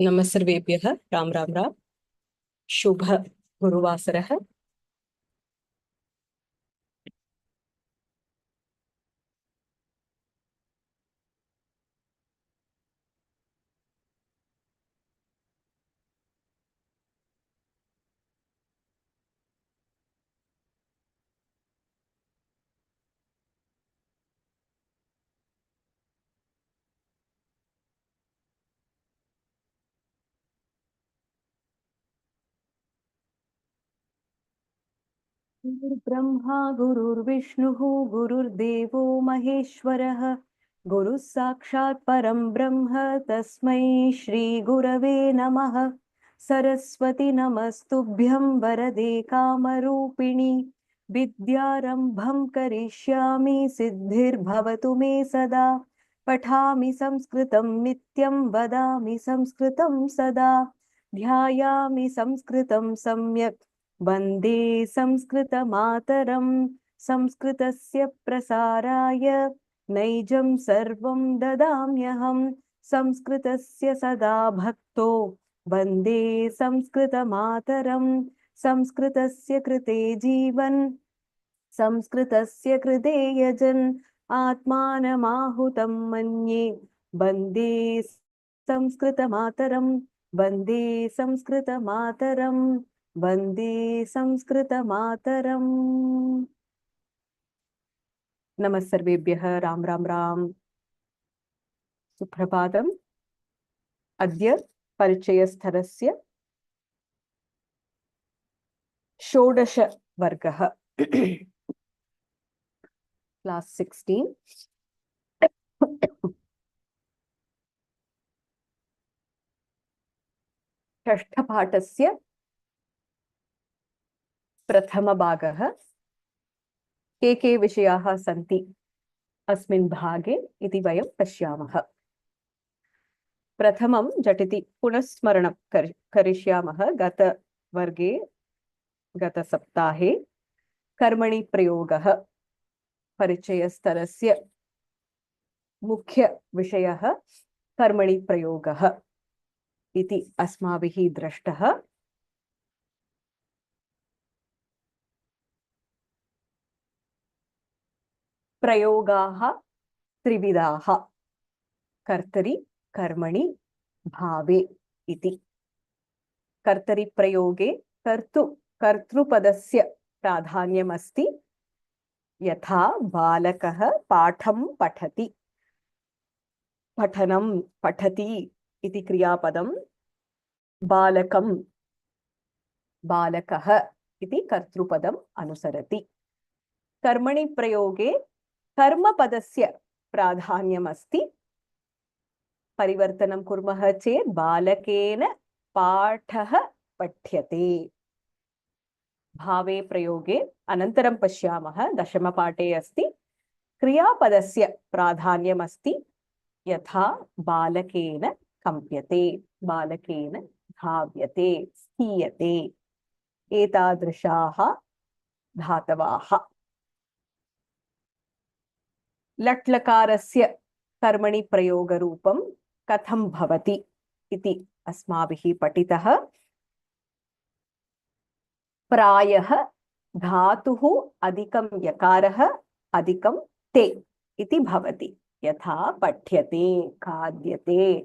नमः सर्वेभ्यः राम राम राम शुभ गुरुवासरः। गुरुर्ब्रह्मा गुरुर्विष्णुः गुरुर्देवो महेश्वरः गुरुः साक्षात् परं ब्रह्म तस्मै श्री गुरवे नमः। सरस्वती नमस्तुभ्यं वरदे कामरूपिणि विद्यारम्भं करिष्यामि सिद्धिर्भवतु मे सदा। पठामि संस्कृतं नित्यं वदामि संस्कृतं सदा। ध्यायामि संस्कृतं सम्यक् वन्दे संस्कृतमातरं। संस्कृतस्य प्रसाराय नैजं सर्वं ददाम्यहं। संस्कृतस्य सदा भक्तो वन्दे संस्कृतमातरं। संस्कृतस्य कृते जीवन् संस्कृतस्य कृते यजन् आत्मानमाहुतं मन्ये वन्दे संस्कृतमातरं। वन्दे संस्कृतमातरं। वन्दे संस्कृतमातरम्। नमः सर्वेभ्यः राम राम राम सुप्रभातम्। अद्य परिचयस्थरस्य षोडश वर्गः क्लास 16 षष्ठपाठस्य प्रथमभागः। के विषयाः सन्ति अस्मिन् भागे इति वयं पश्यामः। प्रथमं झटिति पुनस्मरणं करिष्यामः। गतवर्गे गतसप्ताहे कर्मणि प्रयोगः परिचयस्तरस्य मुख्यविषयः कर्मणि प्रयोगः इति अस्माभिः दृष्टः। प्रयोगाः त्रिविधाः कर्तरि कर्मणि भावे इति। कर्तरि प्रयोगे कर्तृपदस्य प्राधान्यमस्ति। यथा बालकः पाठं पठति, पठनं पठति इति क्रियापदं बालकं बालकः इति कर्तृपदम् अनुसरति। कर्मणि प्रयोगे कर्मपदस्य प्राधान्यमस्ति। परिवर्तनं कुर्मः चेत् बालकेन पाठः पठ्यते। भावे प्रयोगे अनन्तरं पश्यामः। दशमपाठे अस्ति क्रियापदस्य प्राधान्यमस्ति। यथा बालकेन कम्प्यते, बालकेन धाव्यते, स्कीयते एतादृशाः धातवाः। लट्लकारस्य कर्मणि प्रयोगरूपं कथं भवति इति अस्माभिः पठितः। प्रायः धातुः अधिकं यकारः अधिकं ते इति भवति। यथा पठ्यते, खाद्यते,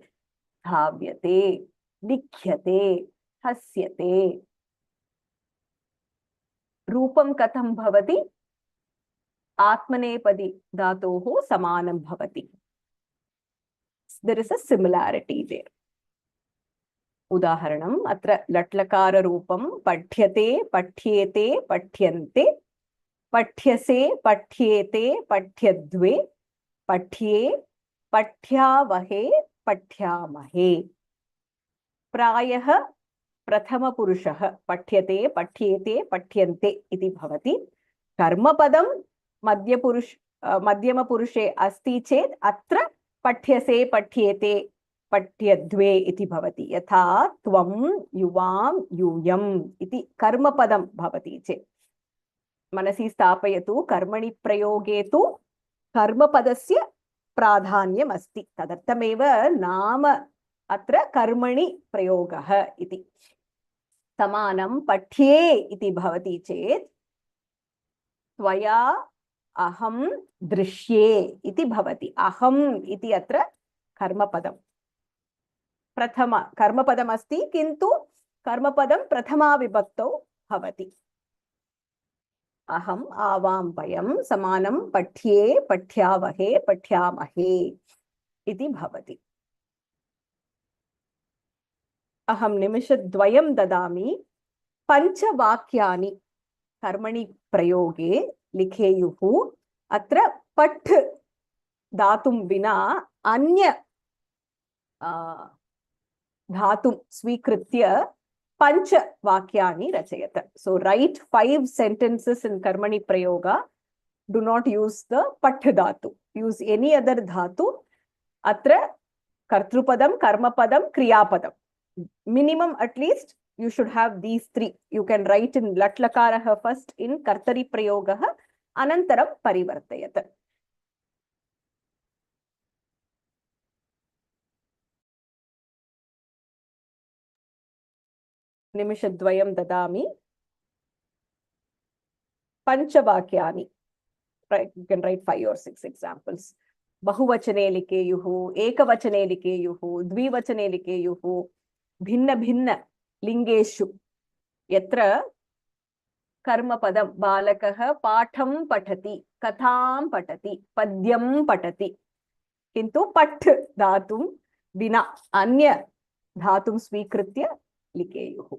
धाव्यते, लिख्यते, हस्यते। रूपं कथं भवति? आत्मनेपदी धातोः समानं भवति। There is a similarity there. उदाहरणम् अत्र लट्लकाररूपं पठ्यते, पठ्येते, पठ्यन्ते, पठ्यसे, पठ्येते, पठ्यद्वे, पठ्ये, पठ्यावहे, पठ्यामहे। प्रायः प्रथमपुरुषः पठ्यते, पठ्येते, पठ्यन्ते इति भवति। कर्मपदं मध्यमपुरुषे अस्ति चेत् अत्र पठ्यसे, पठ्येते, पठ्यद्वे इति भवति। यथा त्वं, युवां, यूयम् इति कर्मपदं भवति चेत् मनसि स्थापयतु। कर्मणि प्रयोगे तु कर्मपदस्य प्राधान्यम् अस्ति। तदर्थमेव नाम अत्र कर्मणि प्रयोगः इति। समानं पठ्ये इति भवति चेत् त्वया अहं दृश्ये इति भवति। अहम् इति अत्र कर्मपदम्। प्रथम कर्मपदम् अस्ति, किन्तु कर्मपदं प्रथमा विभक्तौ भवति। अहम्, आवां, वयं समानं पठ्ये, पठ्यावहे, पठ्यामहे इति भवति। अहं निमिषद्वयं ददामि। पञ्चवाक्यानि कर्मणि प्रयोगे लिखेयुः। अत्र पठ् धातुं विना अन्य धातुं स्वीकृत्य पञ्चवाक्यानि रचयत। So write 5 sentences in karmani prayoga. Do not use the path dhatu. Use any other dhatu. Atra kartrupadam, karmapadam, kriyapadam. Minimum at least you should have these 3. You can write in lat lakaraha first in kartari prayogaha, anantaram parivartayat. निमिषद्वयं ददामि। पञ्चवाक्यानि. You can write 5 or 6 examples. बहुवचने लिखेयुः, एकवचने लिखेयुः, द्विवचने लिखेयुः, भिन्न भिन्न लिङ्गेषु। यत्र कर्मपदं बालकः पाठं पठति, कथां पठति, पद्यं पठति, किन्तु पठ् धातुं विना अन्य धातुं स्वीकृत्य लिखेयुः।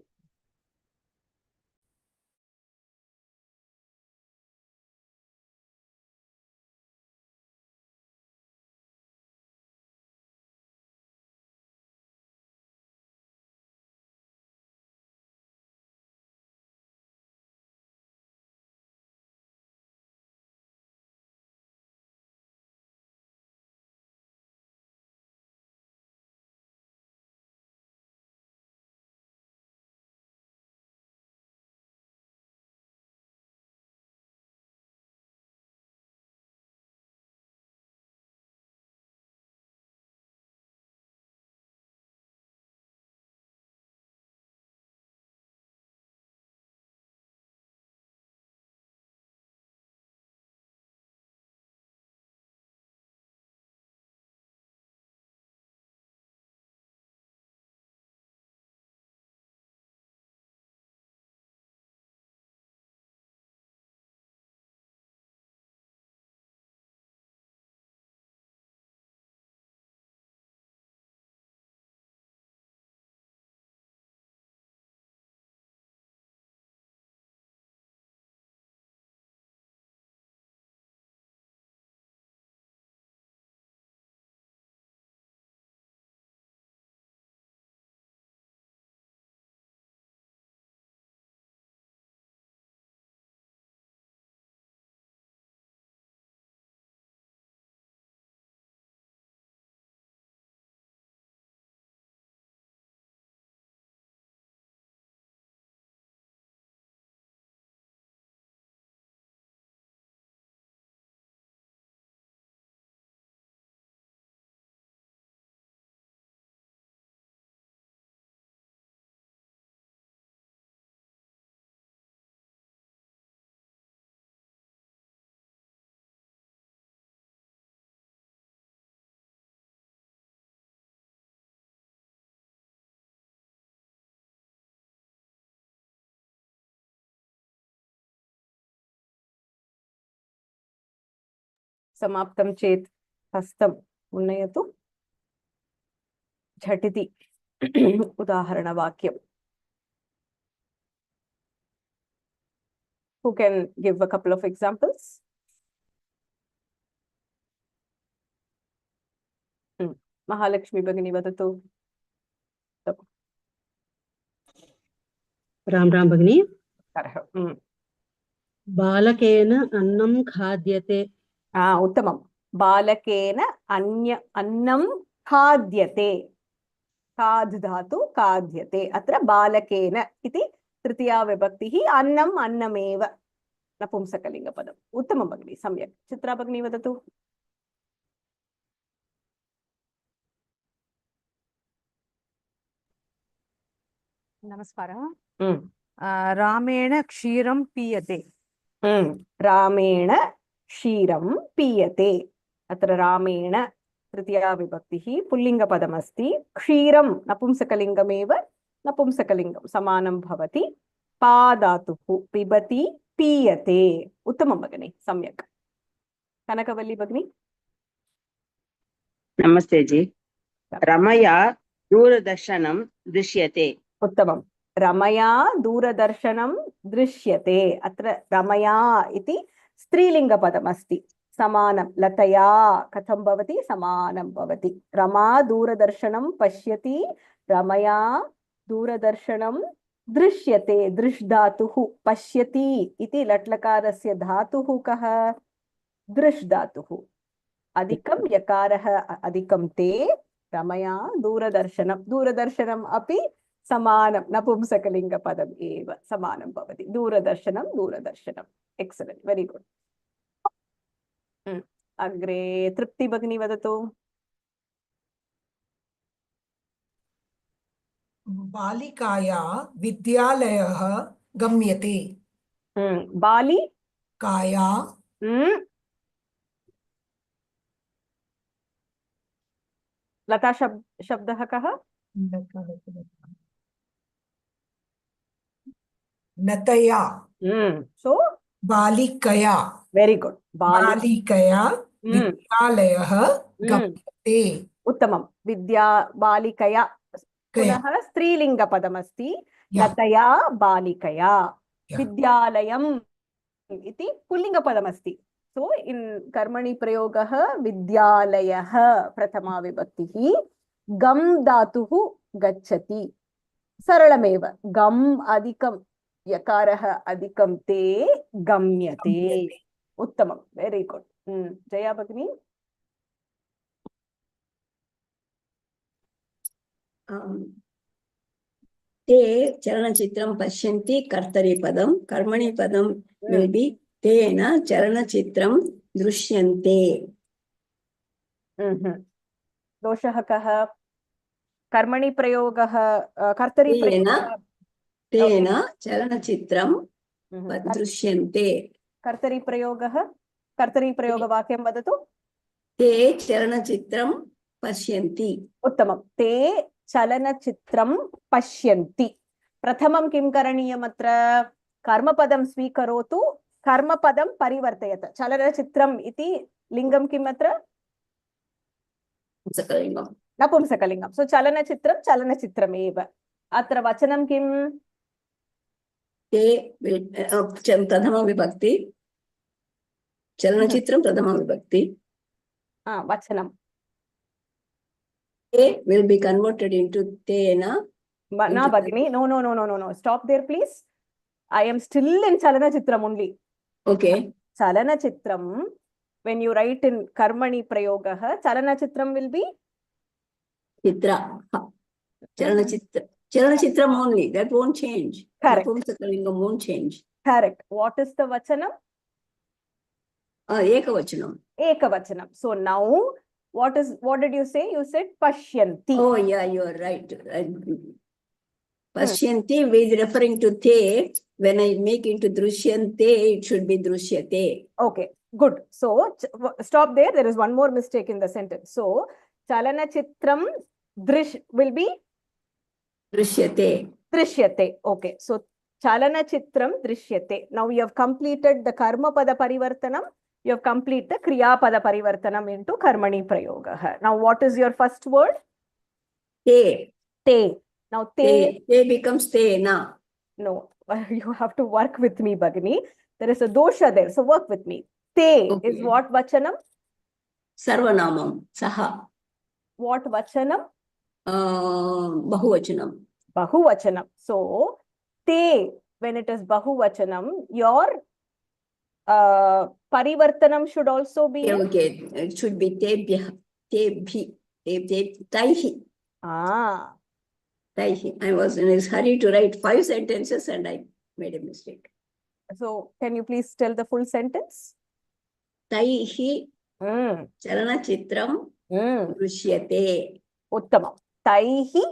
समाप्तं चेत् हस्तम् उन्नयतु। झटिति उदाहरणवाक्यम्. Who can give a couple of examples? Mahalakshmi Bhagini vadatu. Ram Ram भगिनी। बालकेन अन्नं खाद्यते। उत्तमं। बालकेन अन्नं खाद्यते। खाद् धातु खाद्यते। अत्र बालकेन इति तृतीया विभक्तिः। अन्नम् अन्नमेव नपुंसकलिङ्गपदम्। उत्तमं भगिनी, सम्यक्। चित्रा भगिनी वदतु। नमस्कारः। रामेण क्षीरं पीयते। रामेण क्षीरं पीयते। अत्र रामेण तृतीया विभक्तिः पुल्लिङ्गपदमस्ति। क्षीरं नपुंसकलिङ्गमेव, नपुंसकलिङ्गं समानं भवति। पादातुः पिबति पीयते। उत्तमं भगिनि, सम्यक्। कनकवल्ली भगिनी। नमस्ते जी। रमया दूरदर्शनं दृश्यते। उत्तमं। रमया दूरदर्शनं दृश्यते। अत्र रमया इति स्त्रीलिङ्गपदमस्ति। समानं लतया कथं भवति? समानं भवति। रमा दूरदर्शनं पश्यति, रमया दूरदर्शनं दृश्यते। दृश् धातुः पश्यति इति लट्लकारस्य धातुः कः? दृश् धातुः। अधिकं यकारः अधिकं ते, रमया दूरदर्शनं। दूरदर्शनम् अपि समानं नपुंसकलिङ्गपदम् एव, समानं भवति। दूरदर्शनं दूरदर्शनम्। Excellent, very good. अग्रे तृप्ति भगिनी वदतु। बालिकाया विद्यालयः गम्यते। बाली काया लता शब्दः कः? नतया। सो बालिकया। Very good. बालिकया विद्यालयः गम्यते। उत्तमं। विद्या बालिकया पुनः स्त्रीलिङ्गपदमस्ति। लतया बालिकया। विद्यालयम् इति पुल्लिङ्गपदमस्ति। सो इन् कर्मणि प्रयोगः विद्यालयः प्रथमा विभक्तिः। गम् धातुः गच्छति। सरलमेव। गम् अधिकं यकारः अधिकं ते गम्यते। उत्तमं, वेरी गुड। जया भगिनी। ते चलनचित्रं पश्यन्ति। कर्तरिपदं। कर्मणि पदं will be तेन चलनचित्रं दृश्यन्ते। दोषः कः? कर्मणि प्रयोगः कर्तरि प्रयोगः। तेन चलनचित्रं दृश्यन्ते। कर्तरि प्रयोगः। कर्तरि प्रयोगवाक्यं वदतु। ते चलनचित्रं पश्यन्ति। उत्तमं। ते चलनचित्रं पश्यन्ति। प्रथमं किं करणीयम्? अत्र कर्मपदं स्वीकरोतु, कर्मपदं परिवर्तयत। चलनचित्रम् इति लिङ्गं किम् अत्र? नपुंसकलिङ्गं। सो चलनचित्रं चलनचित्रमेव। अत्र वचनं किम्? ते प्रथमा विभक्ति। चलनचित्रं प्रथमा विभक्ति। वचनं they will be converted into tena. Na Bhagini, no. Stop there, please. I am still in Chalanachitram only. Okay. Chalanachitram, when you write in Karmani Prayogaha, Chalanachitram will be? Chitra. Chalanachitram only. That won't change. Correct. Napumsakalingam won't change. Correct. What is the Vachanam? Ekavachanam. Ekavachanam. So now, what did you say? You said Pashyanti. Oh yeah, you are right. Pashyanti with referring to te. When I make into Drushyante, it should be Drushyate. Okay, good. So stop there. There is one more mistake in the sentence. So Chalanachitram Drish will be Drishyate. Drishyate. Okay. So Chalanachitram Drishyate. Now you have completed the Karma Pada Parivartanam. You have completed the Kriya Pada Parivartanam into Karmani Prayoga. Now what is your first word? Te. Te. Now te. Te becomes te na. No, you have to work with me, Bhagini. There is a dosha there. So work with me. Te is what Vachanam? Sarvanamam. Saha. What Vachanam? Bahuvachanam. Bahuvachanam. So te, when it is Bahuvachanam, your Parivartanam should also be? Okay, it should be tebhi. Taihi. Taihi. I was in a hurry to write 5 sentences and I made a mistake. So can you please tell the full sentence? Taihi Chalana Chitram Drishyate. Uttamam. Taihi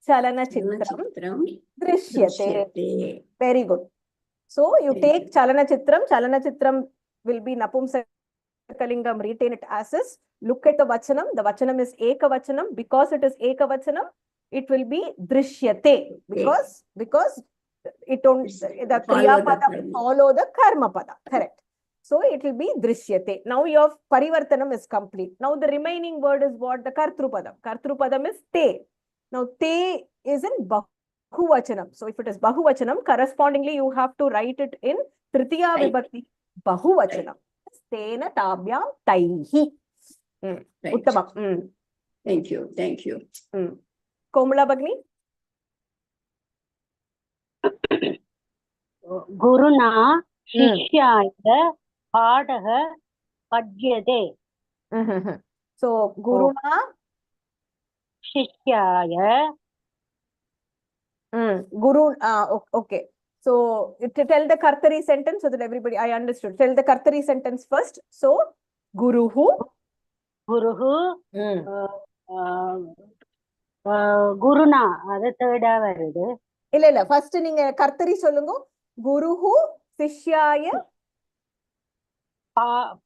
Chalanachitram Chitram drishyate. Drishyate. Very good. So you Thank take you. Chalanachitram. Chalanachitram will be Napumsakalingam. Retain it as is. Look at the Vachanam. The Vachanam is Ekavachanam. Because it is Ekavachanam, it will be Drishyate. Because it don't, the Follow Kriya the Pada karma. follow the Karma Pada. Correct. So it will be Drishyate. Now your Parivartanam is complete. Now the remaining word is what? The Kartrupadam. Kartrupadam is Te. Now Te is in Bahuvachanam. So if it is Bahuvachanam, correspondingly you have to write it in Tritiya Right. Vibhakti Bahuvachanam. Tena Tabyam Taihi. Right. Uttamam. Thank you. Thank you. Komala Bhagni? गुरुना शिष्याय पाठः पठ्यते. So Guruna शिष्याय Guru, okay. So to tell the Kartari sentence so that everybody, I understood. Tell the Kartari sentence first. So Guruhu. गुरुः गुरुना அது தேர்டா வருது. இல்ல first நீங்க கர்த்தரி சொல்லுங்க. குருஹு சிஷ்யாய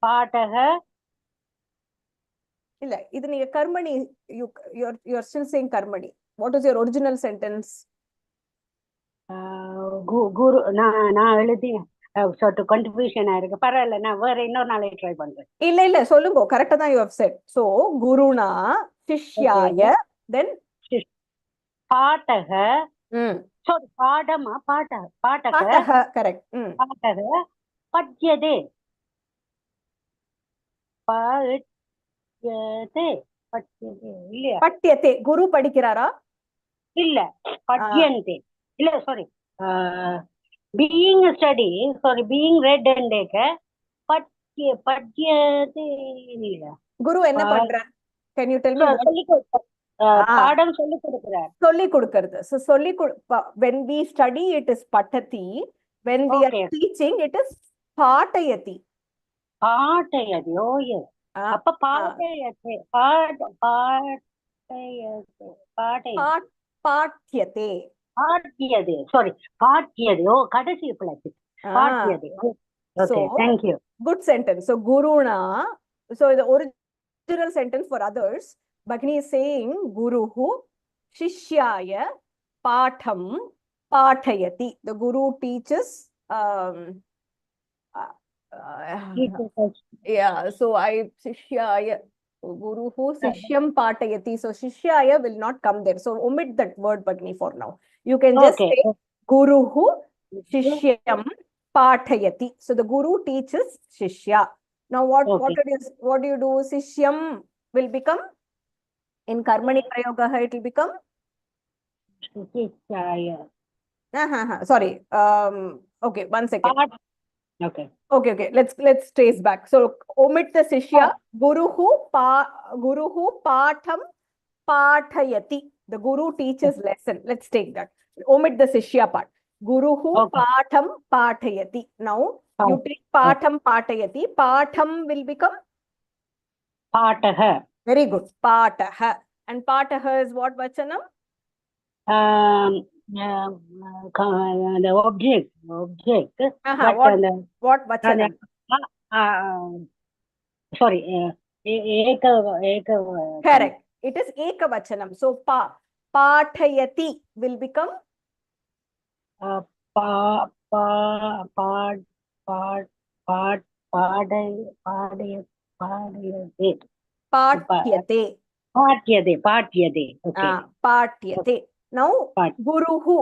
பாடக. இல்ல இது நீங்க கர்மணி, you're still saying karmani. What is your original sentence? குரு நான் எழுதி சோட்டு கன்ஃபியூஷன் ஆயிருக்கு. பரவாயில்ல, நான் வேற இன்னொரு நாளே ட்ரை பண்றேன். இல்ல சொல்லுங்க, கரெக்டா தான் you have said. So குருனா சிஷ்யாய then பாடக. sorry, பாடமா பாடக. பாடக correct. பாடக பட்யதே. பட்யதே குரு படிக்கிறாரா? இல்ல, பட்யந்தே. இல்ல, sorry, being study, sorry, being read and take பட்யதே இல்ல. குரு என்ன பண்றார்? Can you tell me? பாடம் சொல்லி கொடுக்கிறார். சொல்லி கொடுக்கிறது. So when we study it is patati, when we are teaching it is patayati. பாட்டையது. Oh yes. அப்ப பாட்டையது. பாட்யதே. பாட்யதே. சாரி, பாட்யதே. ஓ, கடைசி பிளஸ் பாட்யதே. Okay, thank you. Good sentence. So Guruna. So the original sentence for others, Bhagini is saying Guruhu Shishyaya Patham Pathayati. The Guru teaches. Yeah. So Shishyaya Guruhu Sishyam Pathayati. So Shishyaya will not come there. So omit that word, Bhagini, for now. You can just say Guruhu Sishyam Pathayati. So the Guru teaches Shishya. Now what do you do? Sishyam will become in Karmani Prayogaha, it will become sorry. Okay, one second. Okay. Let's trace back. So omit the Sishya. Guruhu Patham Pathayati. The Guru teaches lesson. Let's take that. Omit the Sishya part. Guruhu Patham Pathayati. Now you take Patham Pathayati. Patham will become Pataha. Very good. Pataha. And Pataha is what Vachanam? The object. What Vachanam? Sorry. Correct. It is Ekavachanam. So Pathayati will become Patyate. Okay. Patyate. Now, Guruhu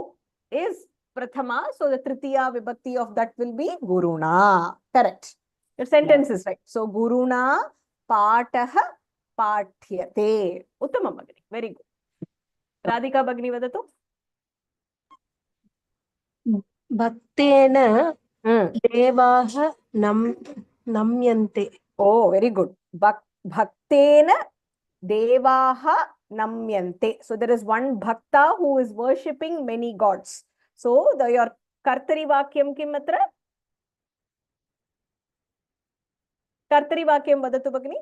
is Prathama. So the Tritiya Vibhakti of that will be Guruna. Correct. Your sentence is right. So Guruna Pataha Patyate. Uttama Bhagini. Very good. Radhika Bhagini vadatu. Bhaktena devaha namyante. Oh, very good. Bhaktena devaha namyante. So there is one bhakta who is worshipping many gods. So your kartari vakyam kim atra? Kartari vakyam vadatu Bhagini.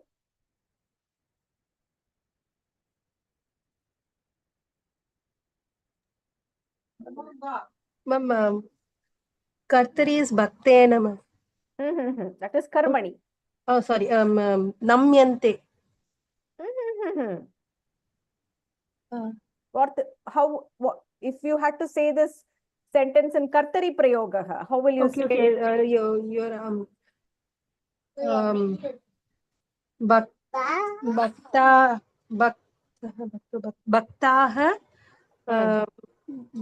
Ma'am, Kartari is Bhaktena, ma'am. That is karmani. Oh, sorry. Namyante. What if you had to say this sentence in kartari prayoga, how will you Okay, say okay. Your Bhakta Bhaktaha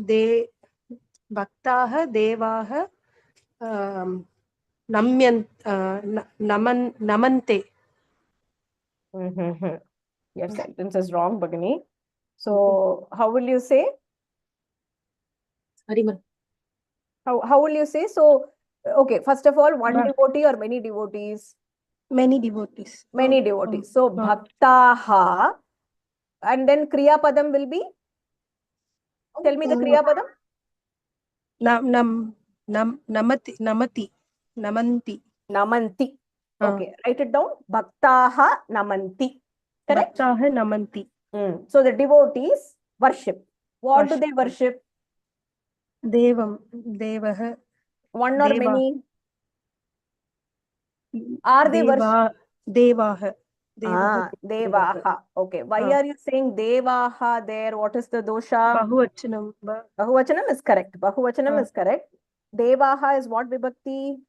de Bhaktaha Devaha Namante. Your sentence is wrong, Bhagini. So how will you say? Sorry, ma'am. How will you say? So okay, first of all, one Bhak- devotee or many devotees? Many devotees. Many devotees. So bhaktaha, and then kriya padam will be? Tell me the kriya padam. Namanti. Namanti. Okay, write it down. Bhaktaha namanti. Correct? Bhaktaha Namanti. So the devotees worship. What do they worship? Devam. Devaha. One or Deva. many? Are they worship? Devaha. Devaha. Okay. Why are you saying devaha there? What is the dosha? Bahuvachanam. Bahuvachanam is correct. Bahuvachanam is correct. Devaha is what vibhakti?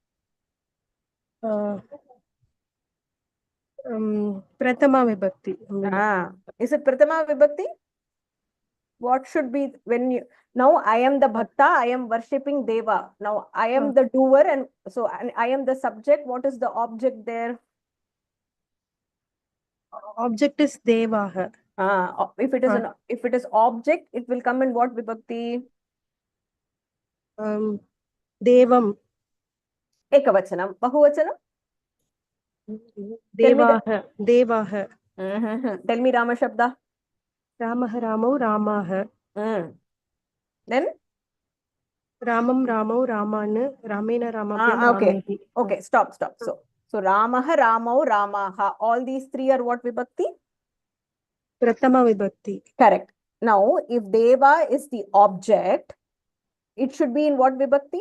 Prathama Vibhakti. Is it Prathama vibhakti? What should be when you now I am the bhakta, I am worshipping Deva. Now I am the doer, and so I am the subject. What is the object there? Object is Devaha. If it is object, it will come in what vibhakti? Devam. Ekavachanam. Bahuvachanam? Devaha. Tell me Rama Shabda. Ramaha Ramo Ramaha. Then? Ramam Ramo Ramana. Ramena Ramabhyam Ramehi. Okay, stop. So Ramaha Ramo Ramaha. All these three are what vibhakti? Prathama Vibhakti. Correct. Now, if Deva is the object, it should be in what vibhakti?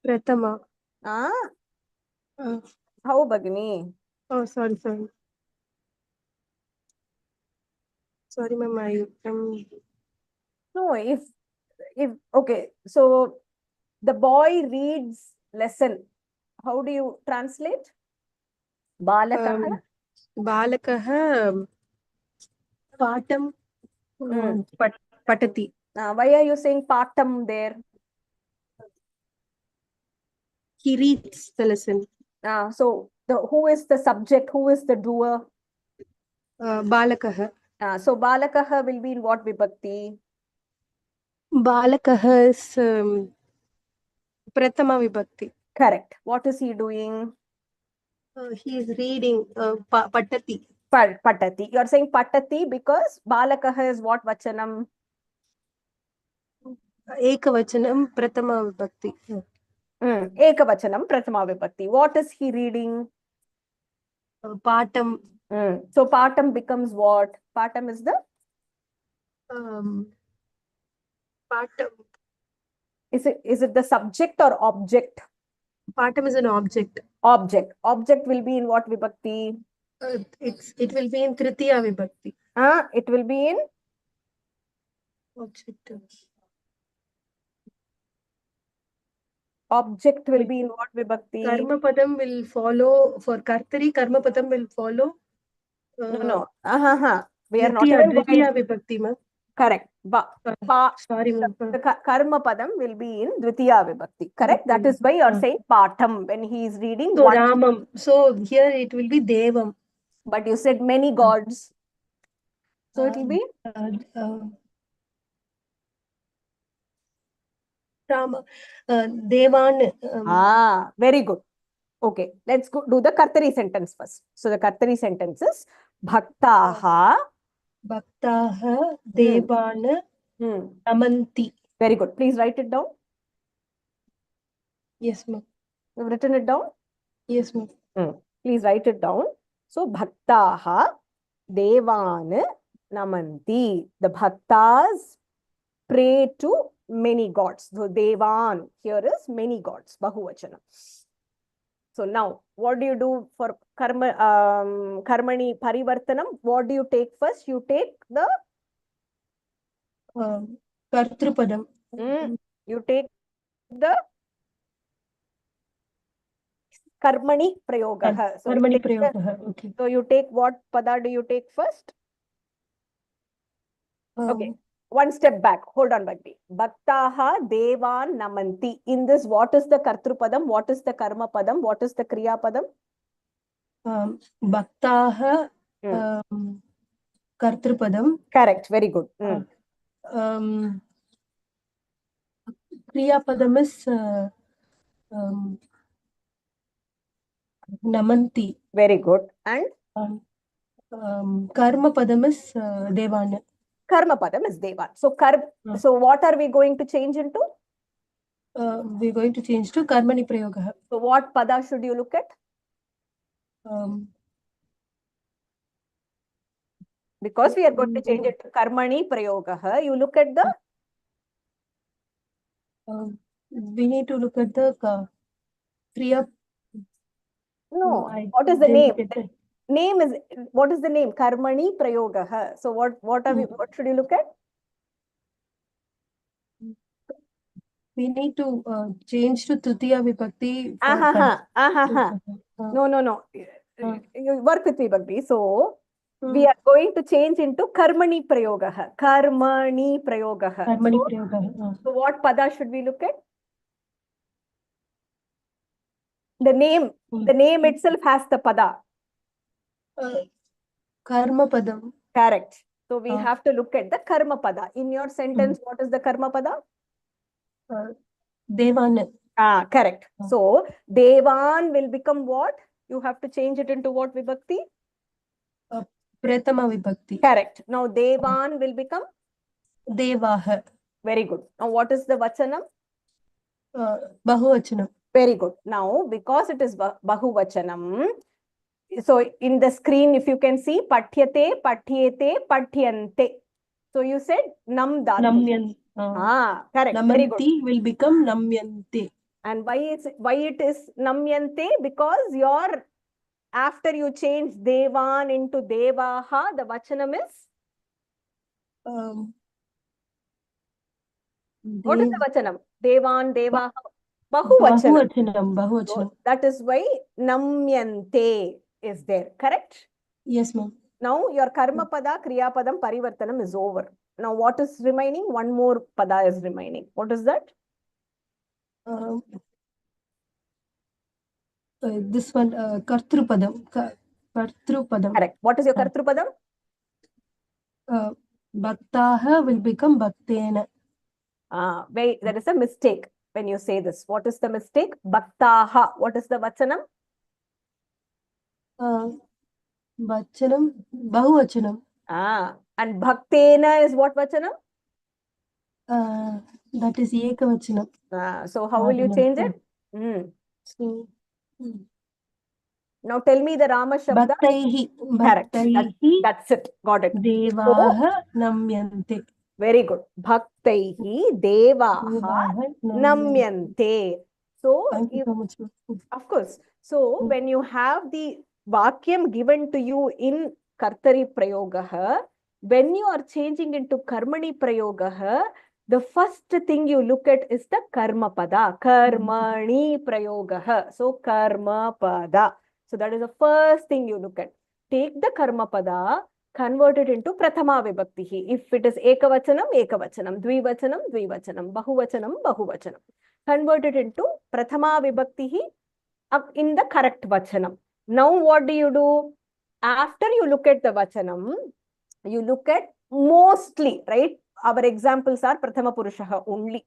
Prathama. How, Bhagini? Oh, sorry. Sorry, ma'am. No, if okay, so the boy reads lesson. How do you translate? Balakaha? Balakaha Patam Patati. Why are you saying patam there? He reads the lesson. So who is the subject? Who is the doer? Balakaha. So balakaha will be in what vibhakti? Balakaha is Prathama Vibhakti. Correct. What is he doing? He is reading Patati. Patati. You are saying patati because balakaha is what vachanam? Ekavachanam Prathama Vibhakti. Ekavachanam Prathama Vibhakti. What is he reading? Patam. So patam becomes what? Patam is the? Patam. Is it the subject or object? Patam is an object. Object. Object will be in what vibhakti? It will be in Tritiya Vibhakti. It will be in? Object will be in what vibhakti? Karma Padam will follow, for Kartari, Karma Padam will follow. No. We are not even Dvitiya Vibhakti, ma'am. Correct. Sorry, ma'am. The karma padam will be in dvitiya vibhakti. Correct. That is why you are saying patam when he is reading. So Ramam. So here it will be Devam. But you said many gods. So it will be Rama. Devan. Very good. Okay, let's go do the Kartari sentence first. So the Kartari sentence is Bhaktaha Devan Namanti. Very good. Please write it down. Yes, ma'am. You've written it down? Yes, ma'am. Please write it down. So Bhaktaha Devan Namanti. The Bhaktas pray to many gods. So devan here is many gods, bahuvachanam. So now, what do you do for karmani parivartanam? What do you take first? You take the Kartrupadam. you take the karmani prayogah. So Karmani you take the- prayogah. Okay. so you take what pada do you take first? Okay. One step back. Hold on, Bhakti. Bhaktaha devan namanti. In this, what is the kartrupadam? What is the karma padam? What is the kriya padam? Bhaktaha Kartrupadam. Correct. Very good. Kriya Padam is Namanti. Very good. And Karma Padam is Devan. karma padam is devan. So so what are we going to change into? We're going to change to Karmani Prayogah. So what pada should you look at? Because we are going to change it to karmani prayogah. You look at the we need to look at the Kriya. no. I What is the didn't name? get The it. name is what is the name? Karmani prayogah. So what are we? What should you look at? We need to change to Tritiya Vibhakti. No. You work with me, Bhakti. So we are going to change into karmani prayogah. Karmani prayogah. Karmani Prayogah. So what pada should we look at? The name itself has the pada. Karma Padam. Correct. So we have to look at the karma pada. In your sentence, what is the karma pada? Devan. Correct. So devan will become what? You have to change it into what vibhakti? Prathama Vibhakti. Correct. Now devan will become? Devaha. Very good. Now what is the vachanam? Bahuvachanam. Very good. Now because it is bahuvachanam, so in the screen if you can see pathyate, pathyete, pathyante. So you said nam dhatu. Namyan. Correct. Very good. Namanti will become Namyante. And why it is namyante? Because after you change devan into devaha, the vachanam is? What is the vachanam? Devan, devaha, bahuvachanam. Bahuvachanam. So that is why namyante is there. Correct? Yes, ma'am. Now your karma pada, kriya padam, parivartanam is over. Now what is remaining? One more pada is remaining. What is that? This one, Kartrupadam. Kartrupadam. Correct. What is your kartrupadam? Bhaktaha will become Bhaktena. Wait, there is a mistake when you say this. What is the mistake? Bhaktaha. What is the vachanam? Vachanam. Bahuvachanam. And bhaktena is what vachanam? That is Ekavachanam. So how will you change it? So, now tell me the Rama Shabda. Bhaktaihi. Correct. Bhaktaihi. That's it. Got it. Devaha Namyante. Very good. Bhaktaihi devaha namyante. So, Thank you so much. of course. So, when you have the vakyam given to you in kartari prayogah, when you are changing into karmani prayogah, the first thing you look at is the karma pada. Karmani prayogah. So, karma pada. So, that is the first thing you look at. Take the karma pada, convert it into prathama vibhakti. If it is ekavachanam, ekavachanam, dvivachanam, dvivachanam, bahuvachanam, bahuvachanam. Convert it into prathama vibhakti in the correct vachanam. Now what do you do? After you look at the vachanam, you look at mostly, right? Our examples are prathama purushaha only.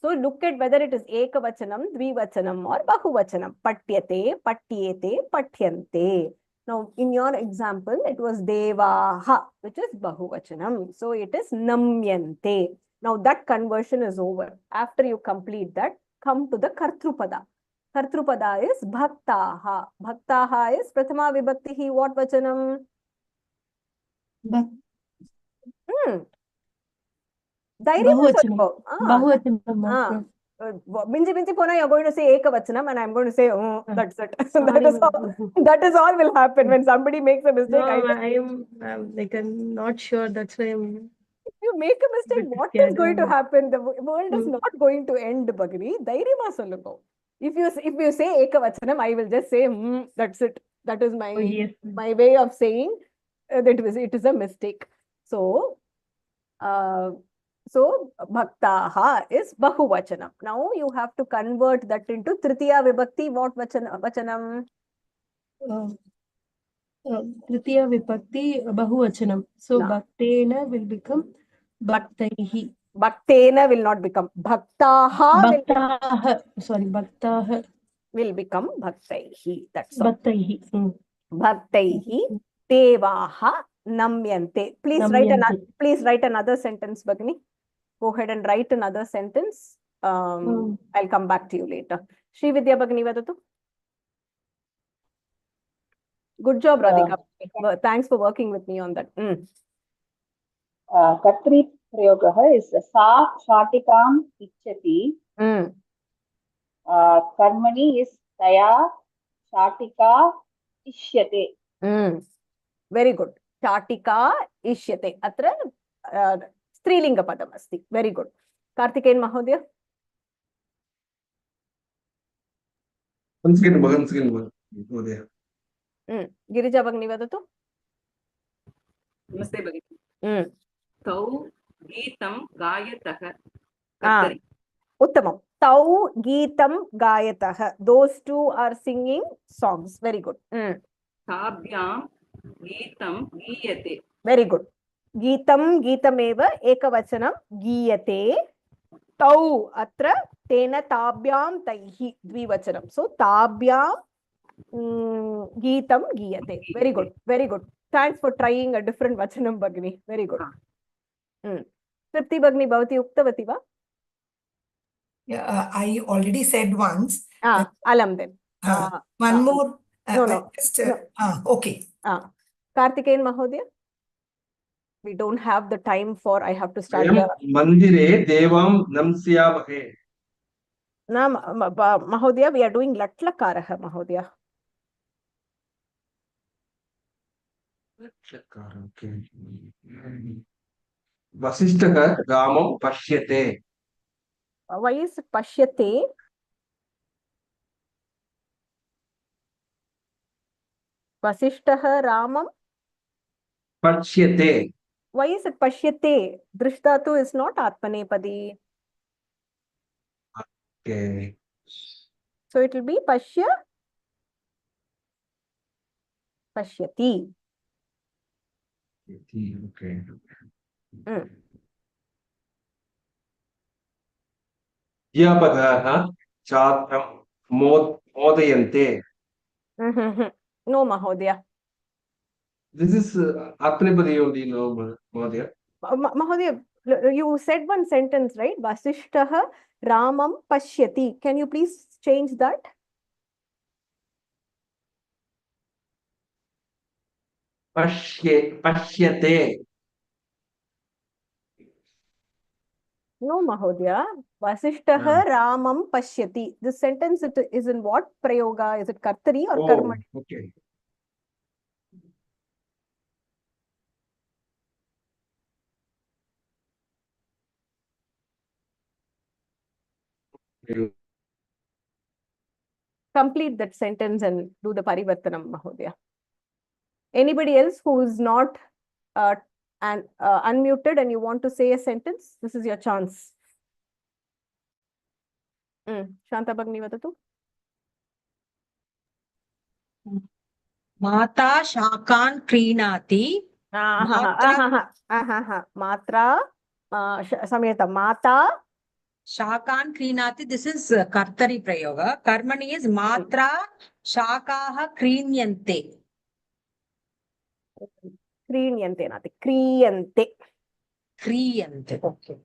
So look at whether it is ekavachanam, dvivachanam or bahuvachanam. Patyate, patyete, pathyante. Now, in your example, it was devaha, which is bahuvachanam. So it is namyante. Now that conversion is over. After you complete that, come to the kartrupada. Kartrupada is bhaktaha. Bhaktaha is prathama vibhakti. What vachanam? Dhairyamaa Bahuvachanam. solluko. Bahuvachanam. Master. Minji minji pona you're going to say ekavachanam and I'm going to say that's it. Sorry, that is all will happen when somebody makes a mistake. No, I'm like I'm not sure. That's why I'm. If you make a mistake, Bit what is scared, going to yeah. happen? The world is Mm. not going to end, Bhagini. Dhairyamaa solluko. If you say ekavachanam, I will just say that's it. That is my Oh, yes. my way of saying that it is a mistake. So bhaktaha is bahuvachanam. Now you have to convert that into tritiya vibhakti. What vachanam? Tritiya vibhakti bahuvachanam. So No. bhaktena will become bhaktaihi. Bhaktena will not become bhaktaha. Bhaktaha. Sorry, bhaktaha. Will become bhaktaihi. That's all. Bhaktaihi. Bhaktaihi devaha namyante. Please write another sentence, Bhagini. Go ahead and write another sentence. I'll come back to you later. Sri Vidya Bhagini vadatu. Good job, Radhika. Thanks for working with me on that. कर्तरि प्रयोगः is सा शाटिकाम् इच्छति. कर्मणि is तया शाटिका इष्यते. Very good. Shatika ishyate. Atra strilinga padam asti. Very good. Karthikeyan Mahodaya. Once again, Mahodaya. Girija Bhagini vadatu. नमस्ते भगिनी तौ गीतं गायतः Uttamam. Tau Geetam Gayatah. Those two are singing songs. Very good. ताभ्यां गीतं गीयते. Very good. Geetam Geetameva Ekavachanam Giyate. Tau Atra Tena Tabhyam Taihi Dvivachanam. So Tabhyam Geetam Giyate. Very good. Very good. Thanks for trying a different Vachanam, Bhagini. Very good. Tripti Bhagini Bhavati Uktavati va? Yeah, I already said once. Alam then. One more. No. Okay. Karthikeyan Mahodaya. We don't have the time for. I have to start the. Mandire Devam Namsyavahe. Mahodaya, we are doing Latlakaraha, Mahodaya. Okay. Vasishtaka Ramam Pashyate. Why is Pashyate? Vasishtaha Ramam Pashyate. Why is it Pashyate? Drishtatu is not Atmanepadi. Okay. So it will be Pashyati. Okay. Yabagaha Chatam Modayante. No, Mahodaya. This is Atmanepadi only, no, Mahodaya. Mahodaya, you said one sentence, right? Vasishtaha Ramam Pashyati. Can you please change that? Pashyate. No, Mahodaya. Vasishtaha Ramam Pashyati. This sentence is in what prayoga? Is it Kartari or Karmani? Okay. Complete that sentence and do the Parivartanam, Mahodaya. Anybody else who is not unmuted and you want to say a sentence, this is your chance. Shanta Bhagini vadatu. Mata shakan krinati. Matra. Samyata. Mata. Shakan krinati. This is Kartari Prayoga. Karmani is Matra shakaha krinyante. Krinyante, nati. Kriyante. Kriyante. Okay.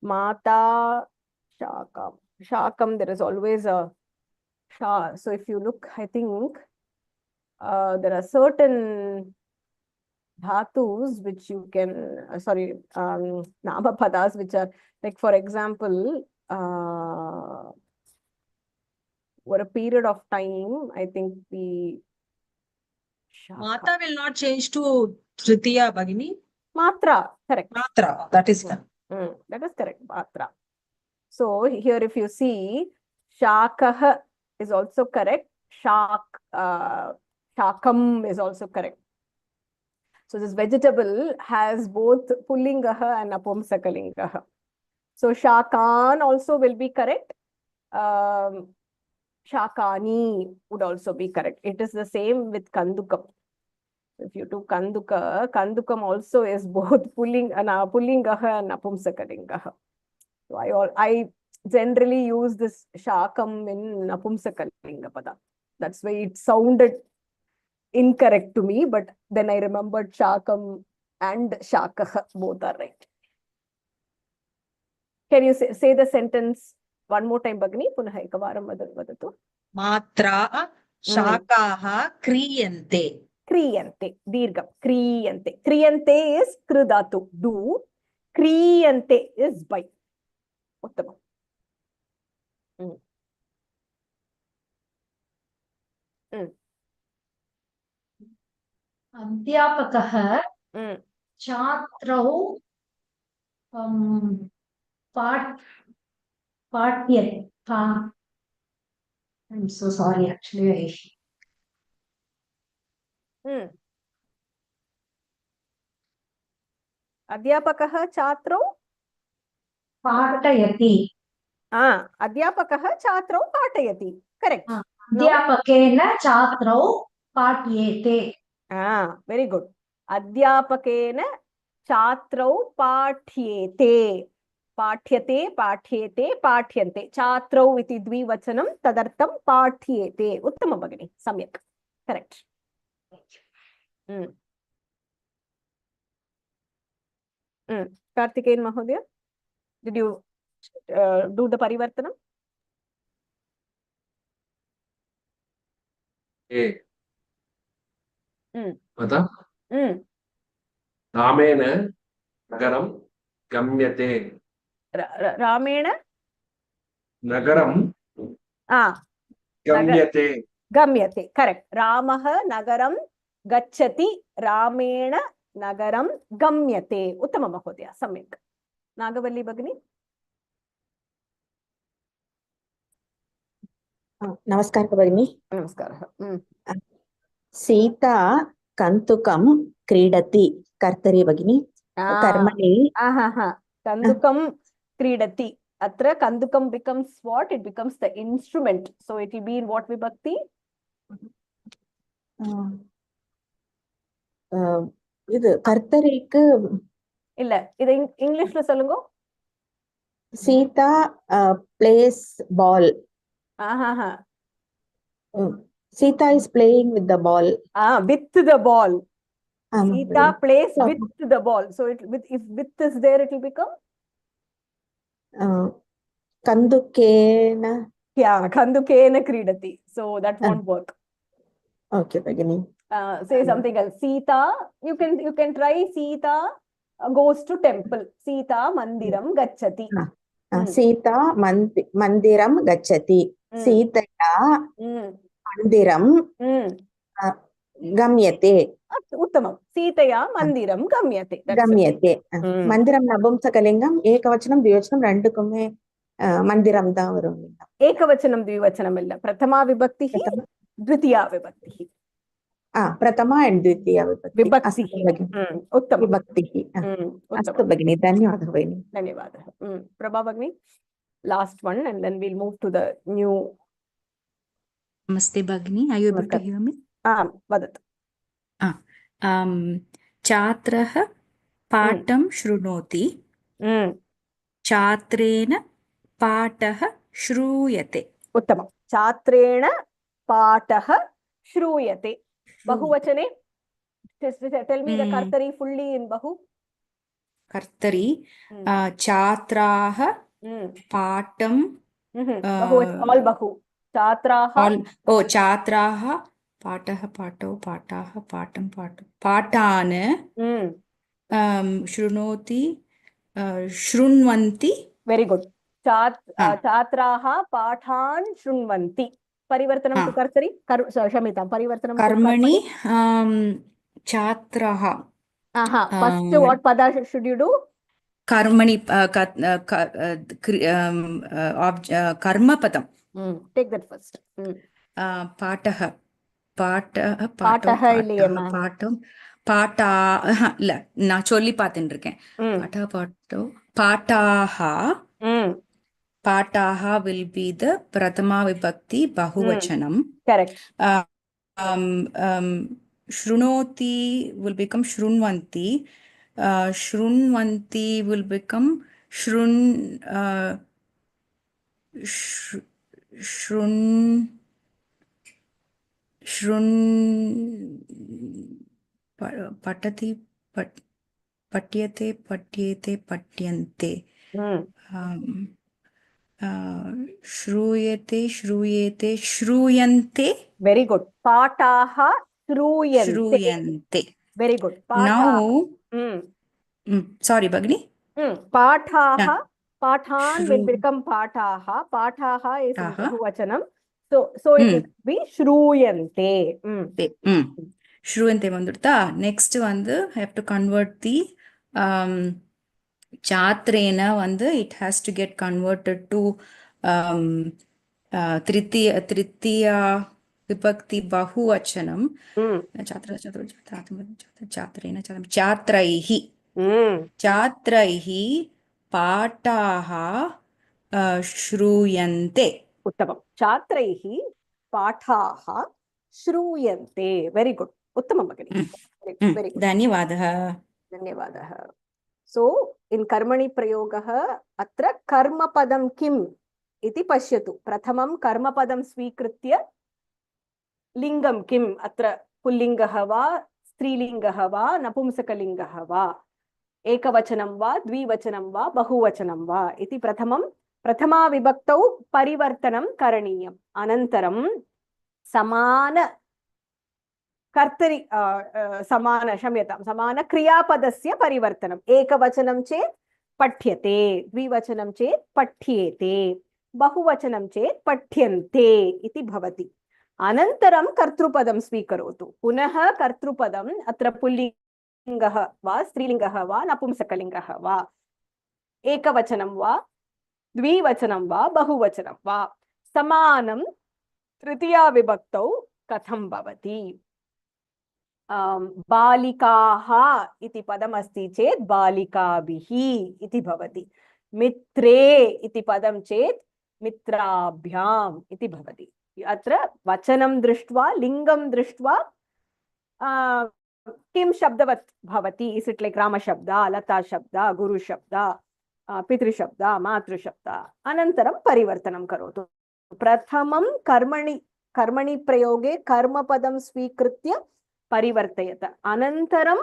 Mata Shakam. Shakam, there is always a Sha. So if you look, I think there are certain dhatus which you can, namapadas which are like, for example, for a period of time, I think the Mata will not change to Tritiya, Bhagini. Matra, correct. Matra, that is done. That is correct, Matra. So here if you see, Shakah is also correct. Shakam is also correct. So this vegetable has both Pullingaha and Napumsakalingaha. So Shakan also will be correct. Shakani would also be correct. It is the same with Kandukam. If you do Kanduka, Kandukam also is both Pullingaha and Napumsakalingaha. So I generally use this Shakam in Napumsakalinga pada. That's why it sounded incorrect to me, but then I remembered Shakam and Shakaha, both are right. Can you say the sentence one more time, Bhagini? Punaha ekavaram vadatu. Matra Shakaha Kriyante. Kriyante, Dirgham, Kriyante. Kriyante is Kridatu, do. Kriyante is by. Uttamam. अध्यापकः छात्रौ पाठ्यते. I'm so sorry, actually. अध्यापकः छात्रौ पाठयति. अध्यापकः छात्रौ पाठयति. Correct. अध्यापकेन छात्रौ पाठ्येते. Very good. अध्यापकेन छात्रौ पाठ्येते. पाठ्यते, पाठ्येते, पाठ्यन्ते. छात्रौ इति द्विवचनं, तदर्थं पाठ्येते. उत्तमं भगिनि, सम्यक्. Correct. Karthikeyan Mahodaya, did you do the parivartanam? Vada? Ramena Nagaram Gamyate. Ramena Nagaram Gamyate. Gamyate, correct. Ramaha Nagaram Gacchati Ramena Nagaram Gamyate. Uttama Mahodaya, Samyak. Nagavalli Bhagini? Namaskar Bhagini. Namaskar. Sita Kantukam Kridati. Kartari Bhagini. Karmani. Kandukam Kridati. Atra Kandukam becomes what? It becomes the instrument. So it will be in what vibhakti? இது கர்த்தரிக்கு இல்ல இது இங்கிலீஷ்ல சொல்லுங்க. Sita plays ball. Sita is playing with the ball. With the ball. Sita plays with the ball. So if with is there, it will become Kandukena. Yeah, Kandukena Kridati. So that won't work. Okay, Bhagini. Say something else. Sita, you can try Sita goes to temple. Sita Mandiram Gacchati. Sita Mandiram Gacchati. Sitaya Mandiram Gamyate. Uttamam. Sitaya Mandiram Gamyate. Gamyate. Mandiram Nabumsakalingam, Ekavachanam, Dvivachanam, Randukume Mandiram da varum. Ekavachanam, Dvivachanam illa. Prathama vibhaktihi, Dvitiya vibhaktihi. Pratama and Dvitiya vibhaktihi. Uttamam. Vibhaktihi. Astu Bhagini. Dhanyawad Bhagini. Dhanyawad. Prabha Bhagini. Last one, and then we'll move to the new. Namaste Bhagini. Are you able to hear me? Vadat. Chatraha patam shrunoti. Chatrena pataha shruyate. Uttamam. Chatrena pataha shruyate. Bahuvachane. Tell me the kartari fully in Bahu. Kartari. Chatraha patam. All Bahu. Chatraha. Chatraha पाठः पाठौ पाठाः पाठं पाठौ पाठान् शृणोति शृण्वन्ति very good छात्राः पाठान् शृण्वन्ति परिवर्तनं तु कर्तरि क्षम्यतां परिवर्तनं कर्मणि छात्राः first what pada should you do कर्मणि कर्मपदं take that first पाठः पाठः पाठः இல்லையேம்மா பாட்டம் பாட்டா இல்ல நான் சொல்லி பார்த்துட்டு இருக்கேன் பாட்டா பாட்டோ பாட்டாக பாட்டாக will be the prathama vibhakti bahuvachanam correct shrunoti will become shrunvanti shrunvanti will become shrun shrun shrun patati patyate patyete patyante श्रूयते श्रूयेते श्रूयन्ते very good पाठाः श्रूयन्ते very good now sorry Bhagini पाठाः पाठान् will become पाठाः पाठाः is in bahuvachanam so it will be श्रूयन्ते श्रूयन्ते vandurtha next vandu I have to convert the chatrena vandu it has to get converted to tritiya vibhakti bahuvachanam chatra chatra chatrena chatraihi chatraihi paataha श्रूयन्ते उत्तमं छात्रैः पाठाः श्रूयन्ते very good उत्तमं भगिनी very good धन्यवादः धन्यवादः so in कर्मणि प्रयोगः अत्र कर्मपदं किम् इति पश्यतु प्रथमं कर्मपदं स्वीकृत्य लिङ्गं किम् अत्र पुल्लिङ्गः वा स्त्रीलिङ्गः वा नपुंसकलिङ्गः वा एकवचनं वा द्विवचनं वा बहुवचनं वा इति प्रथमा विभक्तौ परिवर्तनं करणीयम् अनन्तरं समान कर्तरि समान क्षम्यतां समान क्रियापदस्य परिवर्तनम् एकवचनं चेत् पठ्यते द्विवचनं चेत् पठ्येते बहुवचनं चेत् पठ्यन्ते इति भवति अनन्तरं कर्तृपदं स्वीकरोतु पुनः कर्तृपदम् अत्र पुल्लिङ्गः वा स्त्रीलिङ्गः वा नपुंसकलिङ्गः वा एकवचनं वा द्विवचनं वा बहुवचनं वा समानं तृतीया विभक्तौ कथं भवति बालिकाः इति पदमस्ति चेत् बालिकाभिः इति भवति मित्रे इति पदं चेत् मित्राभ्याम् इति भवति अत्र वचनं दृष्ट्वा लिङ्गं दृष्ट्वा किं शब्दवत् भवति इस् इट् लैक् रामशब्द लताशब्द गुरुशब्द पितृशब्द मातृशब्द अनन्तरं परिवर्तनं करोतु प्रथमं कर्मणि प्रयोगे कर्मपदं स्वीकृत्य परिवर्तयत अनन्तरं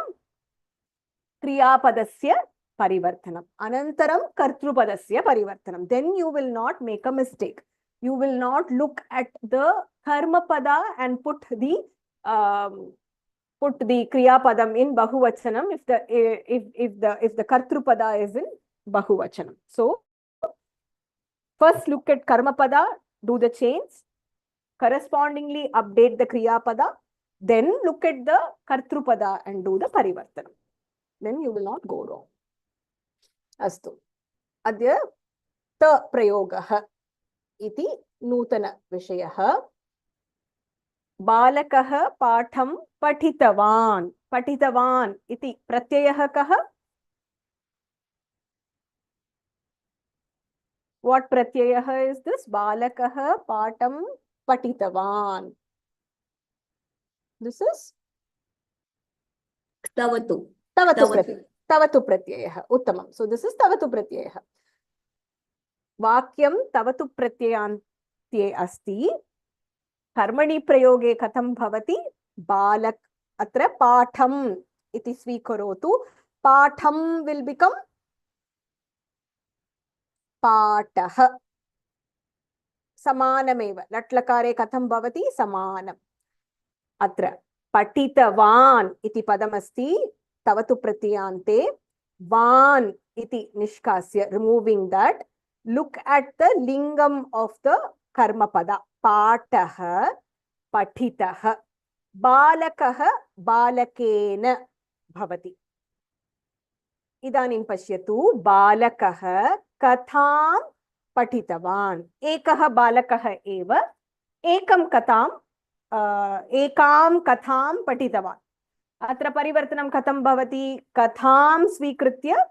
क्रियापदस्य परिवर्तनम् अनन्तरं कर्तृपदस्य परिवर्तनं then you will not make a mistake you will not look at the karmapada and put the kriyapadam in bahuvachanam if the kartrupada is in bahuvachanam so first look at karmapada do the change correspondingly update the kriyapada then look at the kartrupada and do the parivartanam then you will not go wrong astu adya ta prayogah iti nutana vishayah balakah patham patitavan iti pratyayah kah what pratyayah is this balakah patham patitavan this is tavatu pratyayah uttamam so this is tavatu pratyayah वाक्यं तवतु प्रत्ययान्त्ये अस्ति कर्मणि प्रयोगे कथं भवति बालक अत्र पाठम् इति स्वीकरोतु पाठं विल बिकम पाठः समानमेव लट्लकारे कथं भवति समानम् अत्र पठितवान् इति पदमस्ति तव तु प्रत्ययान्ते वान् इति निष्कास्य removing that look at the lingam of the कर्मपद पाठः पठितः बालकः बालकेन भवति इदानीं पश्यतु बालकः कथां पठितवान् एकः बालकः एव एकां कथां पठितवान् अत्र परिवर्तनं कथं भवति कथां स्वीकृत्य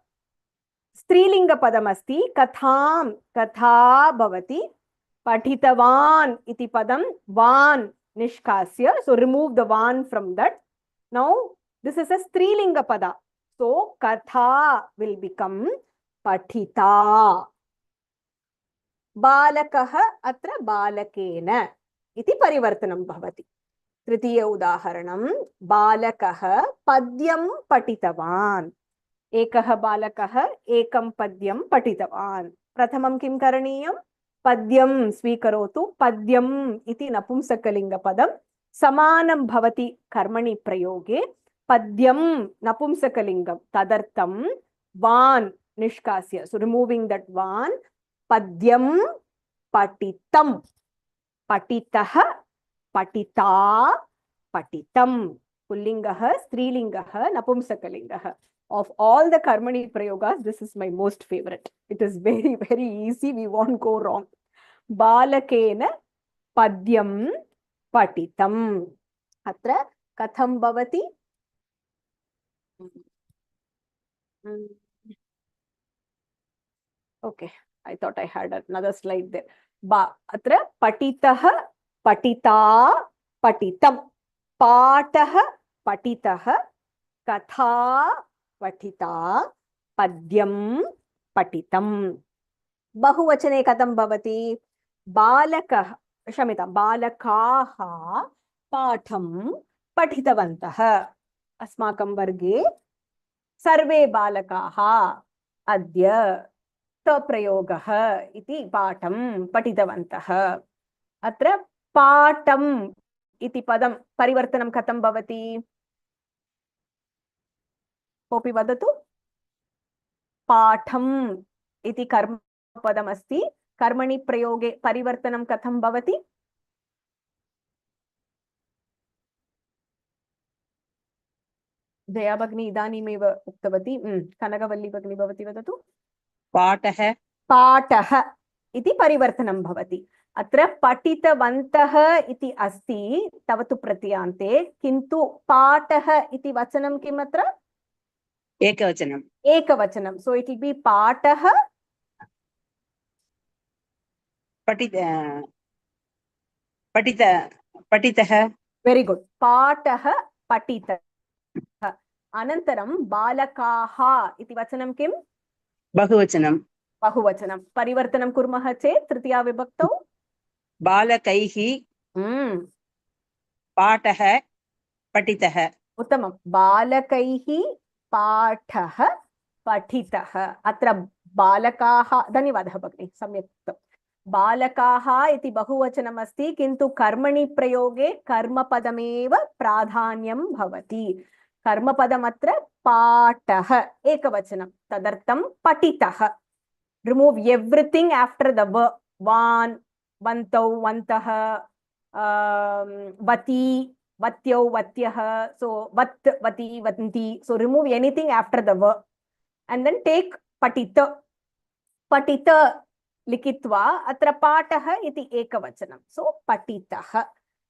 स्त्रीलिङ्गपदमस्ति कथां कथा भवति पठितवान् इति पदं वान् निष्कास्य so remove the van from that now this is a strilinga pada so katha will become pathita balakah atra balakena iti parivartanam bhavati तृतीय उदाहरणं बालकः पद्यं पठितवान् एकः बालकः एकं पद्यं पठितवान् प्रथमं किं करणीयं पद्यं स्वीकरोतु पद्यम् इति नपुंसकलिङ्गपदं समानं भवति कर्मणि प्रयोगे पद्यं नपुंसकलिङ्गं तदर्थं वान् निष्कास्य so removing that वान् पद्यं पठितं पठितः पठिता पठितं पुल्लिङ्गः स्त्रीलिङ्गः नपुंसकलिङ्गः of all the karmani prayogas this is my most favorite it is very very easy we won't go wrong balakena padyam patitam atra katham bhavati okay I thought I had another slide there atra patitah patita patitam patah patitah katha पठिता पद्यं पठितं बहुवचने कथं भवति बालकः क्षम्यतां बालकाः पाठं पठितवन्तः अस्माकं वर्गे सर्वे बालकाः अद्य तप्रयोगः इति पाठं पठितवन्तः अत्र पाठम् इति पदं परिवर्तनं कथं भवति कोऽपि वदतु पाठम् इति कर्मपदमस्ति कर्मणि प्रयोगे परिवर्तनं कथं भवति जया भगिनी इदानीमेव उक्तवती कनकवल्ली भगिनी भवती वदतु पाठः पाठः इति परिवर्तनं भवति अत्र पठितवन्तः इति अस्ति तव तु प्रत्ययान्ते किन्तु पाठः इति वचनं किम् अत्र एकवचनं so it will be पाठः पठितः very good पाठः पठितः अनन्तरं बालकाः इति वचनं किम् बहुवचनं परिवर्तनं कुर्मः चेत् तृतीया विभक्तौ बालकैः पाठः पठितः उत्तमं बालकैः पाठः पठितः अत्र बालकाः धन्यवादः भगिनी सम्यक् उक्तं बालकाः इति बहुवचनम् अस्ति किन्तु कर्मणि प्रयोगे कर्मपदमेव प्राधान्यं भवति कर्मपदम् अत्र पाठः एकवचनं तदर्थं पठितः remove everything after the verb वान् वन्तौ वन्तः वती vatyau vatyah so vat vati vatanti so remove anything after the verb and then take patita patita likitva atra patah iti ekavachanam so patitah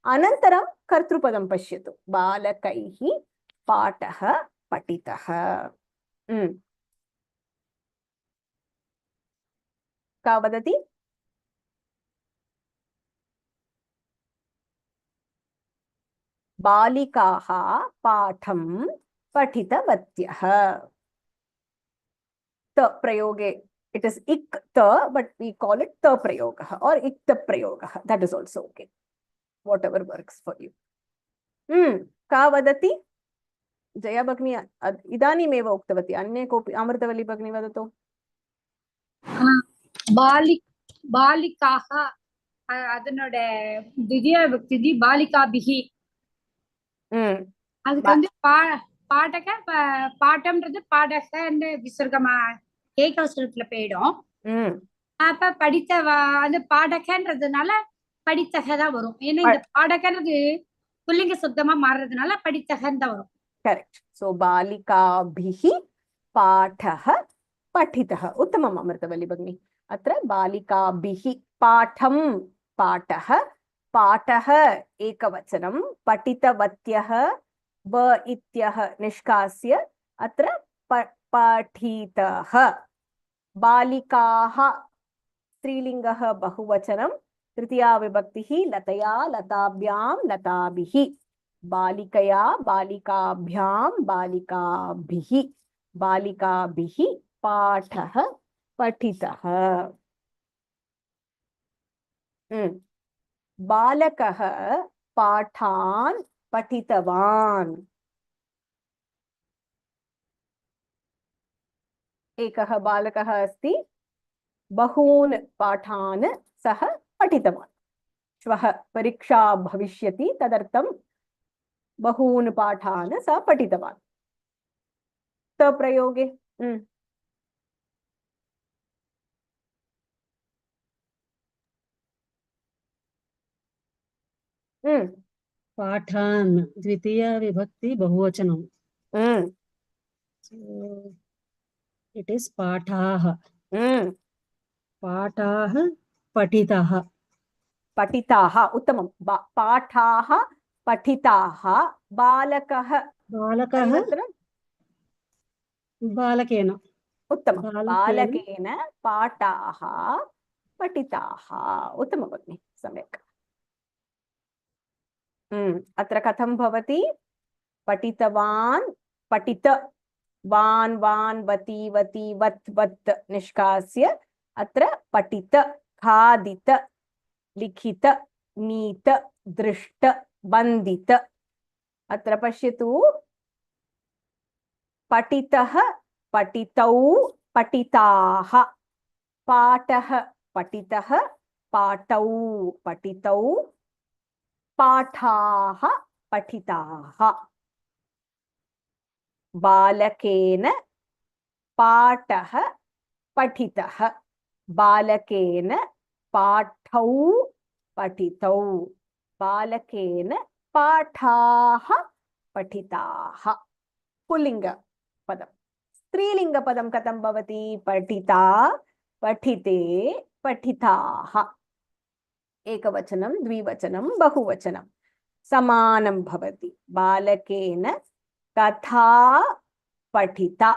anantaram kartrupadam pashyatu balakaihi patah patitah ka vadati बालिकाः पाठं पठितवत्यः त प्रयोगे it is ik ta but we call it ta prayogah or ikta prayogah that is also okay whatever works for you का वदति जया भगिनी इदानीमेव उक्तवती अन्ये कोऽपि अमृतवल्ली भगिनी वदतु बालिकाः அதனோட द्वितीय विभक्ति बालिकाभिः ம் அதுக்கு வந்து பாடக பாட்டம்ன்றது பாடக விசர்க்கமா ஏகவசனத்துல போயிடும். ம் அப்ப அந்த பாடகன்றதுனால படித்தக தான் வரும். ஏன்னா இந்த பாடகன்றது புல்லிங்க சப்தமா மாறுறதுனால படித்தகன் தான் வரும். करेक्ट. सो बालिकाभिः पाठः पठितः. उत्तमम् अमृतवल्ली भगिनी. अत्र बालिकाभिः पाठं पाठः पाठः एकवचनं पठितवत्यः ब इत्यः निष्कास्य अत्र पठितः. बालिकाः स्त्रीलिङ्गः बहुवचनं तृतीया विभक्तिः लतया लताभ्यां लताभिः. बालिकया बालिकाभ्यां बालिकाभिः बालिकाभिः पाठः पठितः. बालकः पाठान् पठितवान्. एकः बालकः अस्ति, बहून् पाठान् सः पठितवान्. श्वः परीक्षा भविष्यति, तदर्थं बहून् पाठान् सः पठितवान्. प्रयोगे पाठान् द्वितीया विभक्ति बहुवचनम्. So it is पाठाः. पाठाः पठिताः. पठिताः. उत्तमं. पाठाः पठिताः. बालकः बालकेन. उत्तमं. बालकेन पाठाः पठिताः. उत्तमं भगिनि, सम्यक्. अत्र कथं भवति? पठितवान् पठित वान् वान् वति वति वत् वत् निष्कास्य अत्र पठित खादित लिखित नीत दृष्ट बन्धित. अत्र पश्यतु, पठितः पठितौ पठिताः. पाठः पठितः पाठौ पठितौ पाठाः पठिताः. बालकेन पाठः पठितः. बालकेन पाठौ पठितौ. बालकेन पाठाः पठिताः. पुल्लिङ्गपदम्. स्त्रीलिङ्गपदं कथं भवति? पठिता पठिते पठिताः. एकवचनं द्विवचनं बहुवचनं समानं भवति. बालकेन कथा पठिता,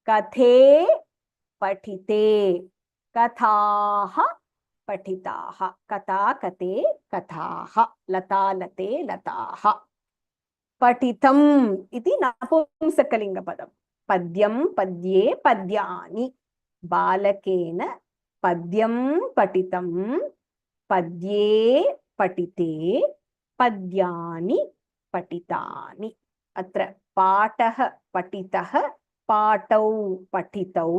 कथे पठिते, कथाः पठिताः. कथा कथे कथाः. लता लते लताः. पठितम् इति नपुंसकलिङ्गपदं. पद्यं पद्ये पद्यानि. बालकेन पद्यं पठितं पद्ये पठिते पद्यानि पठितानि. अत्र पाठः पठितः पाठौ पठितौ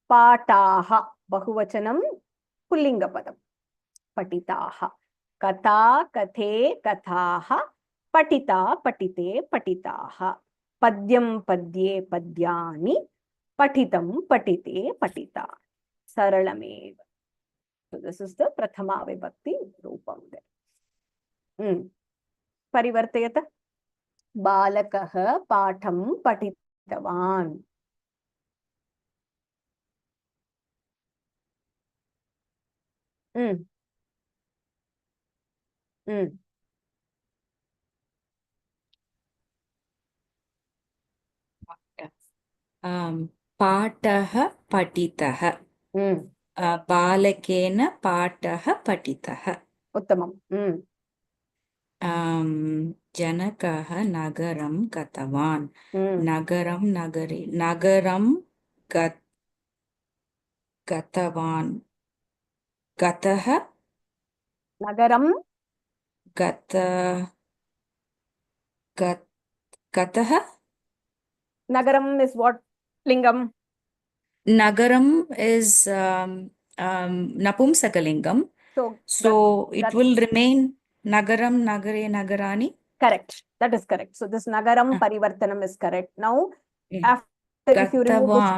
पाठाः बहुवचनं पुल्लिङ्गपदं. पठिताः. कथा कथे कथाः. पठिता पठिते पठिताः. पद्यं पद्ये पद्यानि. पठितं पठिते पठितानि. सरलमेव. So this is the prathama vibhakti रूपं there. परिवर्तयत. बालकः पाठं पठितवान्. पाठः पठितः. बालकेन पाठः पठितः. उत्तमम्. जनकः नगरं गतवान्. नगरं नगरे नगरं गतवान्. गतः नगरं गतः. Nagaram is what lingam? Nagaram is napumsakalingam. So it will remain nagaram, nagare, nagarani. Correct. That is correct. So this nagaram parivartanam is correct. Now, Yeah. after if you remove this,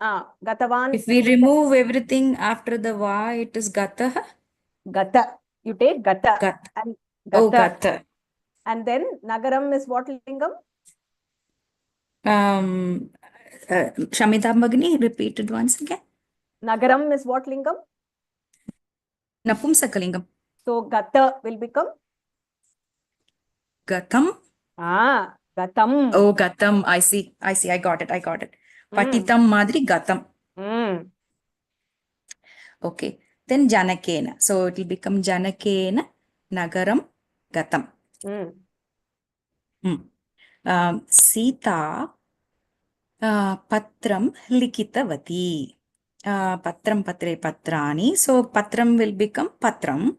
Gatavan. gatavan. If we remove everything after the va, it is gatah. Gata. You take gata. Gat. And Oh, gata. gata. And then nagaram is what lingam? Shamita Bhagini, repeat it once again. Nagaram is what lingam? Napumsakalingam. So gata will become? Gatam. Gatam. Oh, gatam. I see. I got it. Patitam madri gatam. Okay. Then janakena. So it will become janakena nagaram gatam. Sita patram likitavati. Patram patre patrani. So patram will become patram.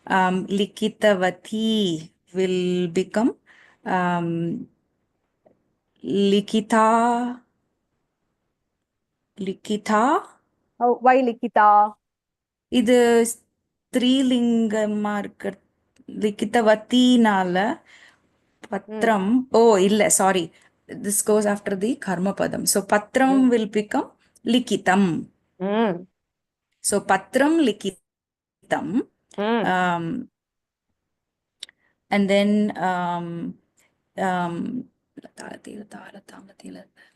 Likitavati will become likita. Oh, why likita? இது ஸ்திரீலிங்கமா இருக்க லிகிதவத்தினால பத்ரம் இல்ல sorry this goes after the karma padam so patram will become likitam so patram likitam and then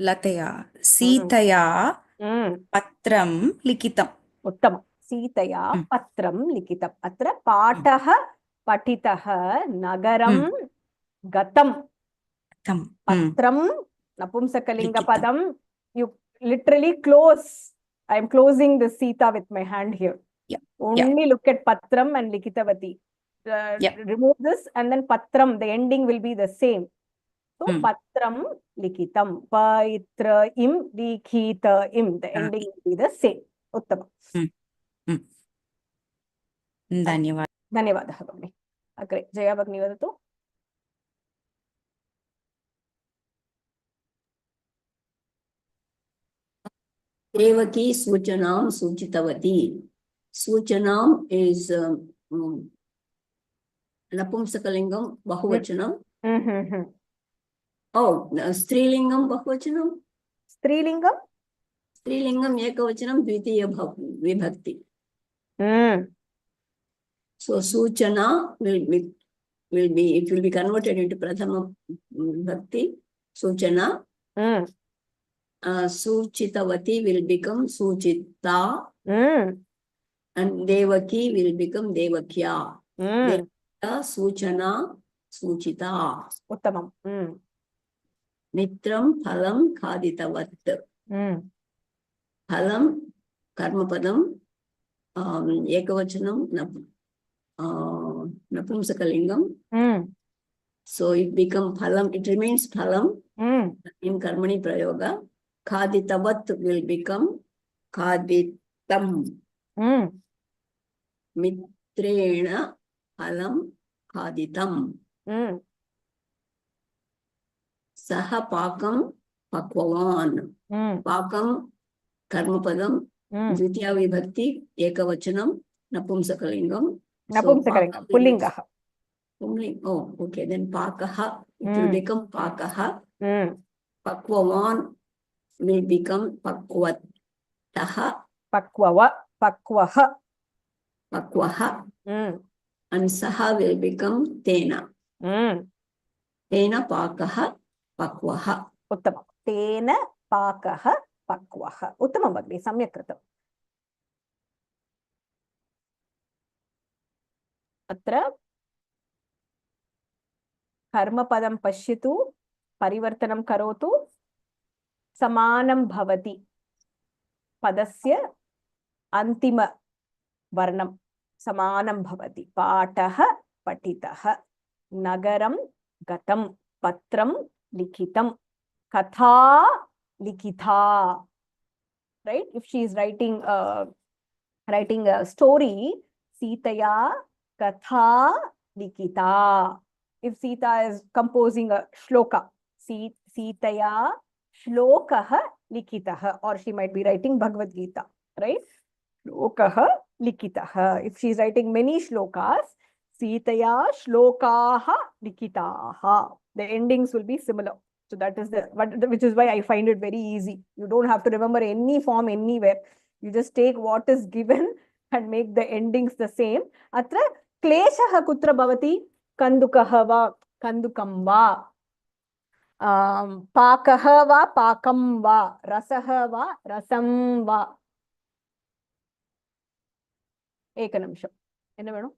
lataya sitaya patram likitam उत्तमम् सीतया पत्रं लिखितम् अत्र पाठः पठितः नगरं गतं पत्रं नपुंसकलिङ्गपदं you literally close. I am closing the Sita with my hand here. Only look at patram and likitavati. Remove this and then patram, the ending will be the same. So patram likitam paitra im likita im, the ending will be the same. उत्तमम् धन्यवादः भगिनि अग्रे जया भगिनी वदतु देवकी सूचनां सूचितवती सूचनां is नपुंसकलिङ्गं बहुवचनं स्त्रीलिङ्गं बहुवचनं स्त्रीलिङ्गं एकवचनं द्वितीय विभक्ति so सूचना will be converted into prathama vibhakti सूचना Suchitavati will become Suchita and Devaki will become Devakya. Devakya Suchana Suchita. Uttamam. Mitram Phalam Khaditavat. Phalam Karmapadam Ekavachanam Napumsakalingam. So it becomes Phalam, it remains Phalam in Karmani Prayoga. Khaditavat will become Khaditam. Mitrena Phalam Khaditam. Saha Pakam Pakwavan. Pakam Karmapadam. Dvitiya Vibhakti Ekavachanam Napumsakalingam. Napumsakalingam. Pullingaha. Oh, okay. Then Pakaha. It will become Pakaha. Pakwavan will become Pakwataha. Pakwaha. And Saha will become Tena. Tena Pakaha Pakwaha. Uttamam. Tena Pakaha Pakwaha. Uttamam Bhagini. Samyak kritam. Atra कर्मपदं पश्यतु परिवर्तनं करोतु समानं भवति पदस्य अन्तिम वर्णं समानं भवति पाठः पठितः नगरं गतं पत्रं लिखितं कथा लिखिता right if she is writing a story सीतया कथा लिखिता. If Sita is composing a shloka, Sitaya shlokaha likitaha, or she might be writing Bhagavad Gita, right? Shlokaha likitaha. If she is writing many shlokas, Sitaya shlokaha likitaha. The endings will be similar. So that is which is why I find it very easy. You don't have to remember any form anywhere. You just take what is given and make the endings the same. Atra kleshaha kutra bhavati? Kandukaha va kandukam va. Pakaha va pakam va. Rasaha va rasam va. Eka nimisham. Enna venum?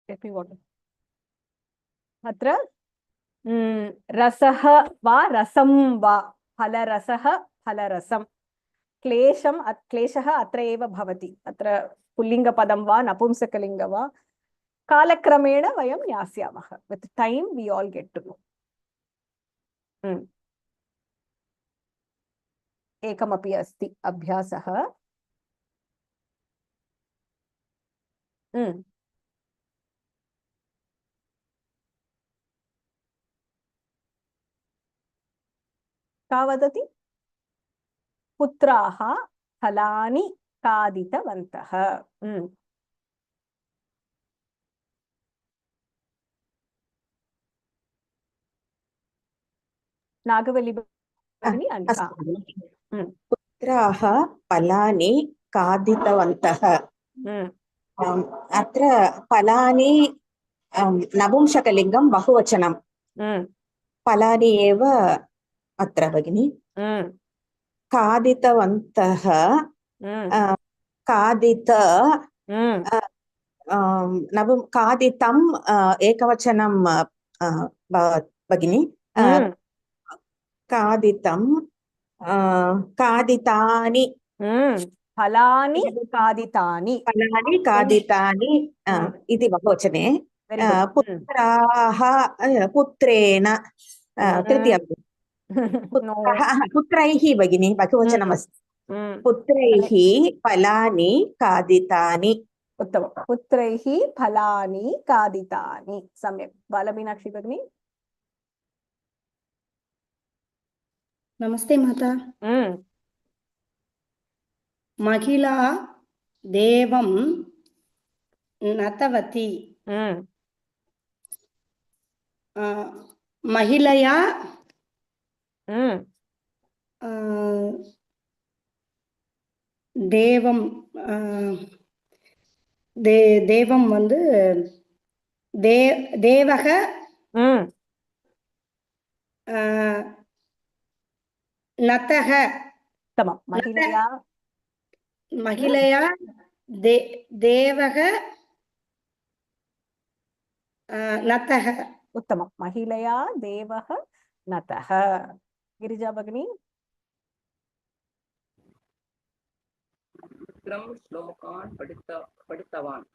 Let me water. Atra rasaha va rasam va. Phalarasaha phalarasam. Kleshaha atra eva bhavati. Atra pullinga padam va napumsakalinga va. Kalakramena vayam yasyamaha. With time we all get to know. Ekamapi asti abhyasaha. का वदति? पुत्राः फलानि खादितवन्तः. नागवल्ली भगिनी पुत्राः फलानि खादितवन्तः. अत्र फलानि नपुंसकलिङ्गं बहुवचनं. फलानि एव अत्र भगिनि. खादितवन्तः खादित खादितं एकवचनं भगिनि. खादितं खादितानि फलानि खादितानि. फलानि खादितानि इति बहुवचने. पुत्राः पुत्रेण तृतीय पुत्रैः भगिनि बहुवचनमस्ति. पुत्रैः फलानि खादितानि. उत्तमं. पुत्रैः फलानि खादितानि. सम्यक्. बालमीनाक्षी भगिनी. नमस्ते माता. महिला देवं नतवती. महिलया தேவம் தேவம் வந்து தேவக நதக. மகிழயா தேவக नतः. उत्तमं. महिलया देवः नतः. गिरिजा भगिनी. श्लोकान् पठितवान्.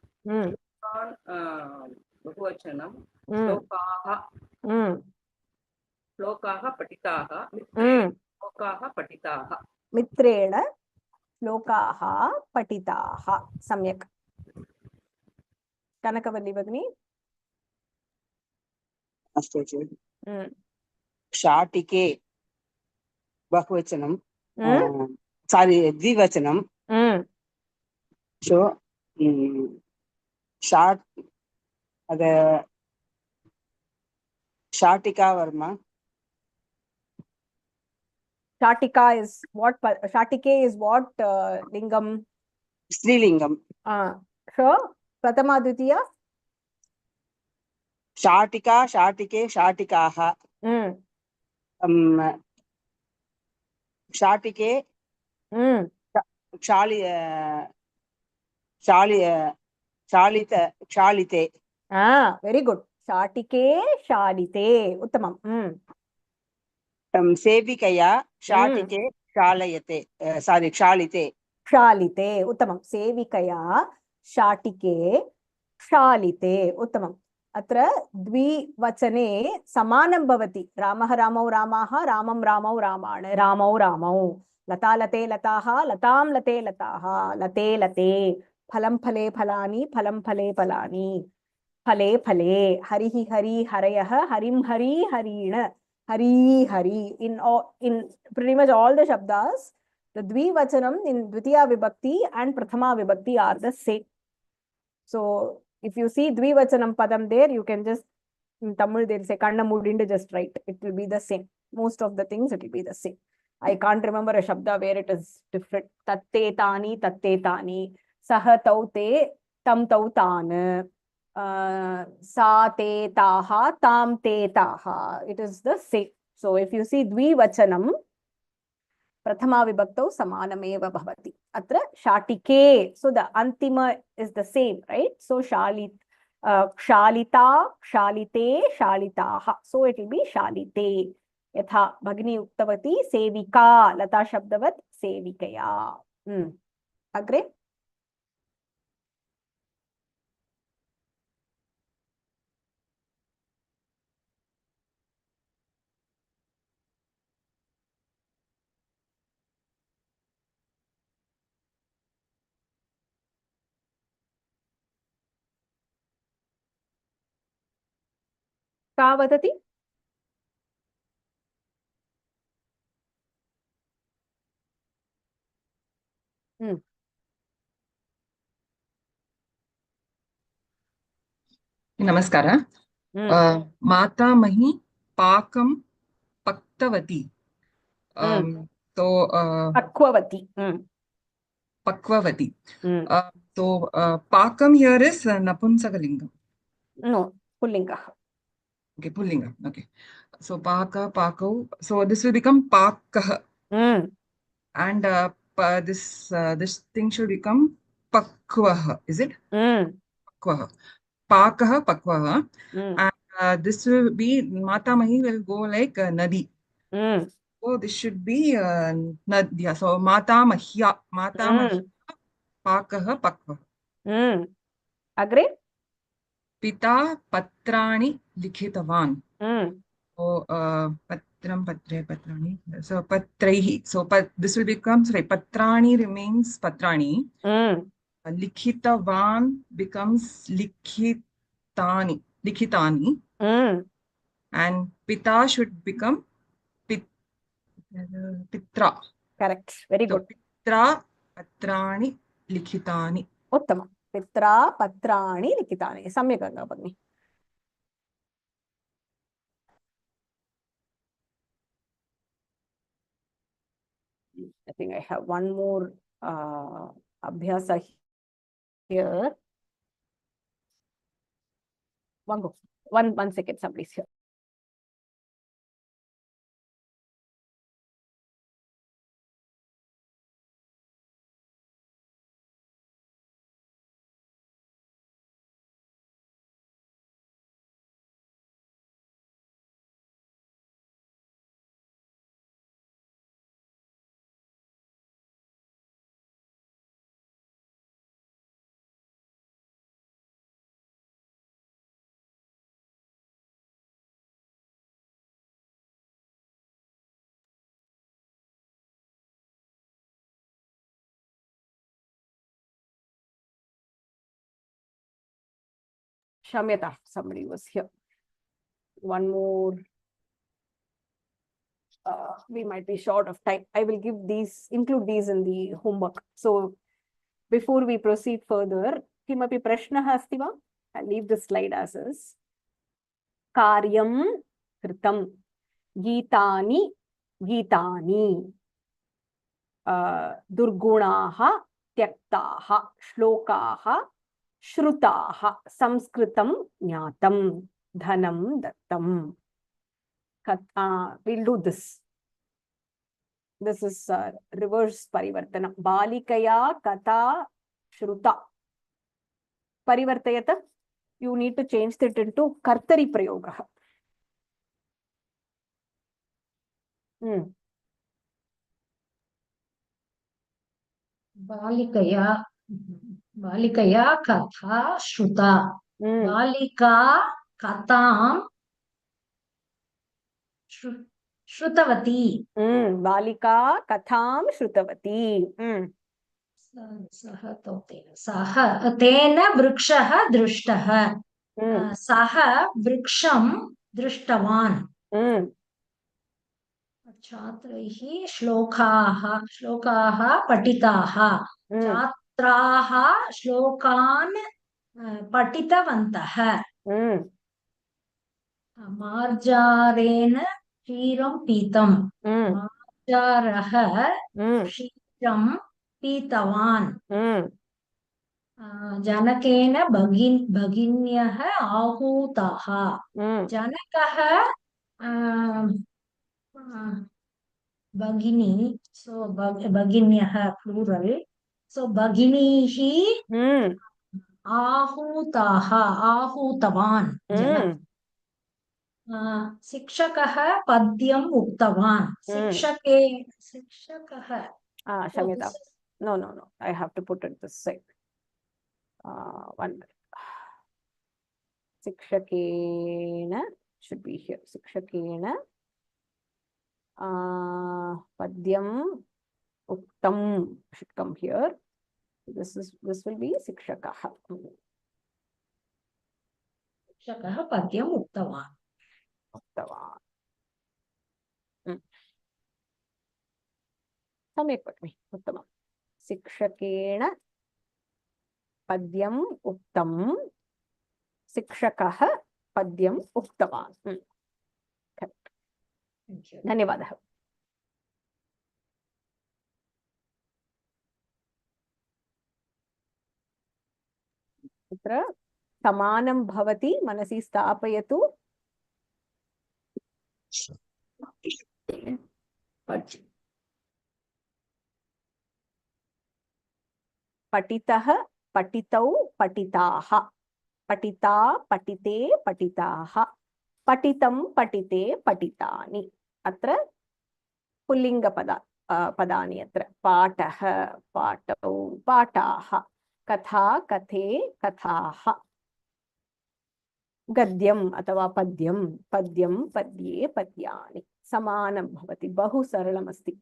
बहुवचनं श्लोकाः पठिताः. श्लोकाः पठिताः. मित्रेण श्लोकाः पठिताः. सम्यक्. कनकवल्ली भगिनी. अस्तु. शाटिके बहुवचनं द्विवचनं. सो शाटिका Verma. Shatika is what? Shatike is what lingam? स्त्रीलिङ्गं. So prathama dvitiya. शाटिका शाटिके शाटिकाः. शाटिके क्षालिते. Very good. शाटिके शालिते उत्तमम् सेविकया शाटिके क्षालयते सारी क्षालिते क्षालिते उत्तमं सेविकया शाटिके क्षालिते उत्तमम् अत्र द्विवचने समानं भवति रामः रामौ रामाः रामं रामौ रामाण रामौ रामौ लता लते लताः लतां लते लताः लते लते फलं फले फलानि फलं फले फलानि फले फले हरिः हरि हरयः हरिं Hari हरीण Hari Hari in pretty much all the shabdas the dvivachanam in dvitiya vibhakti and prathama vibhakti are the same. So if you see dvivachanam padam there, you can just in Tamil they'll say kanna mudindu, just write, it will be the same. Most of the things it will be the same. I can't remember a shabda where it is different. Tatte tani saha tau te tam tau tan sa te taha tam te taha. It is the same. So if you see dvivachanam prathama vibhaktau samanameva bhavati. Atra shatike, so the antima is the same, right? So shalita, shalite, shalitaha. So it will be shalite. Yatha bhagini uktavati sevika, lata shabdavat sevikaya. Agre? का वदति? नमस्कार मातामही पाकं पक्तवती तो पक्ववती पक्ववती तो पाकं here is नपुंसकलिङ्गं no pullinga. Okay, pullinga. Okay, so paka pakau, so this will become pakah and this thing should become pakvah, is it? Pakvah, pakah pakvah, and this will be matamahi will go like nadi. So this should be nadya. So matamahya pakah pakvah. Agre? Pita patrani likhitavan. So patram patre patrani. So patraihi. So this will become, sorry, patrani remains patrani. Likhitavan becomes likhitani. And pita should become pitra. Correct. Very good. So, pitra patrani likhitani. Uttama. Pitra patrani likhitani. Samyakanga bhagini. I think I have one more abhyasa here. One second, somebody's here. Shamyata, somebody was here. One more. We might be short of time. I will include these in the homework. So before we proceed further, kimapi prashnah asti va? I'll leave the slide as is. Karyam kritam. Gitani. Durgunaha tyaktaha. Shlokaha. Shrutaha. Samskritam jnatam. Dhanam dattam. We'll do this. This is reverse parivartana. Balikaya kata shruta. Parivartayata. you need to change it into kartari prayogaha. बालिकया कथा श्रुता. बालिका कथां श्रुतवती. बालिका कथां श्रुतवती. सः तेन वृक्षः दृष्टः. सः वृक्षं दृष्टवान्. छात्रैः श्लोकाः पठिताः. छात्राः श्लोकान् पठितवन्तः. मार्जारेण क्षीरं पीतम्. मार्जारः क्षीरं पीतवान्. जनकेन भगिन्यः आहूताः. जनकः भगिनी, so भगिन्यः प्लूरल्, so भगिनीः आहूतवान्. शिक्षकः पद्यम् उक्तवान्. शिक्षकः Shamita. No. I have to put it this side. 1 minute. Sikshakena should be here. Sikshakena padyam uktam should come here. This will be sikshakah. शिक्षकः पद्यम् उक्तवान्. सम्यक् भगिनि, उत्तमम्. शिक्षकेण पद्यम् उक्तं, शिक्षकः पद्यम् उक्तवान्. धन्यवादः. तत्र समानं भवति, मनसि स्थापयतु. पठितः पठितौ पठिताः. पठिता पठिते पठिताः. पठितं पठिते पठितानि. अत्र पुल्लिङ्गपदानि. अत्र पाठः पाठौ पाठाः. कथा कथे कथाः. गद्यम् अथवा पद्यं पद्यं पद्ये पद्यानि. समानं भवति, बहु सरलमस्ति.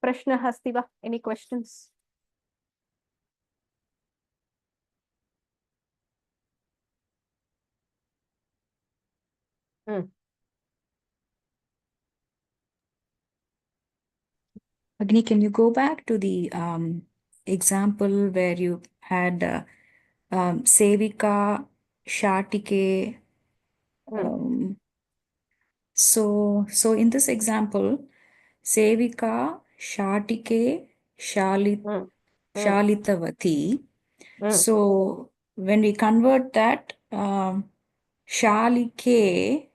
प्रश्नः अस्ति वा? Any questions? Agni, can you go back to the example where you had Sevika, Shatike? So in this example, Sevika, Shatike, Shalitavati. So when we convert that, Shatike,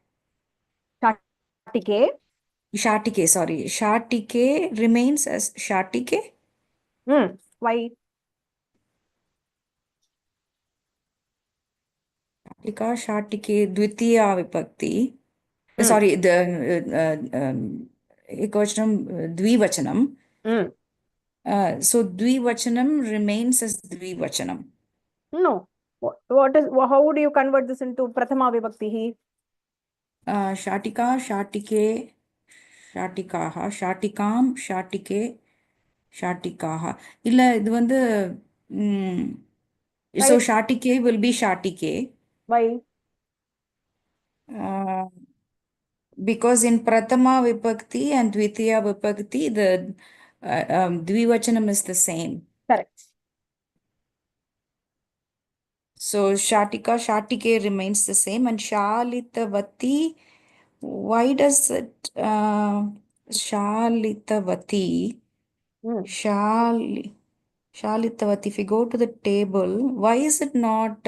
Shatike remains as Shatike. Why? Shatike, Dvitiya vipakti. Sorry, the ekvachanam, dvivachanam. So dvivachanam remains as dvivachanam. No. How would you convert this into prathama vibhakti? Shatika, Shatike, Shatikaha, Shatikam, Shatike, Shatikaha. Illa idu vandu so Shatike will be Shatike. Why? Because in Prathama Vipakti and Dvitiya Vipakti, the Dvivachanam is the same. Correct. So Shatika, Shatike remains the same, and Shalitavati, why does it Shalitavati, Shalitavati, if you go to the table, why is it not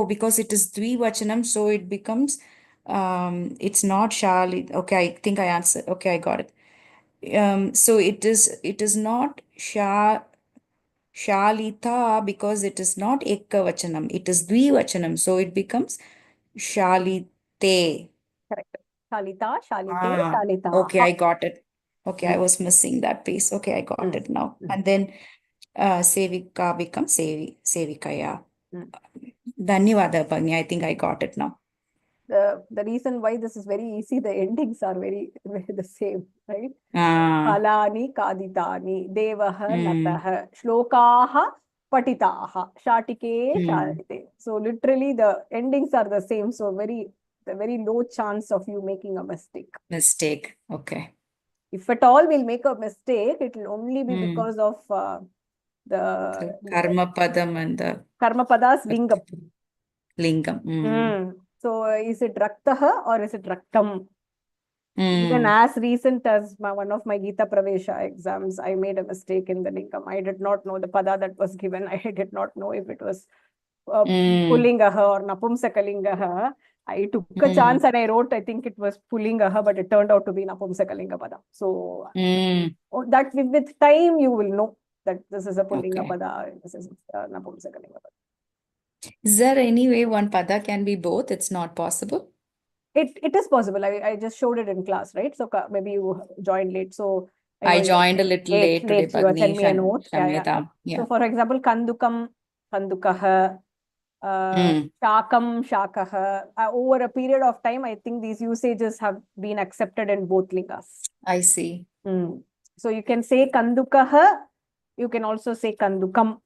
because it is Dvivachanam, so it becomes it's not Shalit. Okay, I think I answered. Okay, I got it. So it is not Shalita because it is not ekavachanam. It is dvivachanam. So it becomes Shalite. Correct. Shalita, Shalite, Ah, Shalita. okay, I got it. Okay, I was missing that piece. Okay, I got it now. And then Sevika becomes Sevikaya. Dhanyavada, Bhagni. I think I got it now. The reason why this is very easy, the endings are very the same, right? Ah, Phalani kaditani, devaha nataha, shlokaha patitaha, shatike shalite. So literally the endings are the same. So the very low chance of you making a mistake. Mistake. Okay. If at all we'll make a mistake, it will only be because of the Karma Padam and the Karma Padas lingam. Lingam. So is it Raktaha or is it Raktam? Even as recent as one of my Gita Pravesha exams, I made a mistake in the lingam. I did not know the pada that was given. I did not know if it was Pullingaha or Napumsakalingaha. I took a chance and I wrote, I think it was Pullingaha, but it turned out to be Napumsakalinga pada. So that with time you will know that this is a Pullinga pada, this is Napumsakalinga pada. Is there any way one pada can be both? It's not possible. It is possible. I just showed it in class, right? So maybe you joined late. So I joined a little late today, You send me a note. Yeah. So for example, Kandukam, Kandukaha, Shakam, Shakaha. Over a period of time, I think these usages have been accepted in both lingas. I see. So you can say Kandukaha. You can also say Kandukam.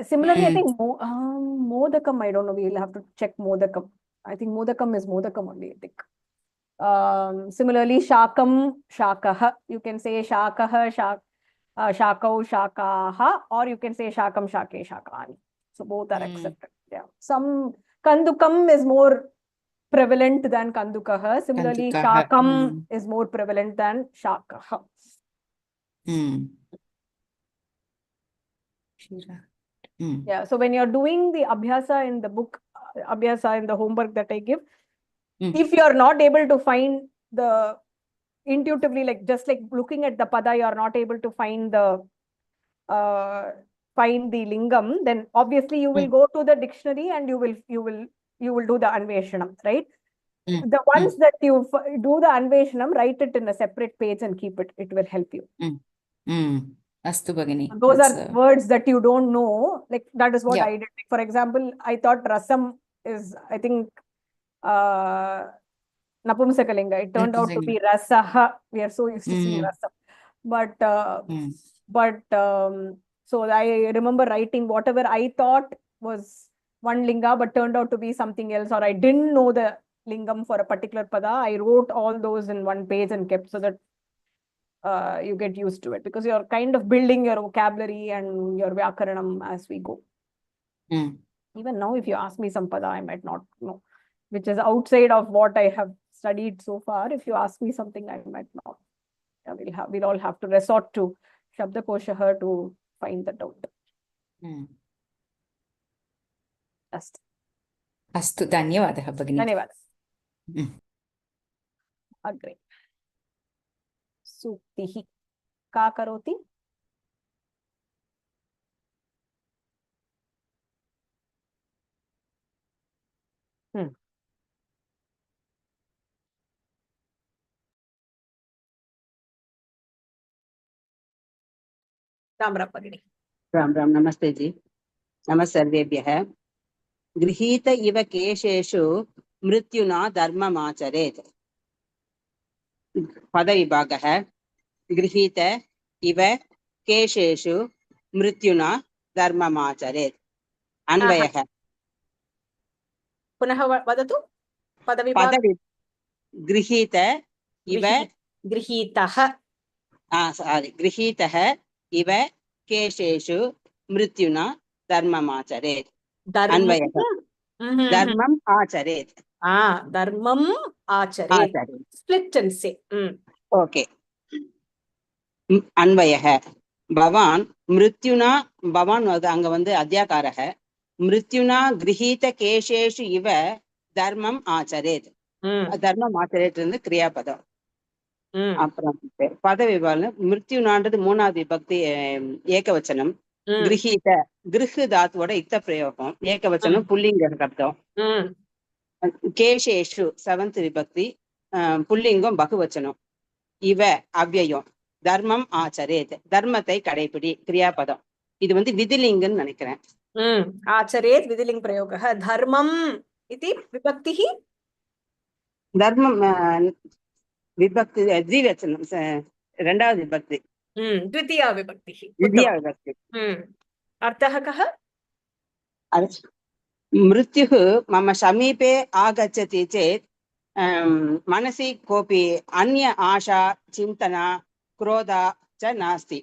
Similarly, I think Modakam, I don't know. We'll have to check Modakam. I think Modakam is Modakam only, I think. Similarly, Shakam, Shakaha. You can say Shakaha, Shakau, Shakaha, or you can say Shakam, Shake, Shakani. So both are accepted. Yeah. Some Kandukam is more prevalent than Kandukaha. Similarly, Shakam is more prevalent than Shakaha. Yeah. So when you're doing the Abhyasa in the book, Abhyasa in the homework that I give, if you're not able to find the intuitively, like just like looking at the pada, you're not able to find the lingam, then obviously you will go to the dictionary and you will do the anveshanam, right? The ones that you do the anveshanam, write it in a separate page and keep it. It will help you. Astu Bhagini. Those are words that you don't know. Like that is what I did. For example, I thought rasam is, I think, Napumsakalinga. It turned out to be rasaha. We are so used to seeing rasam. So I remember writing whatever I thought was one linga, but turned out to be something else, or I didn't know the lingam for a particular pada. I wrote all those in one page and kept so that you get used to it, because you're kind of building your vocabulary and your vyakaranam as we go. Even now, if you ask me some pada, I might not know, which is outside of what I have studied so far. If you ask me something, I might not. We'll all have to resort to Shabdakoshaha to find that out. Astu, Dhanyavadaha Bhagini. Dhanyavadaha. Agre. Suktihi. Ka karoti? Ram Ram Bhagini. Ram Ram नमस्ते जी नमस्ते सर्वेभ्यः गृहीत इव केशेषु मृत्युना धर्ममाचरेत् पदविभागः गृहीत इव केशेषु मृत्युना धर्ममाचरेत् अन्वयः पुनः वदतु पदविभागः गृहीत इव गृहीतः गृहीतः इव केशेषु मृत्युना धर्ममाचरेत् अन्वयः धर्मम् आचरेत् धर्मम् आचरेत् स्प्लिट एंड से ओके अन्वयः भवान् मृत्युना भवान् अங்க வந்து अध्याकारः मृत्युना गृहीत केशेषु इव धर्मम् आचरेत् धर्मम् आचरेत् क्रियापदम् அப்புறம் பதவிபாலு மிருத்யுனான்றது மூணாவது விபக்தி ஏகவச்சனம். கிரகீத கிருஹு தாத்துவோட இத்த பிரயோகம் ஏகவச்சனம் புல்லிங்க அர்த்தம். கேஷேஷு செவன்த் விபக்தி புல்லிங்கம் பகுவச்சனம். இவ அவ்யயம் தர்மம் ஆச்சரேத் தர்மத்தை கடைபிடி கிரியாபதம். இது வந்து விதிலிங்கன்னு நினைக்கிறேன். ஆச்சரேத் விதிலிங் பிரயோகः. தர்மம் इति विभक्तिः தர்மம் விபக்தி द्विवचनं இரண்டாவது விபக்தி. द्वितीया विभक्तिः. द्वितीया विभक्ति. अर्थः कः? मृत्युः मम समीपे आगच्छति चेत् मनसि कोऽपि अन्य आशा चिन्तना क्रोधा च नास्ति.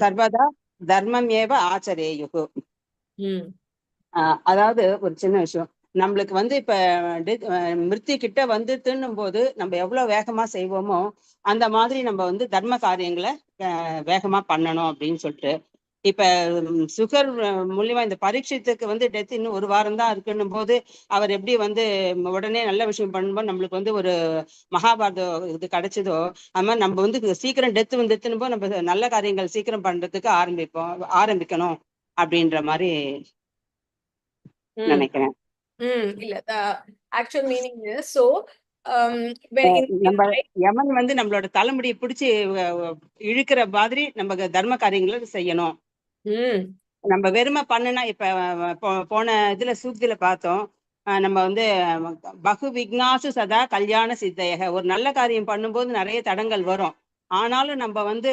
सर्वदा தர்மமேவ ஆச்சரேயுः. அதாவது ஒரு சின்ன விஷயம், நம்மளுக்கு வந்து இப்ப மிருத்தி கிட்ட வந்துட்டுன்னும் போது நம்ம எவ்வளவு வேகமா செய்வோமோ அந்த மாதிரி நம்ம வந்து தர்ம காரியங்களை வேகமா பண்ணணும் அப்படின்னு சொல்லிட்டு, இப்ப சுகர் மூலியமா இந்த பரீட்சத்துக்கு வந்து டெத் இன்னும் ஒரு வாரம் தான் இருக்குன்னும் போது அவர் எப்படி வந்து உடனே நல்ல விஷயம் பண்ணும்போது நம்மளுக்கு வந்து ஒரு மகாபாரத இது கிடைச்சதோ, அது மாதிரி நம்ம வந்து சீக்கிரம் டெத் வந்துட்டுன்னு போது நம்ம நல்ல காரியங்கள் சீக்கிரம் பண்றதுக்கு ஆரம்பிக்கணும் அப்படின்ற மாதிரி நினைக்கிறேன். இல்ல actual meaning is so நம்ம யமன் வந்து நம்மளோட தலைமுடியை பிடிச்சி இழுக்கிற மாதிரி நம்ம தர்ம காரியங்களை செய்யணும். நம்ம வெறுமை பண்ணுனா இப்ப போன இதுல சூக்தியில பார்த்தோம், நம்ம வந்து பகு விக்னாசு சதா கல்யாண சித்தையக, ஒரு நல்ல காரியம் பண்ணும்போது நிறைய தடங்கள் வரும், ஆனாலும் நம்ம வந்து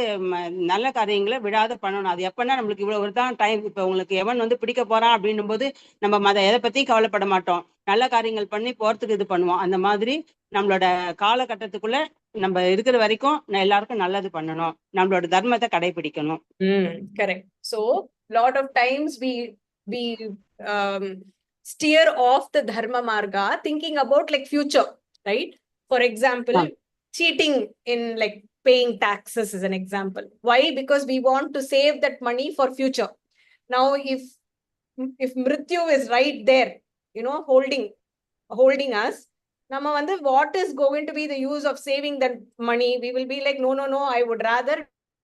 நல்ல காரியங்களை விடாத பண்ணணும். அது எப்பன்னா நம்மளுக்கு இவ்வளவு ஒரு தான் டைம், இப்ப உங்களுக்கு எவன் வந்து பிடிக்க போறான் அப்படின்னும் போது நம்ம எதை பத்தியும் கவலைப்பட மாட்டோம், நல்ல காரியங்கள் பண்ணி போறதுக்கு இது பண்ணுவோம். அந்த மாதிரி நம்மளோட காலகட்டத்துக்குள்ள நம்ம இருக்கிற வரைக்கும் எல்லாருக்கும் நல்லது பண்ணணும், நம்மளோட தர்மத்தை கடைபிடிக்கணும். Correct. So lot of times we steer off the dharma marga thinking about like future, right? For example, cheating in like paying taxes is an example. Why? Because we want to save that money for future. Now if mrityu is right there, you know, holding us, nama vandu what is going to be the use of saving that money? We will be like no, I would rather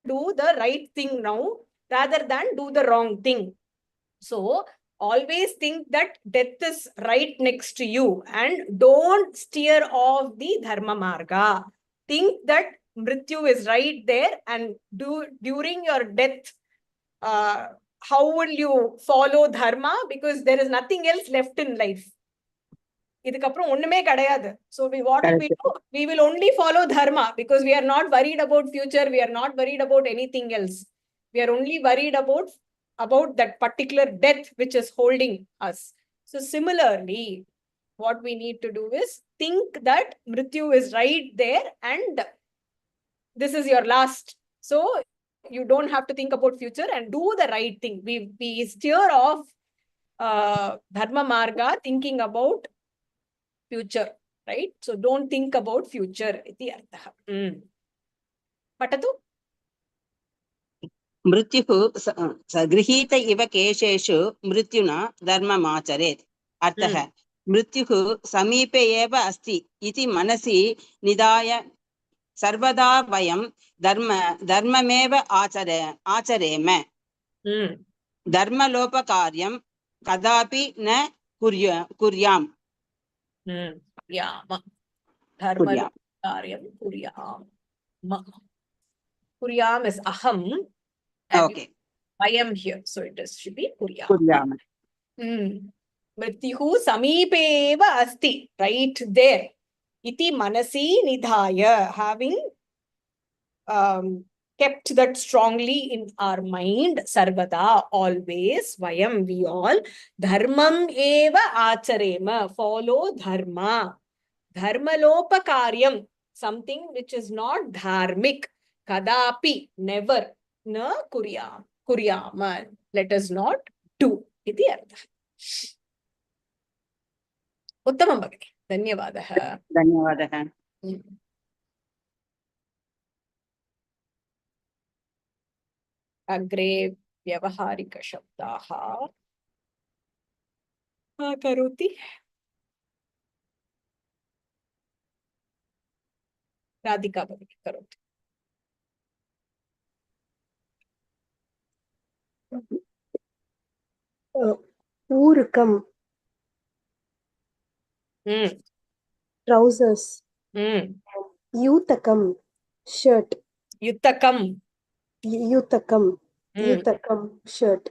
do the right thing now rather than do the wrong thing. So always think that death is right next to you and don't steer off the dharma marga. Think that mrityu is right there, and during your death, how will you follow dharma? Because there is nothing else left in life. இதுக்கப்புறம் ஒண்ணுமே கிடையாது. So what will we do? We will only follow dharma because we are not worried about future. We are not worried about anything else. We are only worried about that particular death which is holding us. So similarly, what we need to do is think that mrityu is right there and this is your last. So you don't have to think about future and do the right thing. We steer off dharma marga thinking about future, right? So don't think about future iti artha. Patatu मृत्युः गृहीत इव केशेषु मृत्युना धर्ममाचरेत्. अर्थः मृत्युः समीपे एव अस्ति इति मनसि निधाय सर्वदा वयं धर्ममेव आचरेम. धर्मलोपकार्यं कदापि न कुर्याम. धर्मलोपकार्यं कुर्याम. Kuryam is aham. Okay. I am here. So it should be kuryam. Mrityuhu samipeva asti. Right there. Iti manasi nidhaya. Having kept that strongly in our mind. Sarvada, always. Vayam, we all. Dharmam eva acharema. Follow dharma. Dharmalopakaryam. Something which is not dharmic. Kadapi, never, na kuryama, let us not do. Iti artha. Uttamam bhagini. Dhanyavadah. Dhanyavadah. Agre vyavaharika shabdaha karoti. Radhika Bhavini Karoti. Urukam. Trousers. Yutakam. Shirt. Yutakam. Yutakam. Yutakam. Shirt.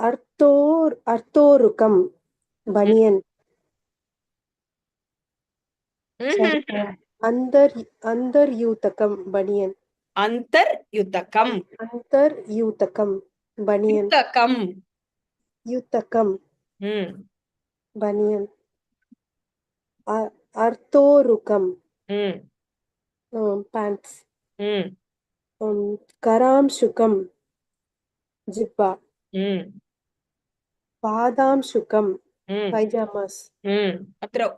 Arthorukam. Baniyan. Sorry. Andar Yutakam. Baniyan. Antar Yutakam. Antar Yutakam. Baniyan. Yutakam. Yutakam. Baniyan. Arthorukam. Pants. Karamshukam. Jibba. Padamshukam. Pajamas. Atra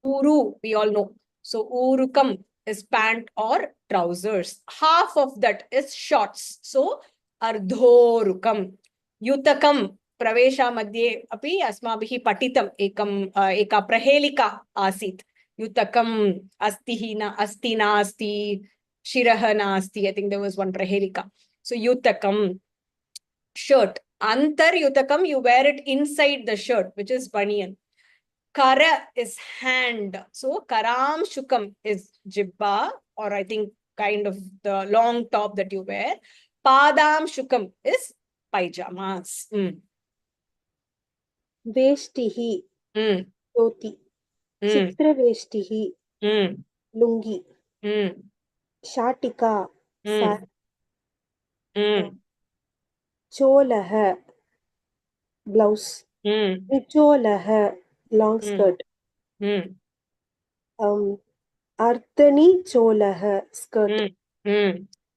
Uru, we all know. So Urukam is pant or trousers. Half of that is shorts. So Ardhorukam. Yutakam. Pravesha madhye api asmabhihi patitam eka prahelika asit. Yutakam asti nasti, shiraha nasti. I think there was one prahelika. So Yutakam. Shirt. Antar Yutakam, you wear it inside the shirt, which is baniyan. Kara is hand. So Karam Shukam is jibba, or I think kind of the long top that you wear. Padam Shukam is pajamas. Veshtihi. Dhoti. Chitra Veshtihi. Lungi. Shatika. Cholaha. Blouse. Cholaha. Long skirt. Ardhani Cholaha. Skirt.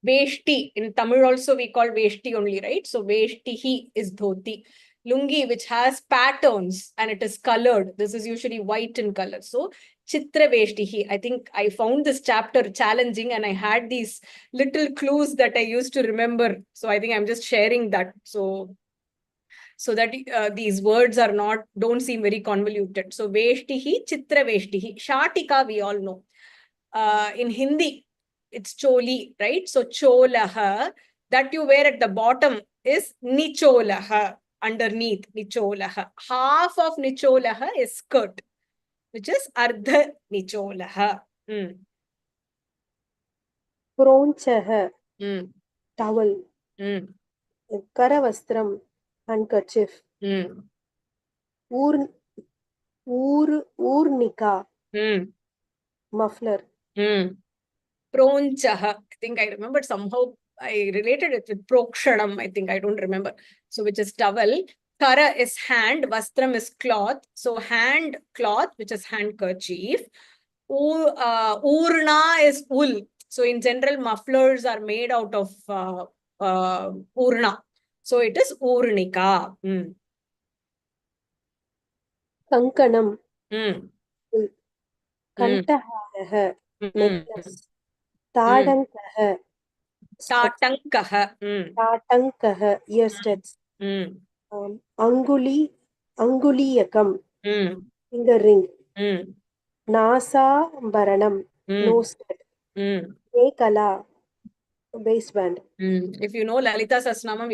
Veshti. In Tamil also we call Veshti only, right? So Veshtihi is dhoti. Lungi, which has patterns and it is colored. This is usually white in color. So Chitra Veshtihi. I think I found this chapter challenging and I had these little clues that I used to remember. So I think I'm just sharing that. So that these words don't seem very convoluted. So Veshtihi, Chitra Veshtihi. Shatika, we all know. In Hindi, it's choli, right? So cholaha, that you wear at the bottom is nicholaha, underneath nicholaha. Half of nicholaha is skirt, which is ardha nicholaha. Pronchaha. Towel. Karavastram. Handkerchief. Urnika. Muffler. Pronchaha. I think I remember somehow I related it with prokshanam. I think I don't remember. So which is towel. Kara is hand. Vastram is cloth. So hand cloth, which is handkerchief. Urna is wool. So in general, mufflers are made out of urna. So it is urnika. Kankanam. Kantaharaha. Necklace. Tadankaha. Tatankaha. Ear studs. Anguliyakam. Finger ring. Nasa Bharanam. Nose cut. Mekala. Waistband. If you know Lalita Sasnamam,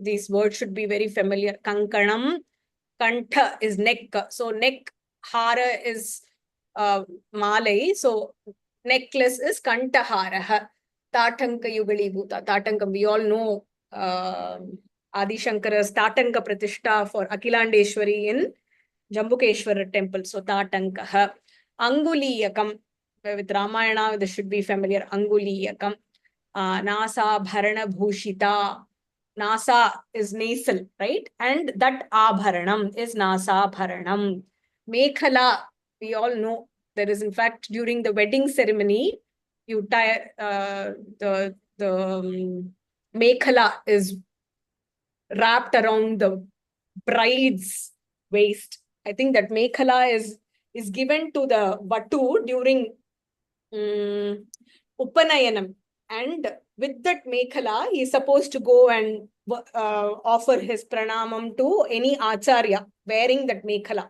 these words should be very familiar. Kankanam, Kantha is neck. So neck, hara is malai. So necklace is Kantaharaha. Tatanka Yugali Bhuta. Tatanka, we all know Adi Shankara's Tatanka Pratishta for Akilandeshwari in Jambukeshwara temple. So Tatankaha. Anguliyakam. With Ramayana, this should be familiar. Anguliyakam. Nasa Bharana Bhushita. Nasa is nasal, right? And that Abharanam is Nasa Bharanam. Mekhala, we all know, there is in fact during the wedding ceremony, you tie the Mekhala is wrapped around the bride's waist. I think that Mekhala is given to the Vatu during Upanayanam. And with that Mekhala, he is supposed to go and offer his pranamam to any acharya wearing that Mekhala.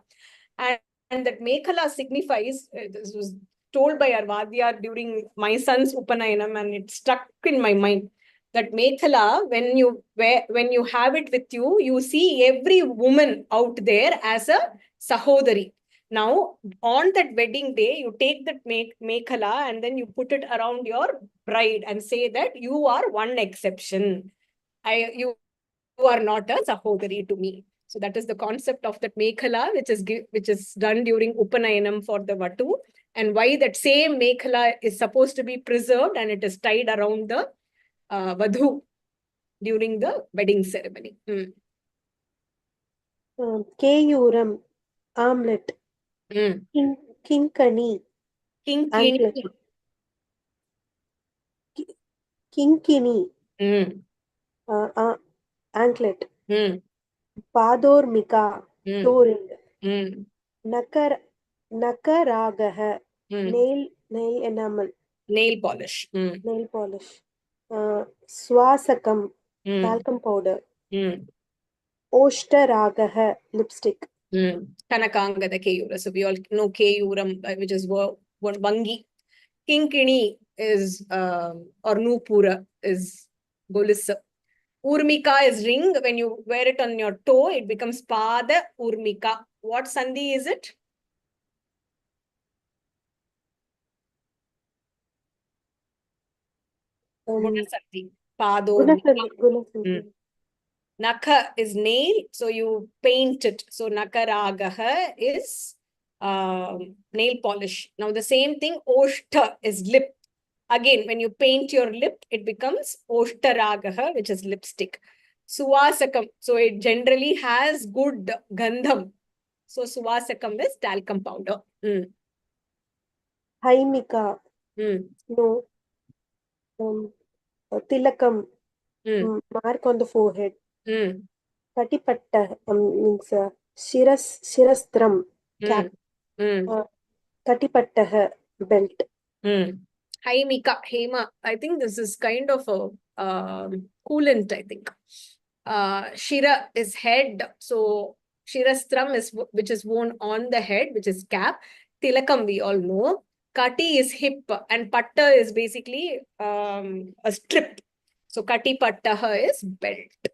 And And that Mekhala signifies, this was told by our Vadyar during my son's Upanayanam, and it stuck in my mind. That Mekhala, when you have it with you, you see every woman out there as a Sahodari. Now, on that wedding day, you take that Mekhala and then you put it around your bride and say that you are one exception. You are not a Sahodari to me. So that is the concept of that Mekhala, which is done during Upanayanam for the Vatu, and why that same Mekhala is supposed to be preserved and it is tied around the Vadhu during the wedding ceremony. Keyuram, omelette. Kinkani. Kinkini. Kinkini. Anklet. Padormika. Touring. Nakaragaha. Nail enamel. Nail polish. Nail polish. Swasakam. Talcum powder. Oshtaragaha. Lipstick. Kanakangada Keyura. So we all know Keyuram, which is Vangi. Kinkini is, or Nupura is Golissa. Urmika is ring. When you wear it on your toe, it becomes Pada Urmika. What Sandhi is it? Gunasandhi. Padormika. Nakha is nail, so you paint it. So Nakaragaha is nail polish. Now the same thing, Oshta is lip. Again, when you paint your lip, it becomes Oshtaragaha, which is lipstick. Suvasakam, so it generally has good gandham. So Suvasakam is talcum powder. Haimika. No. Tilakam. Mark on the forehead. Katipatta means Shirastram cap. Katipattaha belt. Haimika, Hema. I think this is kind of a coolant, I think. Shira is head. So Shirastram is which is worn on the head, which is cap. Tilakam we all know. Kati is hip and patta is basically a strip. So Kati pattaha is belt.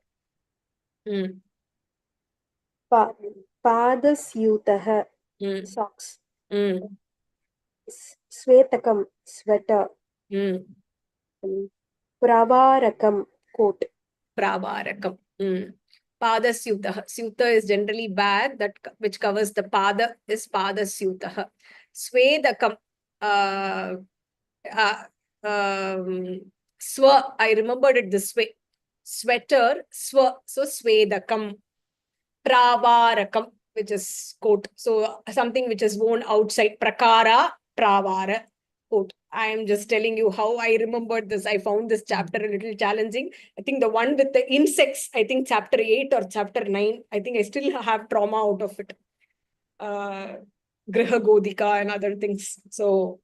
Padasyutaha socks. Svetakam sweater. Pravarakam coat. Pravarakam. Padasyutaha. Syuta is generally bag that which covers the pada is Padasyutaha. Svedakam. Swa, I remembered it this way. Sweater, swa, so Svedakam. Pravarakam, which is coat. So something which is worn outside. Prakara, pravara, coat. I am just telling you how I remembered this. I found this chapter a little challenging. I think the one with the insects, I think chapter 8 or chapter 9, I think I still have trauma out of it. Griha Godika and other things. So,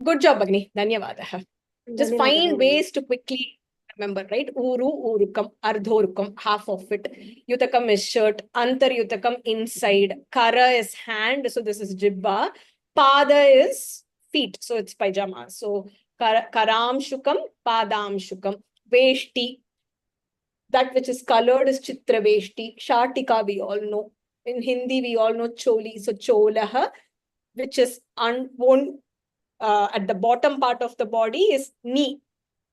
good job, Agni. Dhanyavadaha. Just find ways to quickly remember, right? Uru, urukam, ardhorukam, half of it. Yutakam is shirt. Antar yutakam, inside. Kara is hand. So this is jibba. Pada is feet. So it's pajama. So karam shukam, padam shukam. Veshti. That which is colored is chitra veshti. Shatika we all know. In Hindi we all know choli. So cholaha, which is worn at the bottom part of the body is knee,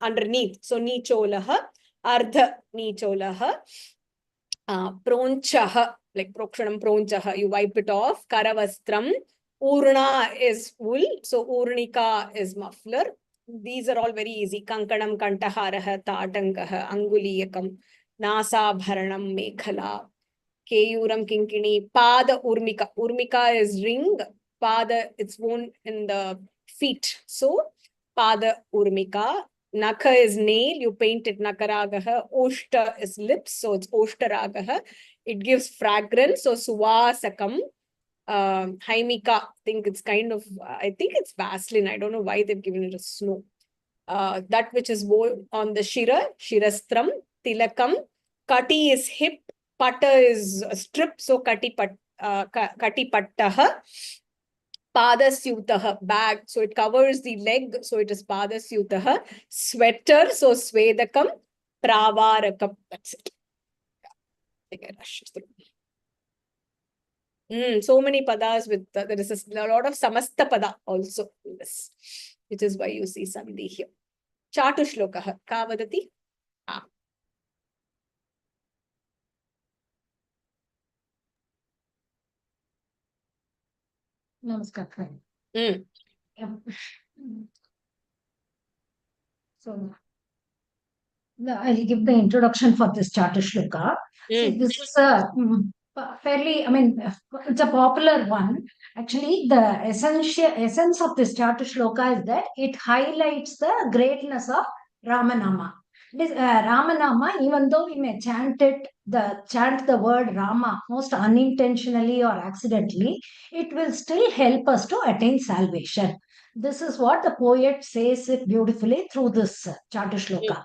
underneath. So knee cholaha, ardha knee cholaha, pronchaha, like prokshanam pronchaha, you wipe it off. Karavastram, urna is wool, so urnika is muffler. These are all very easy. Kankanam kantaharaha, tatankaha, anguliyakam, nasa bharanam mekhala, keyuram kinkini, pada urmika. Urmika is ring, pada it's worn in the feet. So pada urmika. Nakha is nail, you paint it nakaragaha. Oshta is lips, so it's oshtaragaha. It gives fragrance, so suvasakam. Haimika, I think it's kind of, I think it's Vaseline. I don't know why they've given it a snow. That which is worn on the shira, shirastram, tilakam. Kati is hip, Pata is a strip, so kati pattaha. Padasyutah, bag, so it covers the leg, so it is padasyutah. Sweater, so svedakam. Pravarakam, that's it. I think I rushed through. So many padas with, there is a lot of samasta pada also in this, which is why you see sandhi here. Chatushlokah, ka vadati? Namaskar. So, I'll give the introduction for this Chatushlokah. See, this is a fairly, it's a popular one. Actually, the essence of this Chatushlokah is that it highlights the greatness of Ramanama. This Ramanama, even though we may chant the word Rama most unintentionally or accidentally, it will still help us to attain salvation. This is what the poet says it beautifully through this Chatushlokah.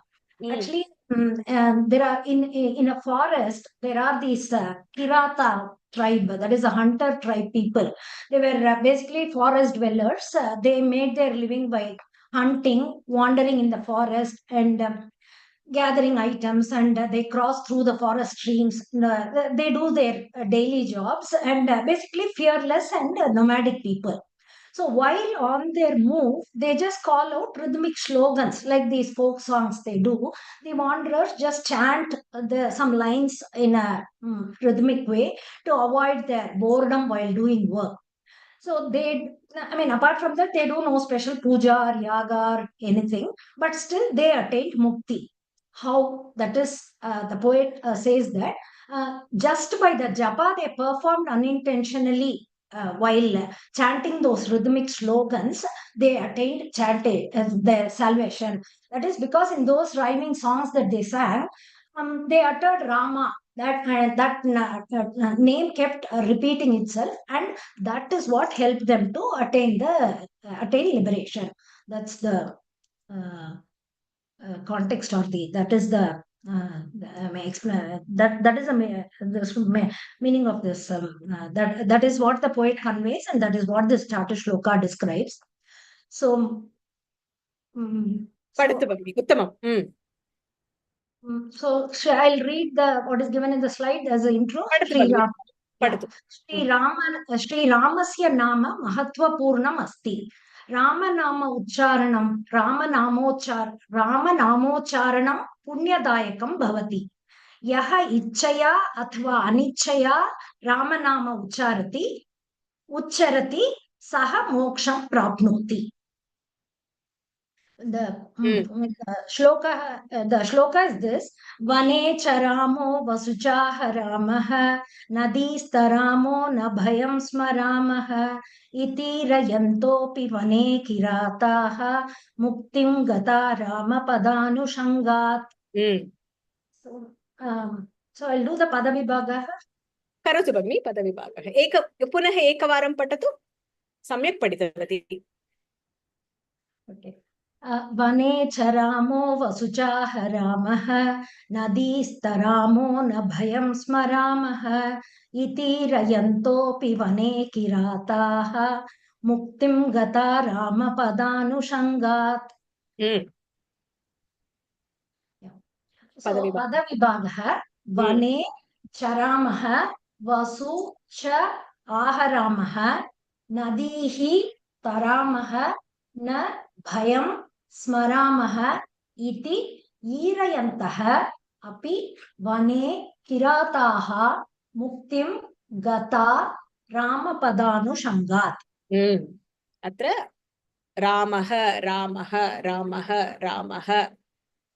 Actually, there are in a forest, there are these Kirata tribe, that is a hunter tribe people. They were basically forest dwellers. They made their living by hunting, wandering in the forest, and gathering items, and they cross through the forest streams. They do their daily jobs, and basically fearless and nomadic people. So while on their move, they just call out rhythmic slogans like these folk songs they do. The wanderers just chant some lines in a rhythmic way to avoid their boredom while doing work. So apart from that, they do no special puja or yaga or anything, but still they attained mukti. How that is, the poet says that just by the japa they performed unintentionally while chanting those rhythmic slogans, they attained their salvation. That is because in those rhyming songs that they sang, they uttered Rama. That name kept repeating itself, and that is what helped them to attain liberation. That's the context, or that is the that is the meaning of this. That is what the poet conveys, and that is what this Chatushlokah describes. So, so I'll read what is given in the slide as an intro. Shri Ramasya nama mahatva purnam asti. Ramanama Ramanamocharanam punyadayakam bhavati. Yaha ichchaya athva anichchaya Ramanama ucharati saha moksham prapnoti. The shloka is this: Vane charamo vasuchaha ramah nadistaramo na bhayam smaramah iti rayantopi vane kirataha muktim gata rama padanushangat. So I'll do the padavibhagah. Karotu bhagini padavibhagah. Punah ekavaram patatu. Samyak paditavati. Okay. Vane charamo vasuchaha ramah nadistaramo na bhayam smaramah iti rayantopi vane kirataha muktim gata rama padanushangat. So padavibhagah: vane charamah vasu cha aharamah nadihi taramah na bhayam smaramah iti irayantaha api vane kirataha muktim gata rama padanushangat. Atra ramah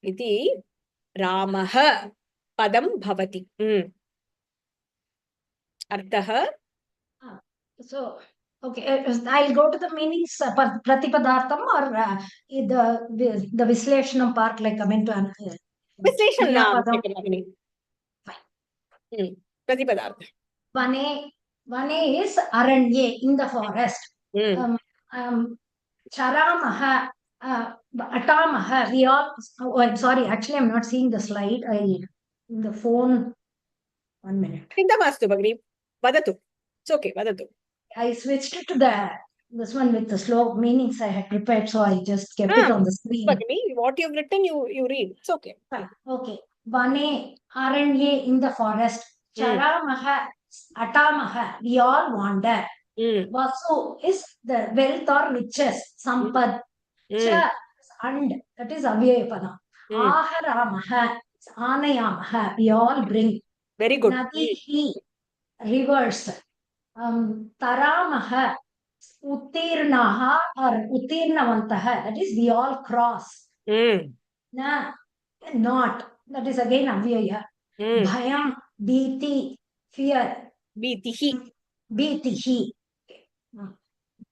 iti ramah padam bhavati. Artha. So, okay, I'll go to the meanings, pratipadartham, or the Visleshanam part, like coming to Visleshanam. Pratipadartha. Vane is aranye, in the forest. Charamaha, atamaha, we all, I'm sorry, actually I'm not seeing the slide. The phone 1 minute. चिन्ता मास्तु भगिनि, वदतु. It's okay, वदतु. I switched to this one with the slow meanings I had prepared, so I just kept it on the screen. Bhagini, what you've written, you read. It's okay. Okay. Vane, Aranye, in the forest. Charamaha, Atamaha, we all wander. Vasu is the wealth or riches, Sampad. Cha, and that is Avyayapada. Aharamaha, Anayamaha, we all bring. Very good. Nadihi, rivers. Taramaha, Uttirnaha or Uttirnavantaha, that is we all cross. Na, not, that is again Avyaya. Bhayam, Bhiti, fear. Bhitihi.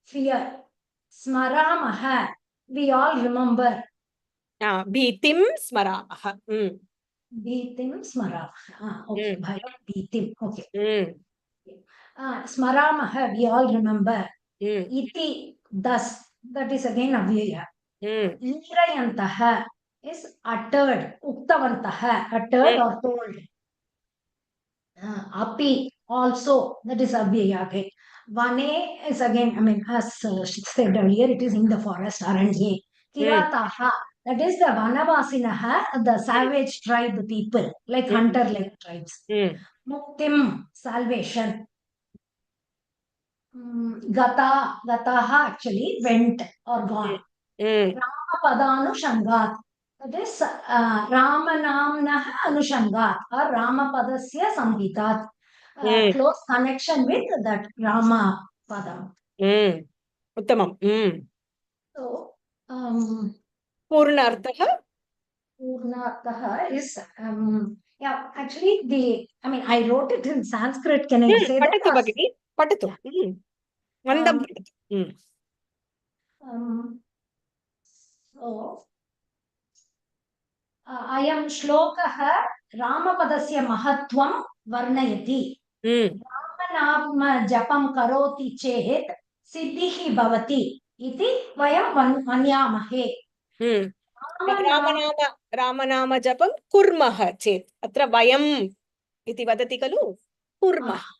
Fear. Smaramaha, we all remember. Bhitim Smaramaha. Bhitim Smaramaha. Okay, Bhayam, Bhitim. Okay. Smaramaha, we all remember. Iti, thus, that is again Avyaya. Indrayantaha is uttered. Uktavantaha, uttered or told. Api, also, that is Avyaya again. Vane is again, I mean, as said earlier, it is in the forest, Aranye. Kirataha, that is the Vanavasinaha, the savage tribe people, like hunter-like tribes. Muktim, salvation. Gataha actually went or gone. Ramapadanu Shangat. That is Ramanamnaha Anushangat or Ramapadasya Samhitat. Close connection with that Rama Padam. Uttamam. So, Purnarthaha? Purnarthaha is, yeah, actually, I mean, I wrote it in Sanskrit. Can I say that? Patatu, Bhagini. Patatu. Mandam. So, ayam shlokaha Ramapadasya mahatvam varnayati. Ramanama japam karoti chet siddhihi bhavati iti vayam manyamahe. Ramanama japam kurmaha chet. Atra vayam iti vadati kalu. Kurmaha.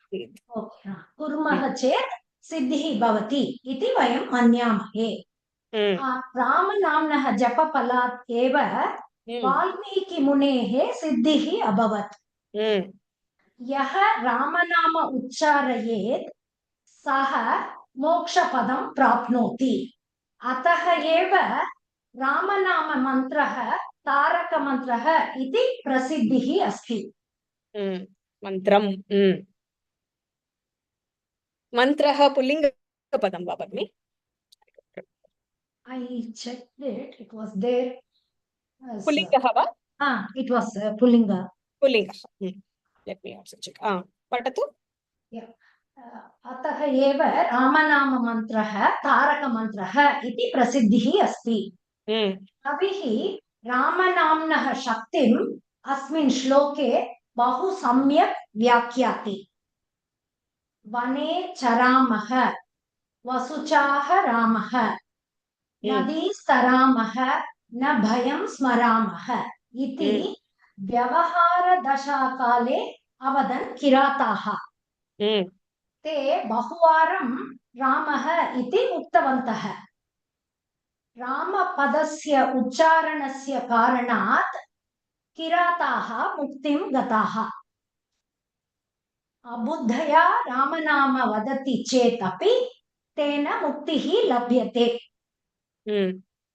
Kurmaha chet siddhihi bhavati iti vayam manyamahe. Ramanamnaha japapalat eva Valmiki munehe siddhihi abhavat. Yaha Ramanama ucharayet saha moksha padam prapnoti. Ataha eva Ramanama mantraha taraka mantraha iti prasiddhihi asti. Mantram. Mantraha pullinga padam, Bhagini. I checked it. It was there. Pullinga hava? It was Pullinga. Pullinga. Let me also check. Patatu? Yeah. अतः एव रामनाम मन्त्रः तारक मन्त्रः इति प्रसिद्धिः अस्ति. कविः रामनाम्नः शक्तिम् अस्मिन् श्लोके बहु सम्यक् व्याख्याति. वने चरामः, वसुचाः रामः, नदीस्तरामः, न भयं स्मरामः इति व्यवहारदशाकाले अवदन् किराताः. ते बहुवारं रामः इति उक्तवन्तः. रामपदस्य उच्चारणस्य कारणात् किराताः मुक्तिं गताः. अबुद्धया रामनाम वदति चेत् अपि तेन मुक्तिः लभ्यते.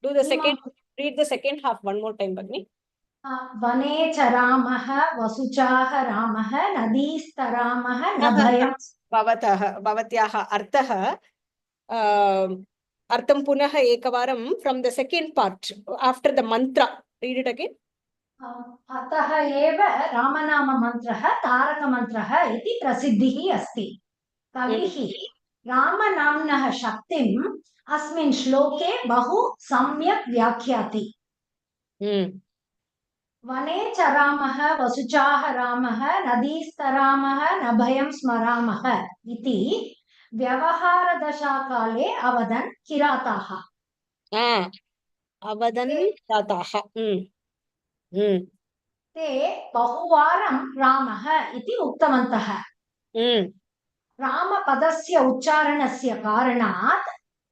Do the second, read the second half one more time, Bhagini. वने चरामः, वसुचाः रामः, नदीस्तरामः, न भयं. भवत्याः अर्थः अर्थं पुनः एकवारं from the second part after the mantra. Read it again. अतः एव रामनाम मन्त्रः तारक मन्त्रः इति प्रसिद्धिः अस्ति. कविः रामनाम्नः शक्तिम् अस्मिन् श्लोके बहु सम्यक् व्याख्याति. वने चरामः, वसुचाः रामः, नदीस्तरामः, न भयं स्मरामः इति व्यवहारदशाकाले अवदन् किराताः. अवदन् किराताः. ते बहुवारं रामः इति उक्तवन्तः। रामपदस्य उच्चारणस्य कारणात्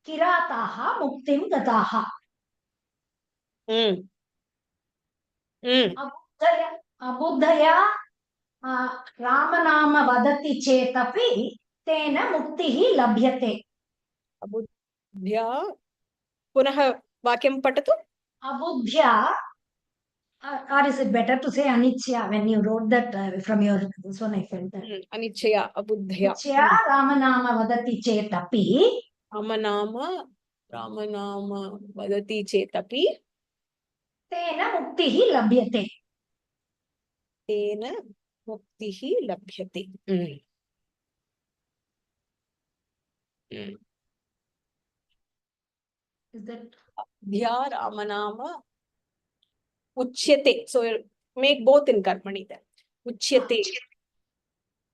किराताः मुक्तिं गताः। अबुद्धया रामनाम वदति चेदपि तेन मुक्तिः लभ्यते। अबुद्ध्या पुनः वाक्यं पठतु। अबुद्ध्या, or is it better to say anicchya? When you wrote that from your this one, I felt that अनिच्छया अबुद्धया anicchya ramanama vadati chetapi रामनाम वदति चेदपि तेन मुक्तिः लभ्यते। तेन मुक्तिः लभ्यते। Is that ध्या रामनाम उच्यते, so make both in karmani then. Uchyate.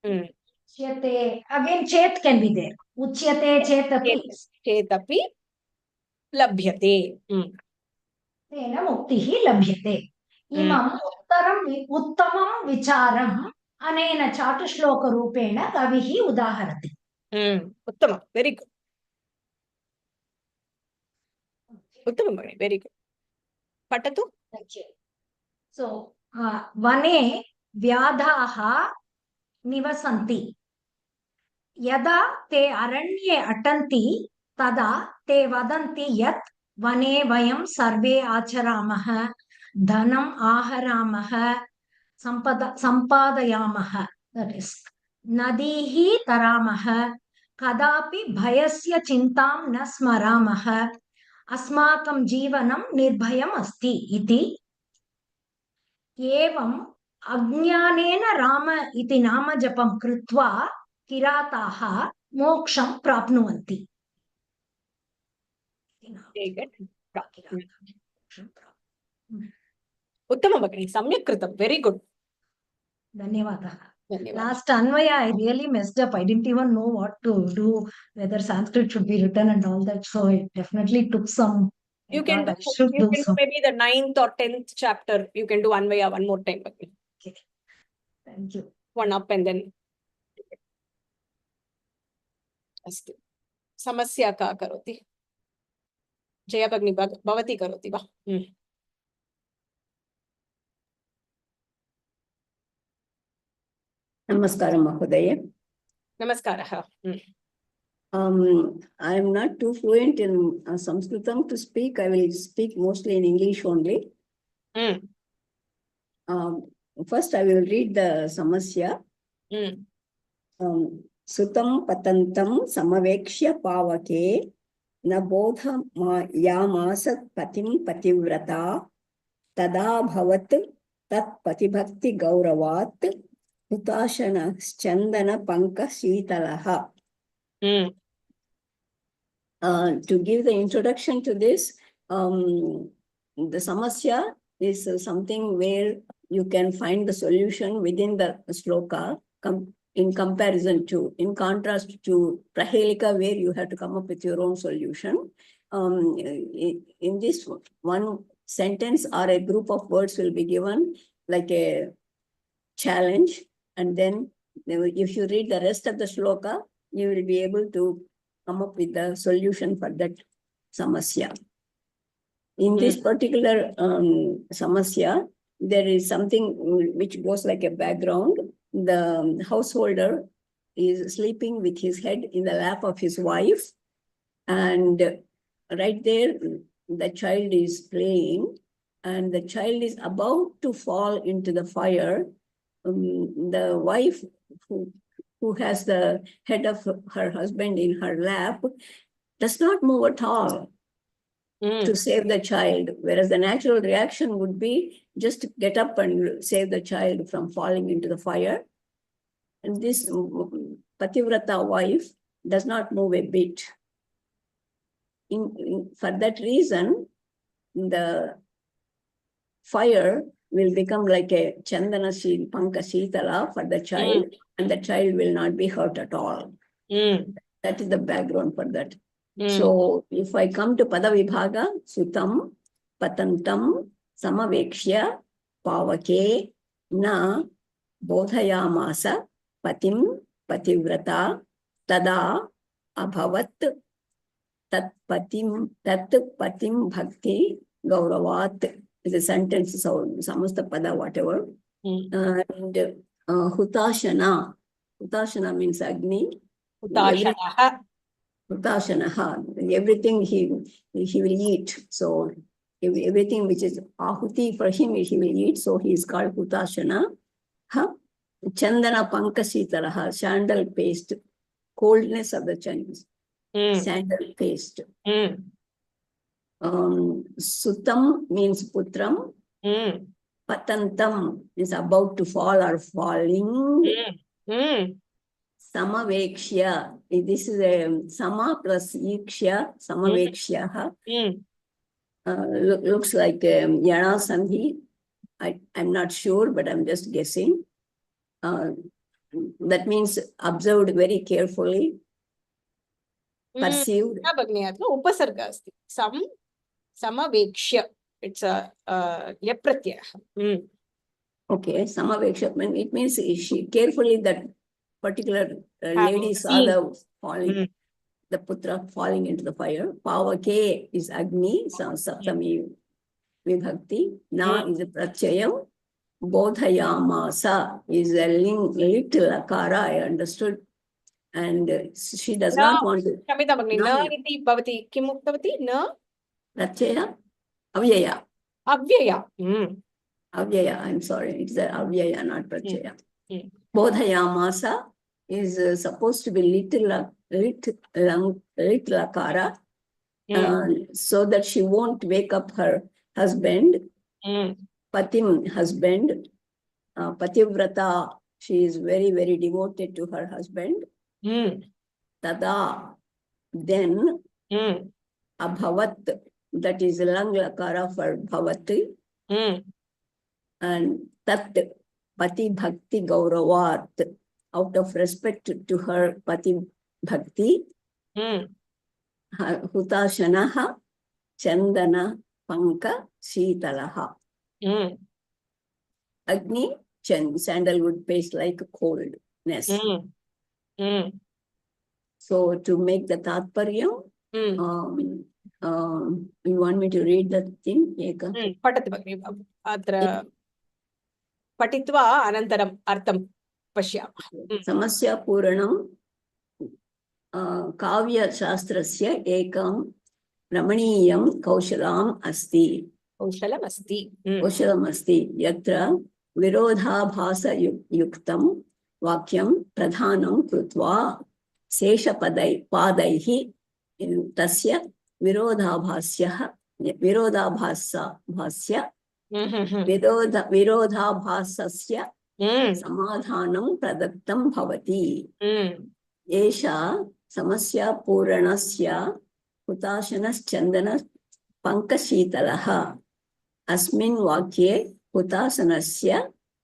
Uchyate, again chet can be there. Uchyate chetapi. Chetapi labhyate. तेन मुक्तिः लभ्यते। इमम् उत्तमं विचारम् अनेन चाटुश्लोकरूपेण कविः उदाहरति। उत्तमं, very good. उत्तमं भगिनि, very good. पठतु। So, वने व्याधाः निवसन्ति। यदा ते अरण्ये अटन्ति तदा ते वदन्ति यत् वने वयं सर्वे आचरामः, धनम् आहरामः, सम्पादयामः, that is, नदीः तरामः, कदापि भयस्य चिन्तां न स्मरामः, अस्माकं जीवनं निर्भयम् अस्ति इति। एवम् अज्ञानेन राम इति नामजपं कृत्वा किराताः मोक्षं प्राप्नुवन्ति। उत्तमं भगिनि, सम्यक् कृतं, very good. धन्यवादः। Last Anvaya, I really messed up. I didn't even know what to do, whether Sanskrit should be written and all that. So it definitely took some. You can do maybe the 9th or 10th chapter. You can do Anvaya one more time. Okay. Thank you. One up and then. अस्तु, समस्या का करोति? जया भगिनी भवती करोति वा? नमस्कारं महोदय। नमस्कारः। I am not too fluent in Sanskritam to speak. I will speak mostly in English only. First, I will read the Samasya. Sutam patantam samavekshya pavake na bodha yamasat patim pativrata tada bhavat tat patibhakti gauravat Hutashana Chandana Panka Sitalaha. To give the introduction to this, the Samasya is something where you can find the solution within the sloka in contrast to Prahelika, where you have to come up with your own solution. In this one sentence or a group of words will be given like a challenge. And then if you read the rest of the shloka, you will be able to come up with the solution for that samasya. In this particular samasya, there is something which goes like a background. The householder is sleeping with his head in the lap of his wife. And right there, the child is playing. And the child is about to fall into the fire. The wife who has the head of her husband in her lap does not move at all to save the child, whereas the natural reaction would be just to get up and save the child from falling into the fire. And this Pativrata wife does not move a bit. For that reason, the fire will become like a Chandana Panka Sitala for the child, and the child will not be hurt at all. That is the background for that. So if I come to Padavibhaga, Sutam, Patantam, Samavekshya, Pavake, na bodhayamasa patim pativrata tada abhavat tat patim bhakti gauravat. Is a sentence, so samasta pada, whatever. And hutashana. Hutashana means Agni. Hutashanaha. Hutashanaha. Everything he will eat. So everything which is ahuti for him, he will eat. So he is called Hutashana. Chandana pankasitaraha. Sandal paste. Coldness of the Chinese. Sandal paste. Sutam means putram. Patantam is about to fall or falling. Samavekshya. This is a sama plus ikshya. Samavekshya. Looks like yana sandhi. I'm not sure, but I'm just guessing. That means observed very carefully. Perceived. Upasarga asti. Samavekshya. It's a yapratyaya. Okay, Samavekshya. It means she carefully that particular lady saw the falling, the putra falling into the fire. Pavake is Agni, Saptami Vibhakti. Na is a Prachayam. Bodhayamasa is a little akara, I understood. And she does not want to. Kamita Bhagini. Na iti bhavati. Kim uktavati? Na? Prachaya? Avyaya. Avyaya. Avyaya, I'm sorry. It's a Avyaya, not Prachaya. Bodhayamasa is supposed to be little akara, so that she won't wake up her husband, Patim husband, Pativrata. She is very, very devoted to her husband. Tada, then Abhavat, that is lang lakara for Bhavati, and Tat Pati Bhakti Gauravat, out of respect to her Pati Bhakti, Hutashanaha Chandana Panka Shitalaha. Agni, sandalwood paste like coldness. So to make the Tatparyam, you want me to read that thing? Eka? Patati Bhagini. Atra Patitva Anantaram Artham Pashyam. Samasya Puranam Kavya Shastrasya Ekam Ramaniyam Kaushalam Asti. Kaushalam Asti. Kaushalam Asti. Yatra Virodha Bhasa Yuktam Vakyam Pradhanam Krutva Sesha Padaihi Tasya Virodhabhasya Virodhabhasasya Samadhanam Pradaktam Bhavati. Esha Samasya Puranasya Hutashanas Chandana Pankashitalaha. Asmin Vakye Hutasanasya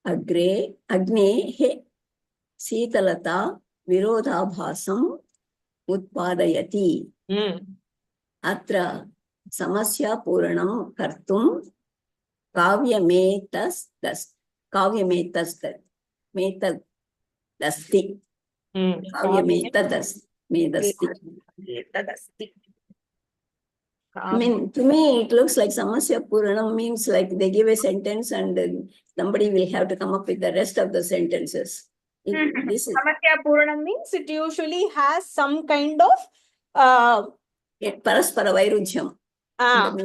Agnehe Sitalata Virodhabhasam Utpadayati. Atra Samasya Puranam Kartum Kavyametas Dasti. I mean, to me, it looks like Samasya Puranam means like they give a sentence and then somebody will have to come up with the rest of the sentences. This is Samasya Puranam means it usually has some kind of Paraspara Vairujyam. And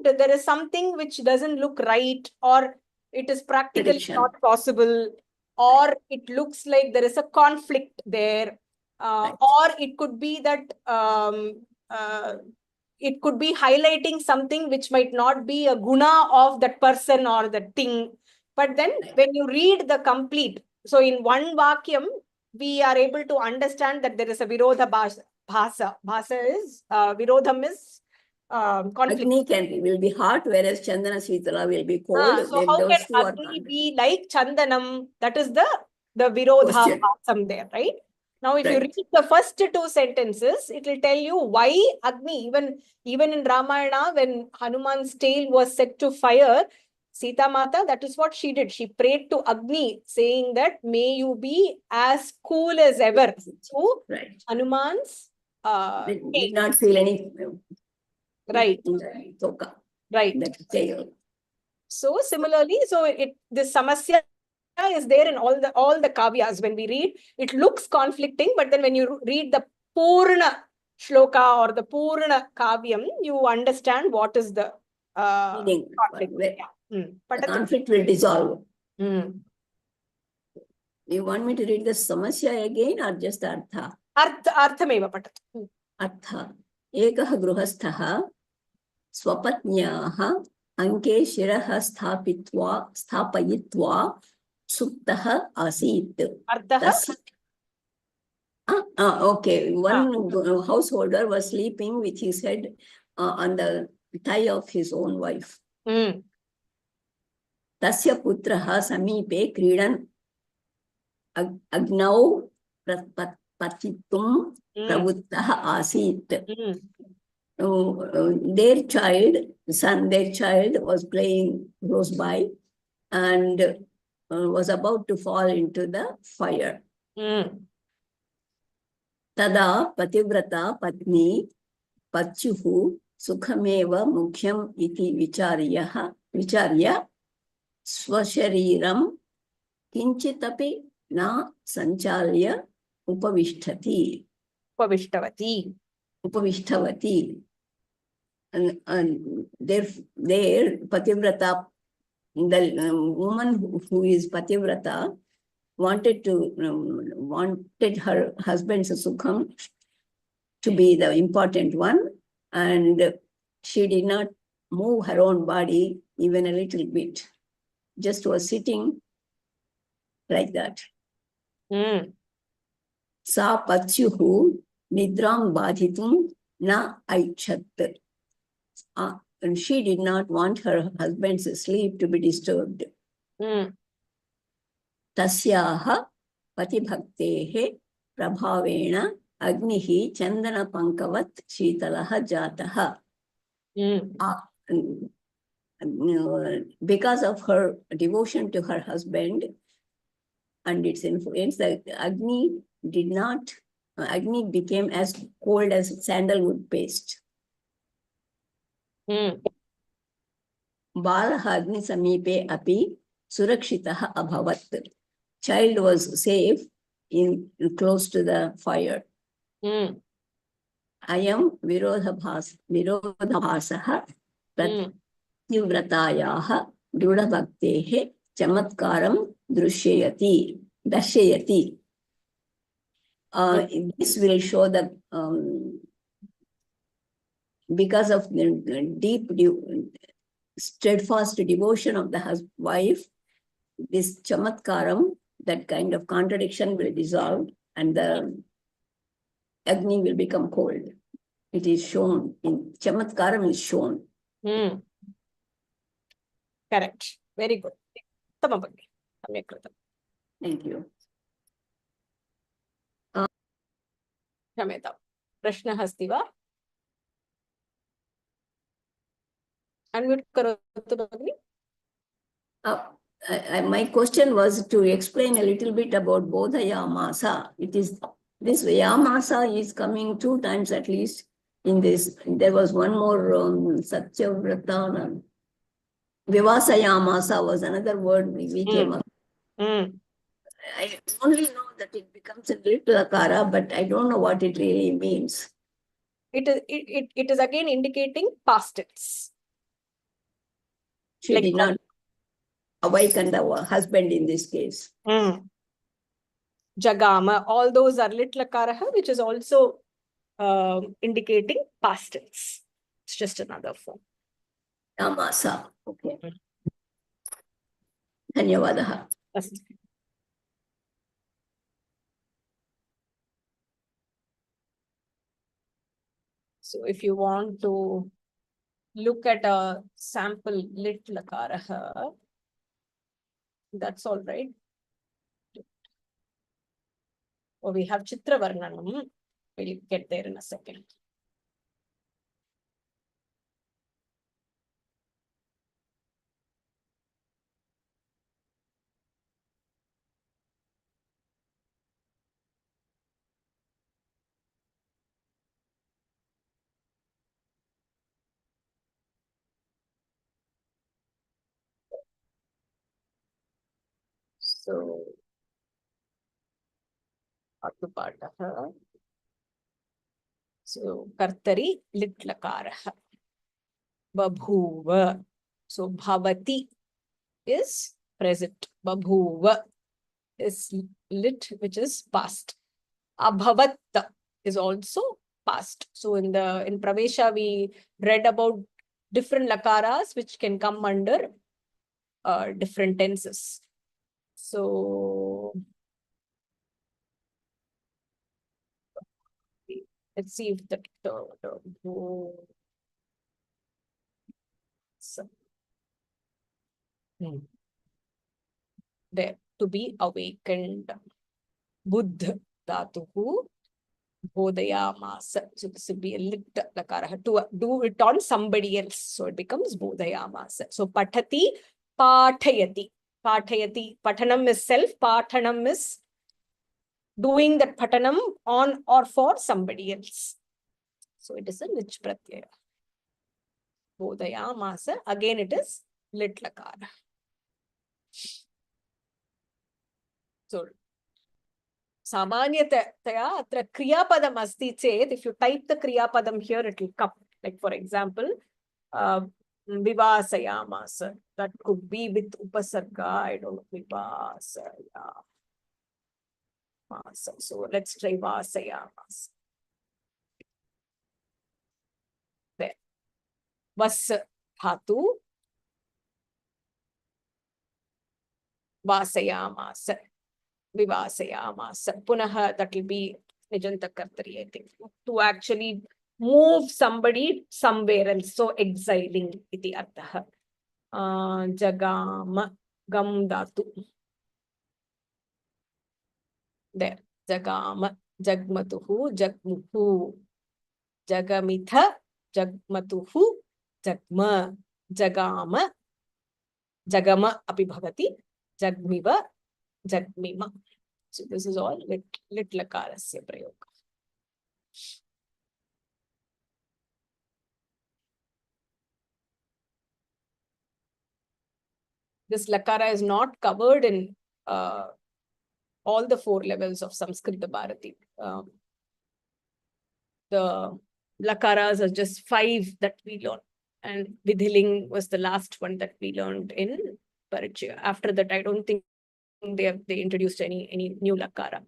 there is something which doesn't look right, or it is practically not possible, or it looks like there is a conflict there, or it could be that it could be highlighting something which might not be a guna of that person or that thing. But then when you read the complete, so in one vakyam, we are able to understand that there is a virodha bhasa. Bhasa is, virodham is conflict. Agni will be hot, whereas Chandana Sitala will be cold. So how can Agni be like Chandanam? That is the virodha bhasam there, right? Now, if you read the first two sentences, it will tell you why Agni, even in Ramayana, when Hanuman's tail was set to fire, Sita Mata, that is what she did. She prayed to Agni, saying that may you be as cool as ever. So, Hanuman's did not feel any right. Toka. Right. So similarly, so this samasya is there in all the kavyas. When we read, it looks conflicting, but then when you read the Purna shloka or the Purna kavyam, you understand what is the conflict. The conflict will dissolve. You want me to read the samasya again or just the artha? Arthameva patatu. Artha. Ekah gruhasthaha swapatnyaha anke shiraha स्थापयित्वा suktaha asit. Okay. One householder was sleeping with his head on the thigh of his own wife. Tasya putraha samipe kridan agnau patitum pravuttaha asit. Their child was playing close by and was about to fall into the fire. Tada pativrata patni pachuhu sukhameva mukhyam iti vicharya swashariram kinchitapi na sanchalya upavishtvati. And there pativrata, the woman who is pativrata, wanted her husband's sukham to be the important one, and she did not move her own body even a little bit, just was sitting like that. Sa patyuhu nidram badhitum na aichat. And she did not want her husband's sleep to be disturbed. Tasyaha patibhaktehe prabhavena agnihi chandana pankavat shitalaha jataha. Because of her devotion to her husband and its influence, the Agni became as cold as sandalwood paste. Balaha Agni samipe api surakshitaha abhavat. Child was safe close to the fire. Ayam virodhabhasaha pratyvratayaha drudabhaktehe chamatkaram darshayati. This will show that because of the deep, steadfast devotion of the wife, this chamatkaram, that kind of contradiction will dissolve and the Agni will become cold. It is shown, chamatkaram is shown. Correct. Very good. Thank you. Shameta. Prashna hasti va? Unmute karotu bagni. My question was to explain a little bit about Bodha Yamasa. It is this Yamasa is coming 2 times at least in this. There was one more Satyavrata. Vivasa Yamasa was another word we came up. I only know that it becomes a little akara, but I don't know what it really means. It is again indicating past tense. She did not awaken the husband in this case. Jagama, all those are lit lakaraha, which is also indicating past tense. It's just another form. Yamasa. Okay. Dhanyavadaha. So if you want to look at a sample lit lakaraha, that's all right. Or we have Chitra Varnanam. We'll get there in a second. So, Atupataha. So, Kartari lit lakaraha. Babhuva. So, Bhavati is present. Babhuva is lit, which is past. Abhavat is also past. So, in Pravesha, we read about different lakaras which can come under different tenses. So, let's see if there, to be awakened. Buddha dhatuhu bodhayamasa. So this will be a lit lakara. To do it on somebody else. So it becomes bodhayamasa. So patati, pathayati. Pathayati. Pathanam is self. Pathanam is doing that pathanam on or for somebody else. So it is a lich pratyaya. Bodhayamasa. Again it is lit lakara. So Samanyataya atra kriyapadam asti chet, if you type the kriyapadam here, it will come. Like for example, vivasayamasa. That could be with upasarga. I don't know, vivasayamasa. So let's try vasayamasa. There. Vas dhatu. Vasayamasa. Vivasayamasa. Punaha, that will be Nijanta Kartari, I think. To actually move somebody somewhere else. So exiling iti artha. Jagama gam dhatu. There. Jagama jagmatuhu jagmuhu. Jagamitha jagmatuhu jagma. Jagama jagama api bhavati. Jagmiva jagmima. So this is all lit lakarasya prayoga. This lakara is not covered in all the 4 levels of Samskrita Bharati. The lakaras are just 5 that we learned. And Vidhiling was the last one that we learned in Parichaya. After that, I don't think they introduced any new lakara.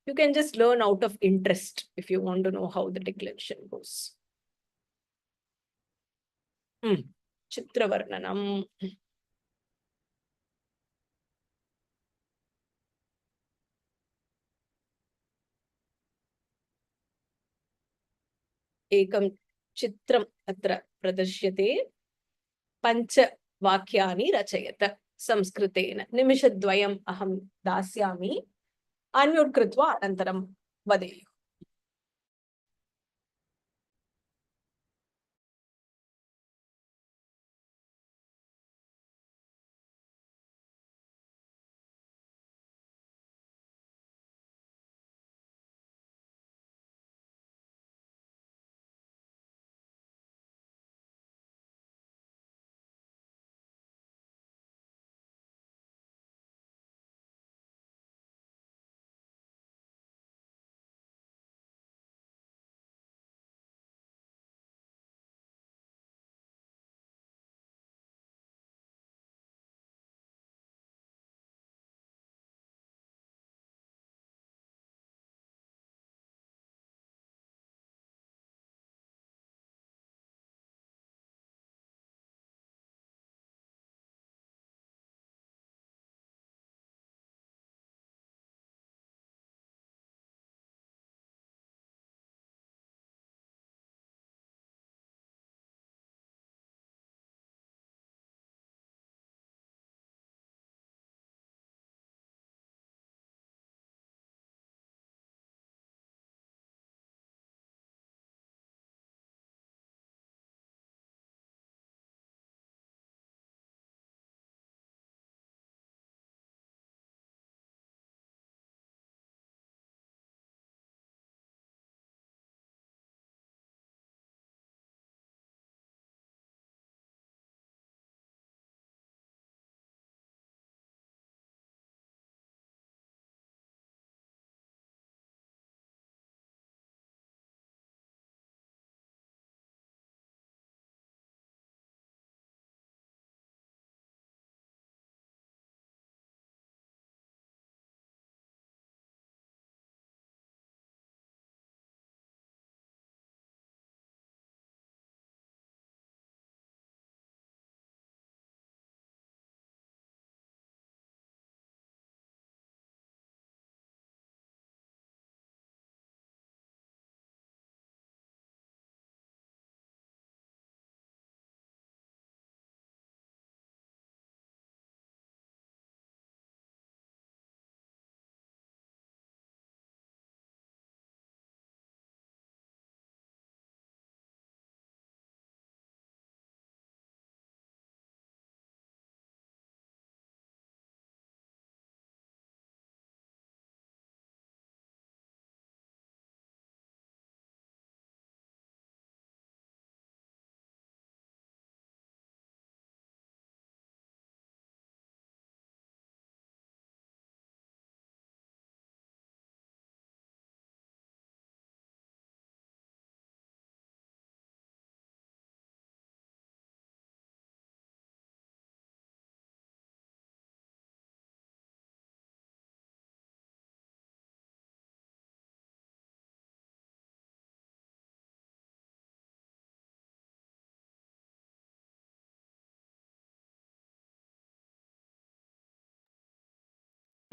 You can just learn out of interest if you want to know how the declension goes. Chitravarnanam. Ekam chitram atra pradashyate. Pancha vakyani rachayata. Samskritena. Nimishadvayam aham dasyami. Unmute kritva anantaram vadeyu.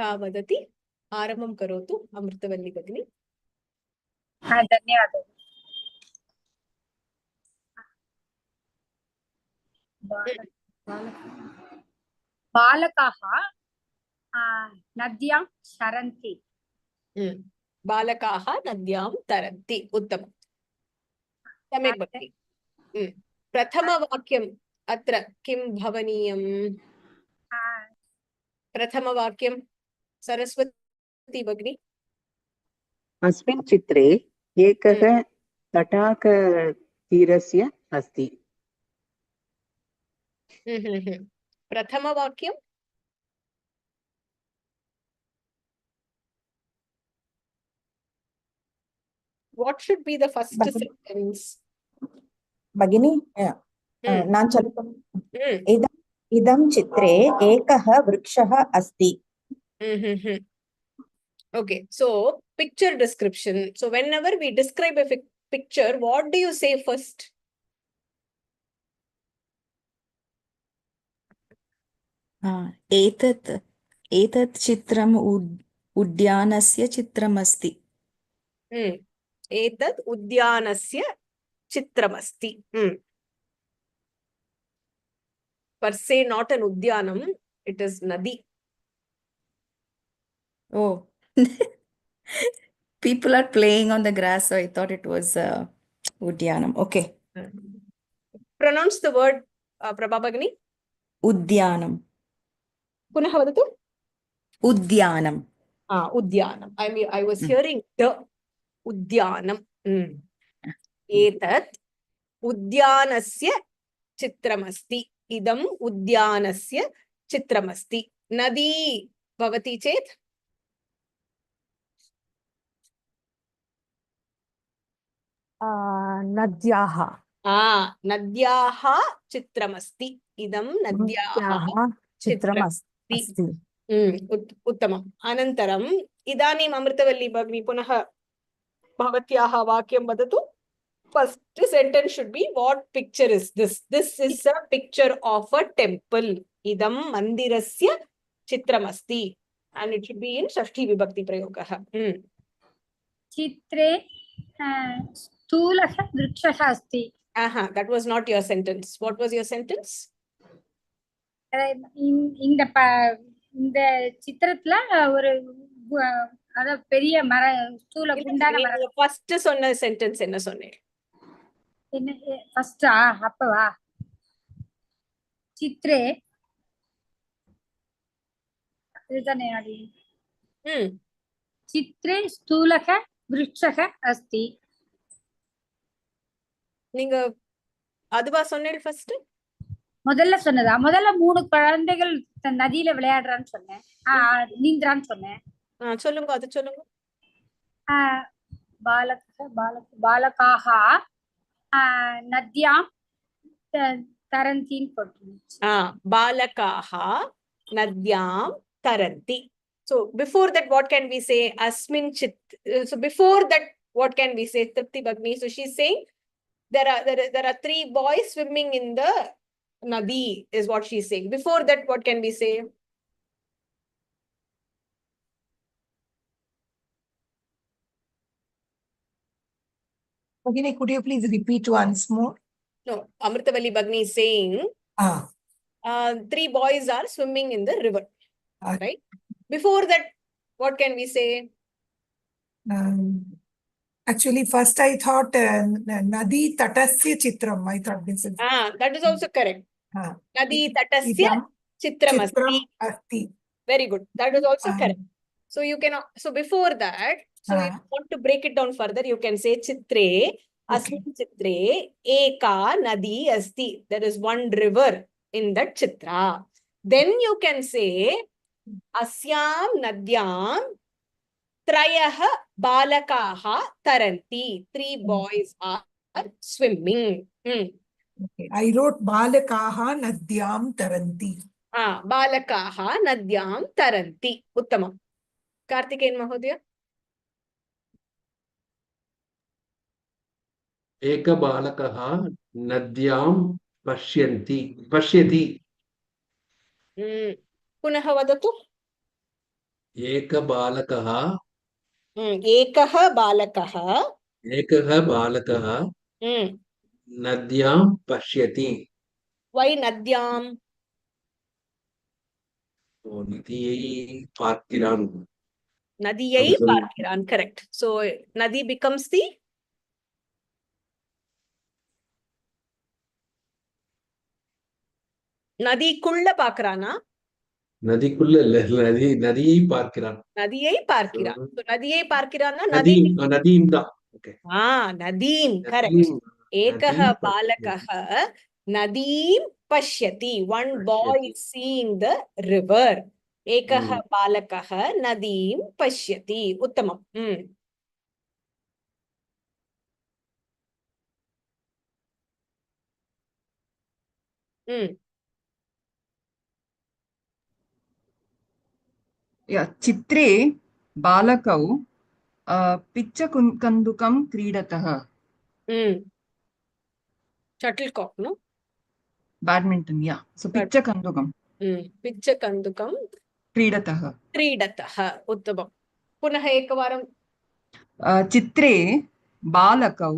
का वदति आरम्भं करोतु अमृतवल्ली भगिनी धन्यवादः बालकाः नद्यां तरन्ति बालकाः नद्यां तरन्ति उत्तमं सम्यक् भगिनी प्रथमवाक्यम् अत्र किं भवनीयम् प्रथमवाक्यं सरस्वती भगिनी अस्मिन् चित्रे एकः तटाकतीरस्य अस्ति प्रथमवाक्यं what should be the first sentence भगिनी नान् चलितम् इदं चित्रे एकः वृक्षः अस्ति okay so picture description so whenever we describe a picture what do you say first एतत् चित्रम् उद्यानस्य चित्रमस्ति एतत् उद्यानस्य चित्रमस्ति per se not an udyanam it is nadi oh people are playing on the grass so I thought it was udyanam okay pronounce the word Prabha Bhagini udyanam punah vadatu udyanam udyanam I was hearing the udyanam etat udyanasya chitramasti idam udyanasya chitramasti nadi bhavati chet नद्याः नद्याः चित्रमस्ति इदं नद्याः चित्रमस्ति उत्तमम् अनन्तरम् इदानीम् अमृतवल्ली भगिनी पुनः भवत्याः वाक्यं वदतु first sentence should be what picture is this is a picture of a temple idam mandirasya chitramasti and it should be in shashti vibhakti prayogah चित्रे स्थूलः वृक्षः अस्ति that was not your sentence what was your sentence இந்த சித்திரத்துல ஒரு அத பெரிய மர ஸ்தூல குண்டான மரம் first சொன்ன சென்டென்ஸ் என்ன சொன்னீங்க என்ன ஃபர்ஸ்டா அப்பவா चित्रे இதுதானே அடி चित्रे स्थूलः वृक्षः अस्ति நீங்க அதுவா சொன்னீங்க ஃபர்ஸ்ட் முதல்ல சொன்னதா முதல்ல மூணு குழந்தைகள் நதியில விளையாடுறான்னு சொன்னேன் நீந்துறான்னு சொன்னேன் சொல்லுங்க அது சொல்லுங்க बालकाः नद्यां तरन्ति बालकाः नद्यां तरन्ति so before that what can we say asmin chit so before that what can we say Tripti Bhagini so she's saying there are three boys swimming in the nadi is what she's saying before that what can we say Bhagini, could you please repeat once more? No, Amritavalli Bhagini is saying three boys are swimming in the river. Right? Before that, what can we say? Actually, first I thought Nadi Tatasya Chitram. I thought this is. That is also correct. Nadi Tatasya Chitram Asti. Very good. That is also correct. So you can, so before that, so if you want to break it down further, you can say Chitre, Asmin Chitre, Eka Nadi Asti. There is one river in that Chitra. Then you can say Asyam Nadyam Trayah Balakaha Taranti. Three boys are swimming. Okay. I wrote Balakaha Nadyam Taranti. Balakaha Nadyam Taranti. Uttamam. Karthikeyan Mahodaya. एक बालकः नद्यां पश्यति पुनः वदतु एक बालकः एकः बालकः नद्यां पश्यति। वै नद्याम् नदियै பார்க்கிறான். नदियै பார்க்கிறான். Correct. So nadi becomes the நதிக்குள்ள பாக்குறானா? நதிக்குள்ள இல்ல, நதியை பார்க்கிறான். நதியை பார்க்கிறான். So நதியை பார்க்கிறான்னா நதி நதீம், நதீம் தான். Okay. நதீம். Correct. एकः बालकः नदीं पश्यति. One boy is seeing the river. एकः बालकः नदीं पश्यति. उत्तमम्. चित्रे बालकौ पिच्चकन्दुकं क्रीडतः. Shuttlecock, no? Badminton, yeah. So पिच्चकन्दुकं. पिच्चकन्दुकं क्रीडतः. उत्तमं. पुनः एकवारं. चित्रे बालकौ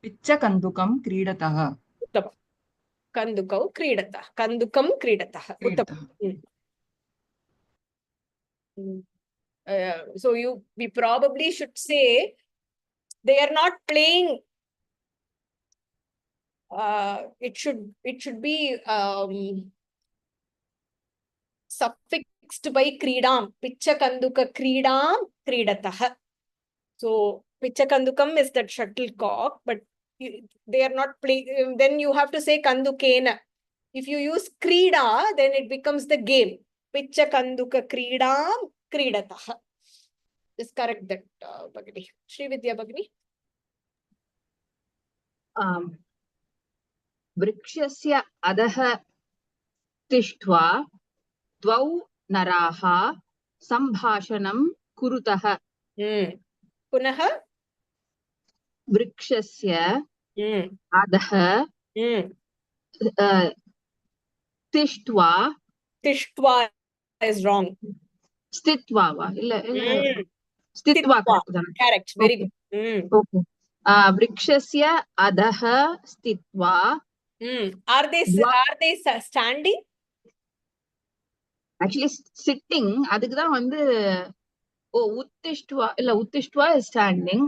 पिच्चकन्दुकं क्रीडतः. उत्तमं. कन्दुकौ क्रीडतः. कन्दुकं क्रीडतः. उत्तमम्. So we probably should say they are not playing. It should be suffixed by kridam. Pichakanduka kridam kridatah. So pichakandukam is that shuttlecock, but they are not playing. Then you have to say kandukena. If you use krida, then it becomes the game. Pichakanduka kridam kridatah. Just correct that, Bhagini. Sri Vidya Bhagini. वृक्षस्य अधः तिष्ठ्वा द्वौ नराः सम्भाषणं कुरुतः. पुनः वृक्षस्य अधः तिष्ठ्वा is wrong. स्थित्वा वा? इल्ल स्थित्वा. Correct. Very good. Okay. वृक्षस्य अधः स्थित्वा. Are they standing? Actually sitting. அதுக்கு தான் வந்து உத்திஷ்ட்வா இல்ல, உத்திஷ்ட்வா is standing.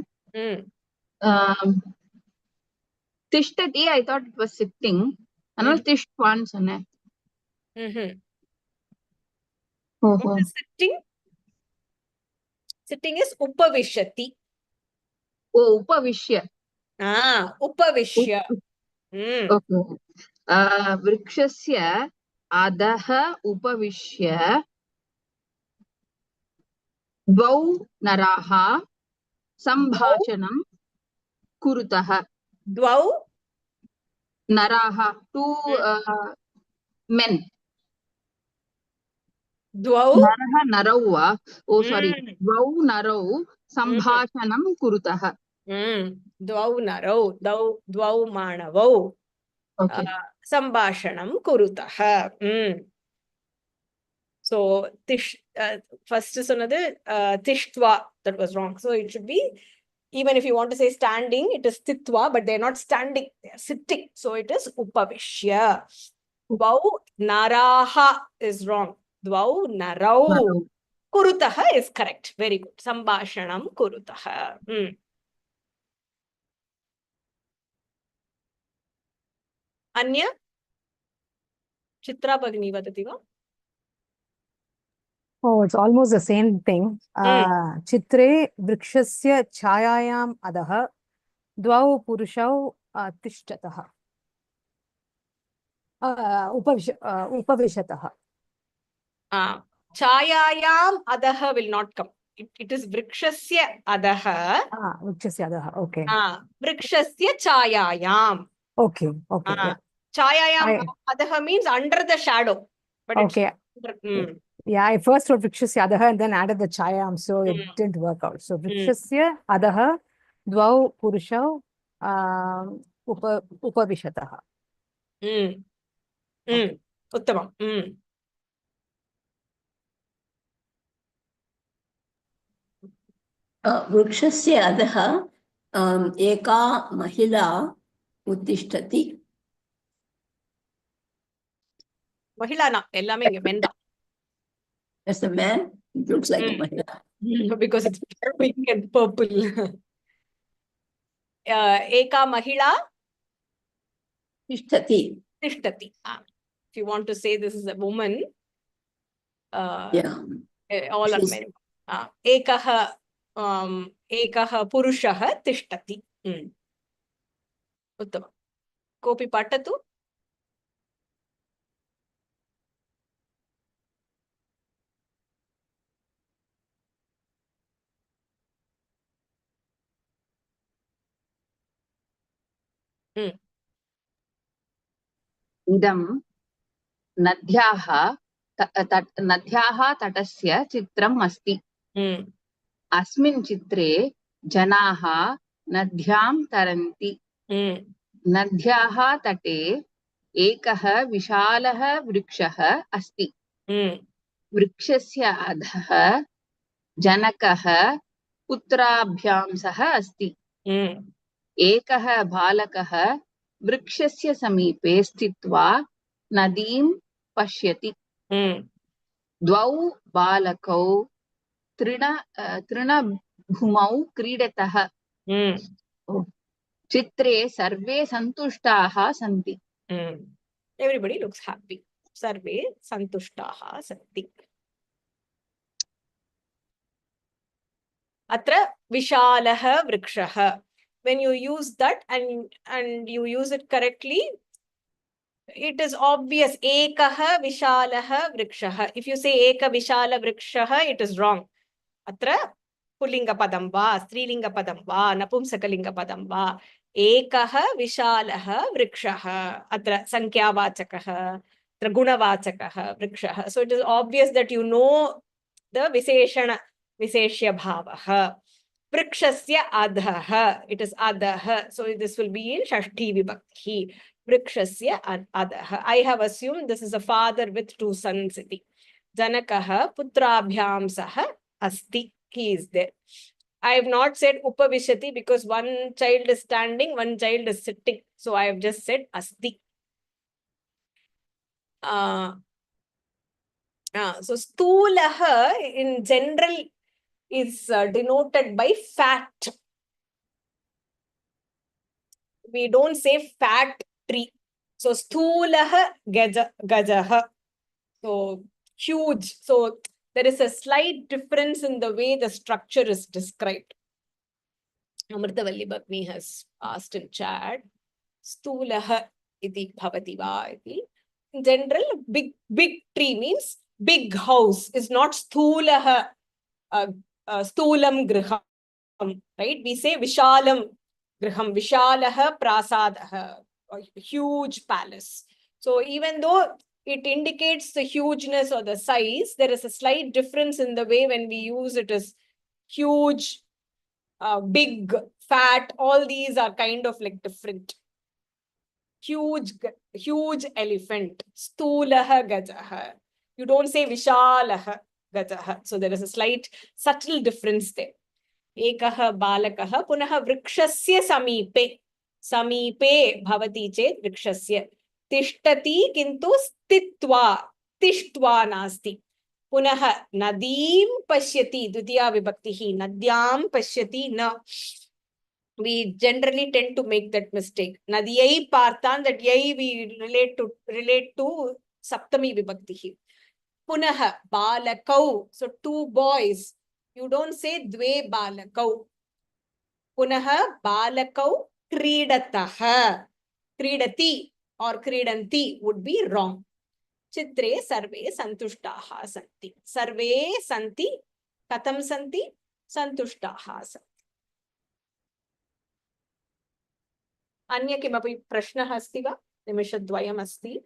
திஷ்டதி I thought it was sitting. அதனால திஷ்ட்வான்னு சொன்னேன். What is sitting? Sitting is upavishati. उपविश्य. उपविश्य. Okay. वृक्षस्य अधः उपविश्य द्वौ नराः सम्भाषणं कुरुतः. द्वौ नराः, two men. द्वौ नरः नरौ वा? sorry. द्वौ नरौ सम्भाषणं कुरुतः. द्वौ नरौ द्वौ मानवौ सम्भाषणं कुरुतः. So first sonadu tishtva, that was wrong. So it should be, even if you want to say standing, it is stitva, but they are not standing, they are sitting. So it is upavishya. Dvau naraha is wrong. Dvau narau. Kurutaha is correct. Very good. Sambhashanam kurutaha. Anya? Chitra Bhagini vadati va? Oh, it's almost the same thing. Chitre vrikshasya chayayam adaha dvau purushau tishtatah. Upavishatah. Chayayam adaha will not come. It is vrikshasya adaha. Vrikshasya adaha. Okay. Vrikshasya chayayam. Okay. Okay. Chayayam adaha means under the shadow. But okay. Yeah, I first wrote vrikshasya adaha and then added the chayam, so it didn't work out. So vrikshasya adaha dvau purushau upavishatah. Uttamam. वृक्षस्य अधः एका महिला उत्तिष्ठति. Mahilana, ellame inga men da. That's a man. It looks like a mahila. Because it's pink and purple. Eka mahila Tishtati. tishtati. If you want to say this is a woman, Yeah. all are She's- men. Ekah purushah tishtati. Uttama. Kopi patatu? इदं नद्याः नद्याः तटस्य चित्रम् अस्ति. अस्मिन् चित्रे जनाः नद्यां तरन्ति. नद्याः तटे एकः विशालः वृक्षः अस्ति. वृक्षस्य अधः जनकः पुत्राभ्यां सह अस्ति. एकः बालकः वृक्षस्य समीपे स्थित्वा नदीं पश्यति. द्वौ बालकौ तृणभूमौ क्रीडतः. चित्रे सर्वे सन्तुष्टाः सन्ति. Everybody looks happy. Sarve santushtaha santi. Atra vishalaha vrikshaha. When you use that and you use it correctly, it is obvious. Ekaha vishalaha vrikshaha. If you say eka vishala vrikshaha, it is wrong. Atra pullinga padam va, strilinga padam va, napumsakalinga padam va. Ekaha vishalaha vrikshaha. Atra sankhya-vachakaha, atra guna-vachakaha vrikshaha. So it is obvious that you know the viseshana, visheshya bhavaha. Vrikshasya adhaha. It is adhaha. So this will be in Shashti Vibhakti. Vrikshasya adhaha. I have assumed this is a father with two sons. Janakaha putrabhyam saha asti. He is there. I have not said upavishati because one child is standing, one child is sitting. So I have just said asti. So stulaha in general is denoted by fat. We don't say fat tree. So stulaha gajaha. So huge. So there is a slight difference in the way the structure is described. Amritavalli Bhagni has asked in chat, stulaha iti bhavati va iti. In general, big tree means big house is not stulaha, stulam griham, right? We say vishalam griham, vishalaha prasadaha, a huge palace. So even though it indicates the hugeness or the size, there is a slight difference in the way when we use it as huge, big, fat, all these are kind of like different. Huge elephant, stulaha gajaha. You don't say vishalaha gajaha. So there is a slight subtle difference there. Ekaha balakaha punaha vrikshasya samipe. Samipe bhavati chet vrikshasya. Tishtati kintu stitva. Tishtva nasti. Punaha nadim pashyati. Dutiya vibhaktihi. Nadyam pashyati na. We generally tend to make that mistake. Nadiyai parthan, that yai we relate to saptami vibhaktihi. Punaha balakau. So two boys. You don't say dve balakau. Punaha balakau kridataha. Kridati or kridanti would be wrong. Chitre sarve santushtaha santi. Sarve santi. Katham santi? Santushtaha santi. अन्य किमपि प्रश्नः अस्ति वा? निमिषद्वयम् अस्ति.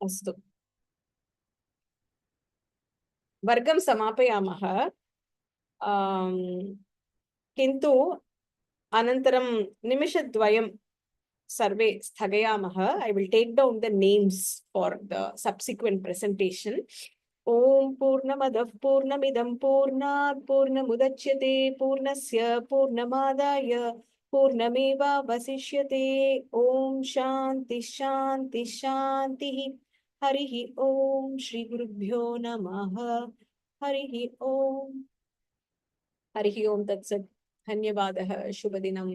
अस्तु वर्गं समापयामः किन्तु अनन्तरं निमिषद्वयं सर्वे स्थगयामः I will take down the names for the subsequent presentation ॐ पूर्णमदः पूर्णमिदं पूर्णात् पूर्णमुदच्यते पूर्णस्य पूर्णमादाय पूर्णमेवावशिष्यते ॐ शान्ति शान्ति शान्तिः हरिः ॐ श्री गुरुभ्यो नमः हरिः ॐ तत्सत् धन्यवादः शुभदिनम्